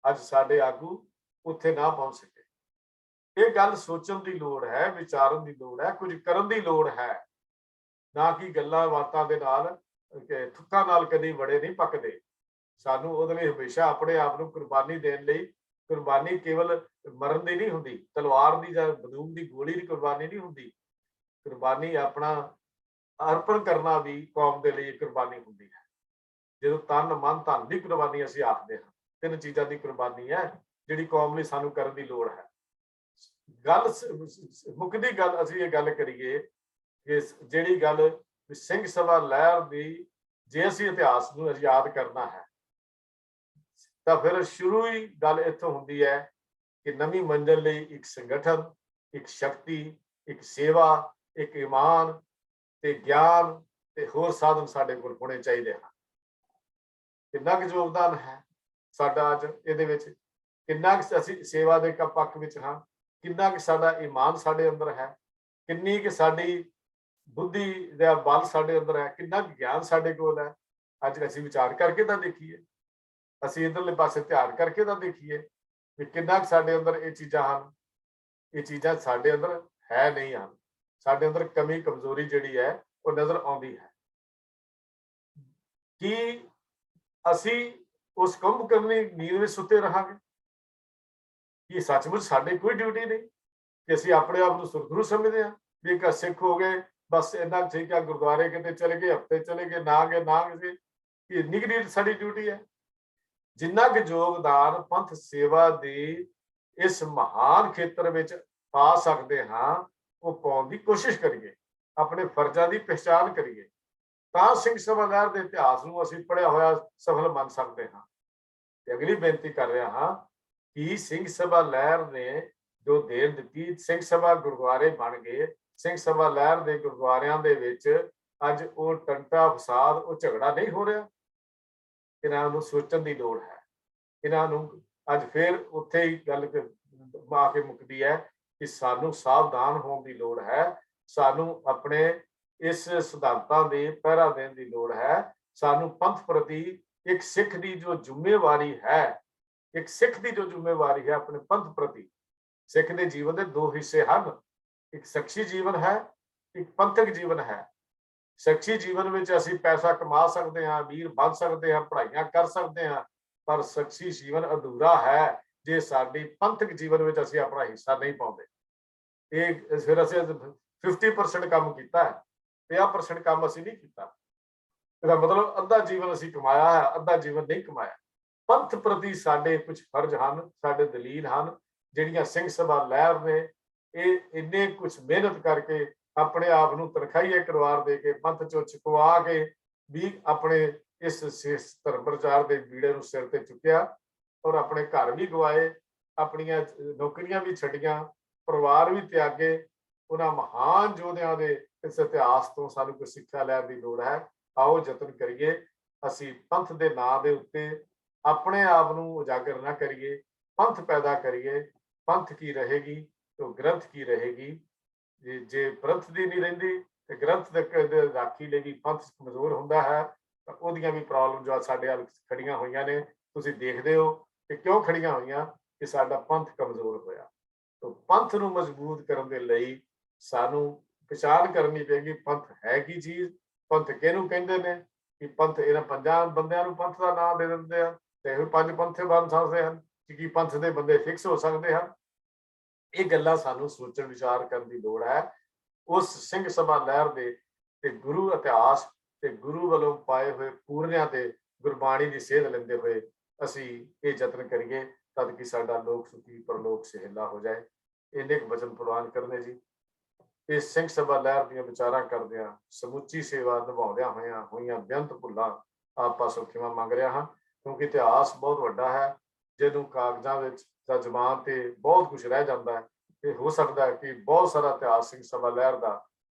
ਅੱਜ ਸਾਡੇ ਆਗੂ ਉੱਥੇ ਨਾ ਪਹੁੰਚ ਸਕੇ। ਇਹ ਗੱਲ ਸੋਚਣ ਦੀ ਲੋੜ ਹੈ, ਵਿਚਾਰਨ ਦੀ ਲੋੜ ਹੈ, ਕੁਝ ਕਰਨ ਦੀ ਲੋੜ ਹੈ। ਨਾ ਕਿ ਗੱਲਾਂ ਬਾਤਾਂ ਦੇ ਨਾਲ, ਥੁੱਕਾਂ ਨਾਲ ਕਦੀ ਵੜੇ ਨਹੀਂ ਪੱਕਦੇ। ਸਾਨੂੰ ਉਹਦੇ ਲਈ ਹਮੇਸ਼ਾ ਆਪਣੇ ਆਪ ਨੂੰ ਕੁਰਬਾਨੀ ਦੇਣ ਲਈ, ਕੁਰਬਾਨੀ ਕੇਵਲ ਮਰਨ ਦੀ ਨਹੀਂ ਹੁੰਦੀ, ਤਲਵਾਰ ਦੀ ਜਾਂ ਬੰਦੂਕ ਦੀ ਗੋਲੀ ਦੀ ਕੁਰਬਾਨੀ ਨਹੀਂ ਹੁੰਦੀ। ਕੁਰਬਾਨੀ ਆਪਣਾ ਅਰਪਣ ਕਰਨਾ ਵੀ ਕੌਮ ਦੇ ਲਈ ਕੁਰਬਾਨੀ ਹੁੰਦੀ ਹੈ। ਜਦੋਂ ਤਨ, ਮਨ, ਧਨ ਦੀ ਕੁਰਬਾਨੀ ਅਸੀਂ ਆਖਦੇ ਹਾਂ, ਤਿੰਨ ਚੀਜ਼ਾਂ ਦੀ ਕੁਰਬਾਨੀ ਹੈ ਜਿਹੜੀ ਕੌਮ ਲਈ ਸਾਨੂੰ ਕਰਨ ਦੀ ਲੋੜ ਹੈ। ਗੱਲ ਮੁੱਕਦੀ ਗੱਲ ਅਸੀਂ ਇਹ ਗੱਲ ਕਰੀਏ ਕਿ ਜਿਹੜੀ ਗੱਲ ਸਿੰਘ ਸਭਾ ਲਹਿਰ ਦੀ, ਜੇ ਅਸੀਂ ਇਤਿਹਾਸ ਨੂੰ ਯਾਦ ਕਰਨਾ ਹੈ ਤਾਂ ਫਿਰ ਸ਼ੁਰੂ ਹੀ ਗੱਲ ਇੱਥੋਂ ਹੁੰਦੀ ਹੈ ਕਿ ਨਵੀਂ ਮੰਜ਼ਿਲ ਲਈ ਇੱਕ ਸੰਗਠਨ, ਇੱਕ ਸ਼ਕਤੀ, ਇੱਕ ਸੇਵਾ, ਇੱਕ ਈਮਾਨ ਤੇ ਗਿਆਨ ਤੇ ਹੋਰ ਸਾਧਨ ਸਾਡੇ ਕੋਲ ਹੋਣੇ ਚਾਹੀਦੇ ਹਨ। ਕਿੰਨਾ ਕੁ ਯੋਗਦਾਨ ਹੈ ਸਾਡਾ ਅੱਜ ਇਹਦੇ ਵਿੱਚ, ਕਿੰਨਾ ਕੁ ਅਸੀਂ ਸੇਵਾ ਦੇ ਪੱਖ ਵਿੱਚ ਹਾਂ, ਕਿੰਨਾ ਕੁ ਸਾਡਾ ਈਮਾਨ ਸਾਡੇ ਅੰਦਰ ਹੈ, ਕਿੰਨੀ ਕੁ ਸਾਡੀ ਬੁੱਧੀ ਦਾ ਬਲ ਸਾਡੇ ਅੰਦਰ ਹੈ, ਕਿੰਨਾ ਕੁ ਗਿਆਨ ਸਾਡੇ ਕੋਲ ਹੈ। ਅੱਜ ਅਸੀਂ ਵਿਚਾਰ ਕਰਕੇ ਤਾਂ ਦੇਖੀਏ, ਅਸੀਂ ਇਧਰਲੇ ਪਾਸੇ ਧਿਆਨ ਕਰਕੇ ਤਾਂ ਦੇਖੀਏ ਵੀ ਕਿੰਨਾ ਕੁ ਸਾਡੇ ਅੰਦਰ ਇਹ ਚੀਜ਼ਾਂ ਹਨ। ਇਹ ਚੀਜ਼ਾਂ ਸਾਡੇ ਅੰਦਰ ਹੈ ਨਹੀਂ ਹਨ। ਸਾਡੇ ਅੰਦਰ ਕਮੀ ਕਮਜ਼ੋਰੀ ਜਿਹੜੀ ਹੈ ਉਹ ਨਜ਼ਰ ਆਉਂਦੀ ਹੈ। ਕੀ ਅਸੀਂ ਉਸ ਕੁੰਭਕਰਨੀ ਨੀਂਦ ਵਿੱਚ ਸੁੱਤੇ ਰਹਾਂਗੇ? ਕੀ ਸੱਚਮੁੱਚ ਸਾਡੀ ਕੋਈ ਡਿਊਟੀ ਨਹੀਂ ਕਿ ਅਸੀਂ ਆਪਣੇ ਆਪ ਨੂੰ ਸੁਰਗੁਰੂ ਸਮਝਦੇ ਹਾਂ ਵੀ ਇੱਕ ਸਿੱਖ ਹੋ ਗਏ ਬਸ ਇੰਨਾ ਠੀਕ ਹੈ, ਗੁਰਦੁਆਰੇ ਕਿਤੇ ਚਲੇ ਗਏ, ਹਫਤੇ ਚਲੇ ਗਏ, ਨਾ ਗਏ ਨਾ ਗਏ, ਕਿ ਇੰਨੀ ਕੁ ਸਾਡੀ ਡਿਊਟੀ ਹੈ? ਜਿੰਨਾ ਕੁ ਯੋਗਦਾਨ ਪੰਥ ਸੇਵਾ ਦੀ ਇਸ ਮਹਾਨ ਖੇਤਰ ਵਿੱਚ ਪਾ ਸਕਦੇ ਹਾਂ ਉਹ ਪਾਉਣ ਦੀ ਕੋਸ਼ਿਸ਼ ਕਰੀਏ, ਆਪਣੇ ਫਰਜ਼ਾਂ ਦੀ ਪਹਿਚਾਣ ਕਰੀਏ, ਤਾਂ ਸਿੰਘ ਸਭਾ ਲਹਿਰ ਦੇ ਇਤਿਹਾਸ ਨੂੰ ਅਸੀਂ ਪੜ੍ਹਿਆ ਹੋਇਆ ਸਫਲ ਮੰਨ ਸਕਦੇ ਹਾਂ। ਤੇ ਅਗਲੀ ਬੇਨਤੀ ਕਰ ਰਿਹਾ ਹਾਂ ਕਿ ਸਿੰਘ ਸਭਾ ਲਹਿਰ ਨੇ ਜੋ ਦੇਣ ਦਿੱਤੀ, ਸਿੰਘ ਸਭਾ ਗੁਰਦੁਆਰੇ ਬਣ ਗਏ, ਸਿੰਘ ਸਭਾ ਲਹਿਰ ਦੇ ਗੁਰਦੁਆਰਿਆਂ ਦੇ ਵਿੱਚ ਅੱਜ ਉਹ ਟੰਟਾ ਫਸਾਦ, ਉਹ ਝਗੜਾ ਨਹੀਂ ਹੋ ਰਿਹਾ। ਇਹਨਾਂ ਨੂੰ ਸੋਚਣ ਦੀ ਲੋੜ ਹੈ। ਇਹਨਾਂ ਨੂੰ ਅੱਜ ਫਿਰ ਉੱਥੇ ਹੀ ਗੱਲ ਆ ਕੇ ਮੁੱਕਦੀ ਹੈ ਕਿ ਸਾਨੂੰ ਸਾਵਧਾਨ ਹੋਣ ਦੀ ਲੋੜ ਹੈ। ਸਾਨੂੰ ਆਪਣੇ ਇਸ ਸਿਧਾਂਤਾਂ ਦੇ ਪਹਿਰਾ ਦੇਣ ਦੀ ਲੋੜ ਹੈ। ਸਾਨੂੰ ਪੰਥ ਪ੍ਰਤੀ ਇੱਕ ਸਿੱਖ ਦੀ ਜੋ ਜ਼ਿੰਮੇਵਾਰੀ ਹੈ, ਇੱਕ ਸਿੱਖ ਦੀ ਜੋ ਜ਼ਿੰਮੇਵਾਰੀ ਹੈ ਆਪਣੇ ਪੰਥ ਪ੍ਰਤੀ, ਸਿੱਖ ਦੇ ਜੀਵਨ ਦੇ ਦੋ ਹਿੱਸੇ ਹਨ, ਇੱਕ ਸ਼ਖਸੀ ਜੀਵਨ ਹੈ, ਇੱਕ ਪੰਥਕ ਜੀਵਨ ਹੈ। ਸ਼ਖਸੀ ਜੀਵਨ ਵਿੱਚ ਅਸੀਂ ਪੈਸਾ ਕਮਾ ਸਕਦੇ ਹਾਂ, ਅਮੀਰ ਬਣ ਸਕਦੇ ਹਾਂ, ਪੜ੍ਹਾਈਆਂ ਕਰ ਸਕਦੇ ਹਾਂ, ਪਰ ਸ਼ਖਸੀ ਜੀਵਨ ਅਧੂਰਾ ਹੈ ਜੇ ਸਾਡੀ ਪੰਥਕ ਜੀਵਨ ਵਿੱਚ ਅਸੀਂ ਆਪਣਾ ਹਿੱਸਾ ਨਹੀਂ ਪਾਉਂਦੇ। ਇਹ ਫਿਰ ਅਸੀਂ 50% ਕੰਮ ਕੀਤਾ ਹੈ, 50% ਕੰਮ ਅਸੀਂ ਨਹੀਂ ਕੀਤਾ। ਇਹਦਾ ਮਤਲਬ ਅੱਧਾ ਜੀਵਨ ਅਸੀਂ ਕਮਾਇਆ ਹੈ, ਅੱਧਾ ਜੀਵਨ ਨਹੀਂ ਕਮਾਇਆ। ਪੰਥ ਪ੍ਰਤੀ ਸਾਡੇ ਕੁਝ ਫਰਜ਼ ਹਨ, ਸਾਡੇ ਦਲੀਲ ਹਨ, ਜਿਹੜੀਆਂ ਸਿੰਘ ਸਭਾ ਲਹਿਰ ਨੇ ਇਹ ਇੰਨੇ ਕੁਝ ਮਿਹਨਤ ਕਰਕੇ ਆਪਣੇ ਆਪ ਨੂੰ ਤਨਖਾਹੀਏ ਕਰਵਾਰ ਦੇ ਕੇ ਪੰਥ ਚੋਂ ਚੁਕਵਾ ਕੇ ਵੀ ਆਪਣੇ ਇਸ ਧਰਮ ਪ੍ਰਚਾਰ ਦੇ ਬੀੜੇ ਨੂੰ ਸਿਰ ਤੇ ਚੁੱਕਿਆ ਔਰ ਆਪਣੇ ਘਰ ਵੀ ਗਵਾਏ, ਆਪਣੀਆਂ ਨੌਕਰੀਆਂ ਵੀ ਛੱਡੀਆਂ, ਪਰਿਵਾਰ ਵੀ ਤਿਆਗੇ। ਉਹਨਾਂ ਮਹਾਨ ਯੋਧਿਆਂ ਦੇ ਇਸ ਇਤਿਹਾਸ ਤੋਂ ਸਾਨੂੰ ਕੋਈ ਸਿੱਖਿਆ ਲੈਣ ਦੀ ਲੋੜ ਹੈ। ਆਓ ਯਤਨ ਕਰੀਏ ਅਸੀਂ ਪੰਥ ਦੇ ਨਾਂ ਦੇ ਉੱਤੇ ਆਪਣੇ ਆਪ ਨੂੰ ਉਜਾਗਰ ਨਾ ਕਰੀਏ, ਪੰਥ ਪੈਦਾ ਕਰੀਏ। ਪੰਥ ਕੀ ਰਹੇਗੀ तो ग्रंथ की रहेगी। जे पंथ ਦੀ ਨਹੀਂ ਰਹਿੰਦੀ ਤੇ ਗ੍ਰੰਥ ਦੇ ਰਾਖੀ ਲਈ ਵੀ ਪੰਥ ਕਮਜ਼ੋਰ ਹੁੰਦਾ ਹੈ ਤਾਂ ਉਹਦੀਆਂ ਵੀ ਪ੍ਰੋਬਲਮ ਜੋ ਸਾਡੇ ਹਾਲ ਖੜੀਆਂ ਹੋਈਆਂ ਨੇ, ਤੁਸੀਂ ਦੇਖਦੇ ਹੋ ਕਿ ਕਿਉਂ ਖੜੀਆਂ ਹੋਈਆਂ, ਕਿ ਸਾਡਾ ਪੰਥ ਕਮਜ਼ੋਰ ਹੋਇਆ। ਤਾਂ ਪੰਥ ਨੂੰ ਮਜ਼ਬੂਤ ਕਰਨ ਦੇ ਲਈ ਸਾਨੂੰ ਪਛਾਣ ਕਰਨੀ ਪਏਗੀ ਪੰਥ ਹੈ ਕੀ ਚੀਜ਼, ਪੰਥ ਕਿਹਨੂੰ ਕਹਿੰਦੇ ਨੇ। ਕਿ ਪੰਥ ਇਹਨਾਂ ਪੰਜਾਂ ਬੰਦਿਆਂ ਨੂੰ ਪੰਥ ਦਾ ਨਾਮ ਦੇ ਦਿੰਦੇ ਆ ਤੇ ਇਹ ਪੰਜ ਪੰਥੇ ਬਣ ਸਕਦੇ ਹਨ ਕਿ ਪੰਥ ਦੇ ਬੰਦੇ ਫਿਕਸ ਹੋ ਸਕਦੇ ਹਨ। ਇਹ ਗੱਲਾਂ ਸਾਨੂੰ ਸੋਚਣ ਵਿਚਾਰ ਕਰਨ ਦੀ ਲੋੜ ਹੈ। ਉਸ ਸਿੰਘ ਸਭਾ ਲਹਿਰ ਦੇ ਤੇ ਗੁਰੂ ਇਤਿਹਾਸ ਤੇ ਗੁਰੂ ਵੱਲੋਂ ਪਾਏ ਹੋਏ ਪੂਰਨਿਆਂ ਤੇ ਗੁਰਬਾਣੀ ਦੀ ਸੇਧ ਲੈਂਦੇ ਹੋਏ ਅਸੀਂ ਇਹ ਯਤਨ ਕਰੀਏ ਤਦ ਕਿ ਸਾਡਾ ਲੋਕ ਸੁਖੀ ਪਰਲੋਕ ਸਹਿਲਾ ਹੋ ਜਾਏ। ਇੰਨੇ ਕੁ ਵਚਨ ਪ੍ਰਵਾਨ ਕਰਨੇ ਜੀ। ਇਹ ਸਿੰਘ ਸਭਾ ਲਹਿਰ ਦੀਆਂ ਵਿਚਾਰਾਂ ਕਰਦਿਆਂ ਸਮੁੱਚੀ ਸੇਵਾ ਨਿਭਾਉਂਦਿਆਂ ਹੋਈਆਂ ਬੇਅੰਤ ਭੁੱਲਾਂ ਆਪ ਪਾਸੋਂ ਖਿਮਾ ਮੰਗ ਰਿਹਾ ਹਾਂ, ਕਿਉਂਕਿ ਇਤਿਹਾਸ ਬਹੁਤ ਵੱਡਾ ਹੈ ਜਿਹਨੂੰ ਕਾਗਜ਼ਾਂ ਵਿੱਚ ਜਾਂ ਜ਼ਬਾਨ ਤੇ ਬਹੁਤ ਕੁਝ ਰਹਿ ਜਾਂਦਾ ਹੈ। ਤੇ ਹੋ ਸਕਦਾ ਹੈ ਕਿ ਬਹੁਤ ਸਾਰਾ ਇਤਿਹਾਸ ਸਿੰਘ ਸਭਾ ਲਹਿਰ ਦਾ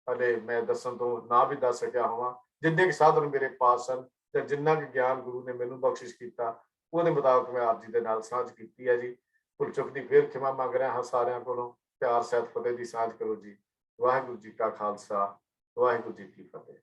ਹਲੇ ਮੈਂ ਦੱਸਣ ਤੋਂ ਨਾ ਵੀ ਦੱਸ ਸਕਿਆ ਹੋਵਾਂ। ਜਿੰਨੇ ਕੁ ਸਾਧਨ ਮੇਰੇ ਪਾਸ ਸਨ ਜਾਂ ਜਿੰਨਾ ਕੁ ਗਿਆਨ ਗੁਰੂ ਨੇ ਮੈਨੂੰ ਬਖਸ਼ਿਸ਼ ਕੀਤਾ ਉਹਦੇ ਮੁਤਾਬਕ ਮੈਂ ਆਪ ਜੀ ਦੇ ਨਾਲ ਸਾਂਝ ਕੀਤੀ ਹੈ ਜੀ। ਭੁੱਲ ਚੁੱਕ ਦੀ ਫੇਰ ਖਿਮਾ ਮੰਗ ਰਿਹਾ ਹਾਂ ਸਾਰਿਆਂ ਕੋਲੋਂ। ਪਿਆਰ ਸਹਿਤ ਫਤਿਹ ਦੀ ਸਾਂਝ ਕਰੋ ਜੀ। ਵਾਹਿਗੁਰੂ ਜੀ ਕਾ ਖਾਲਸਾ, ਵਾਹਿਗੁਰੂ ਜੀ ਕੀ ਫਤਿਹ।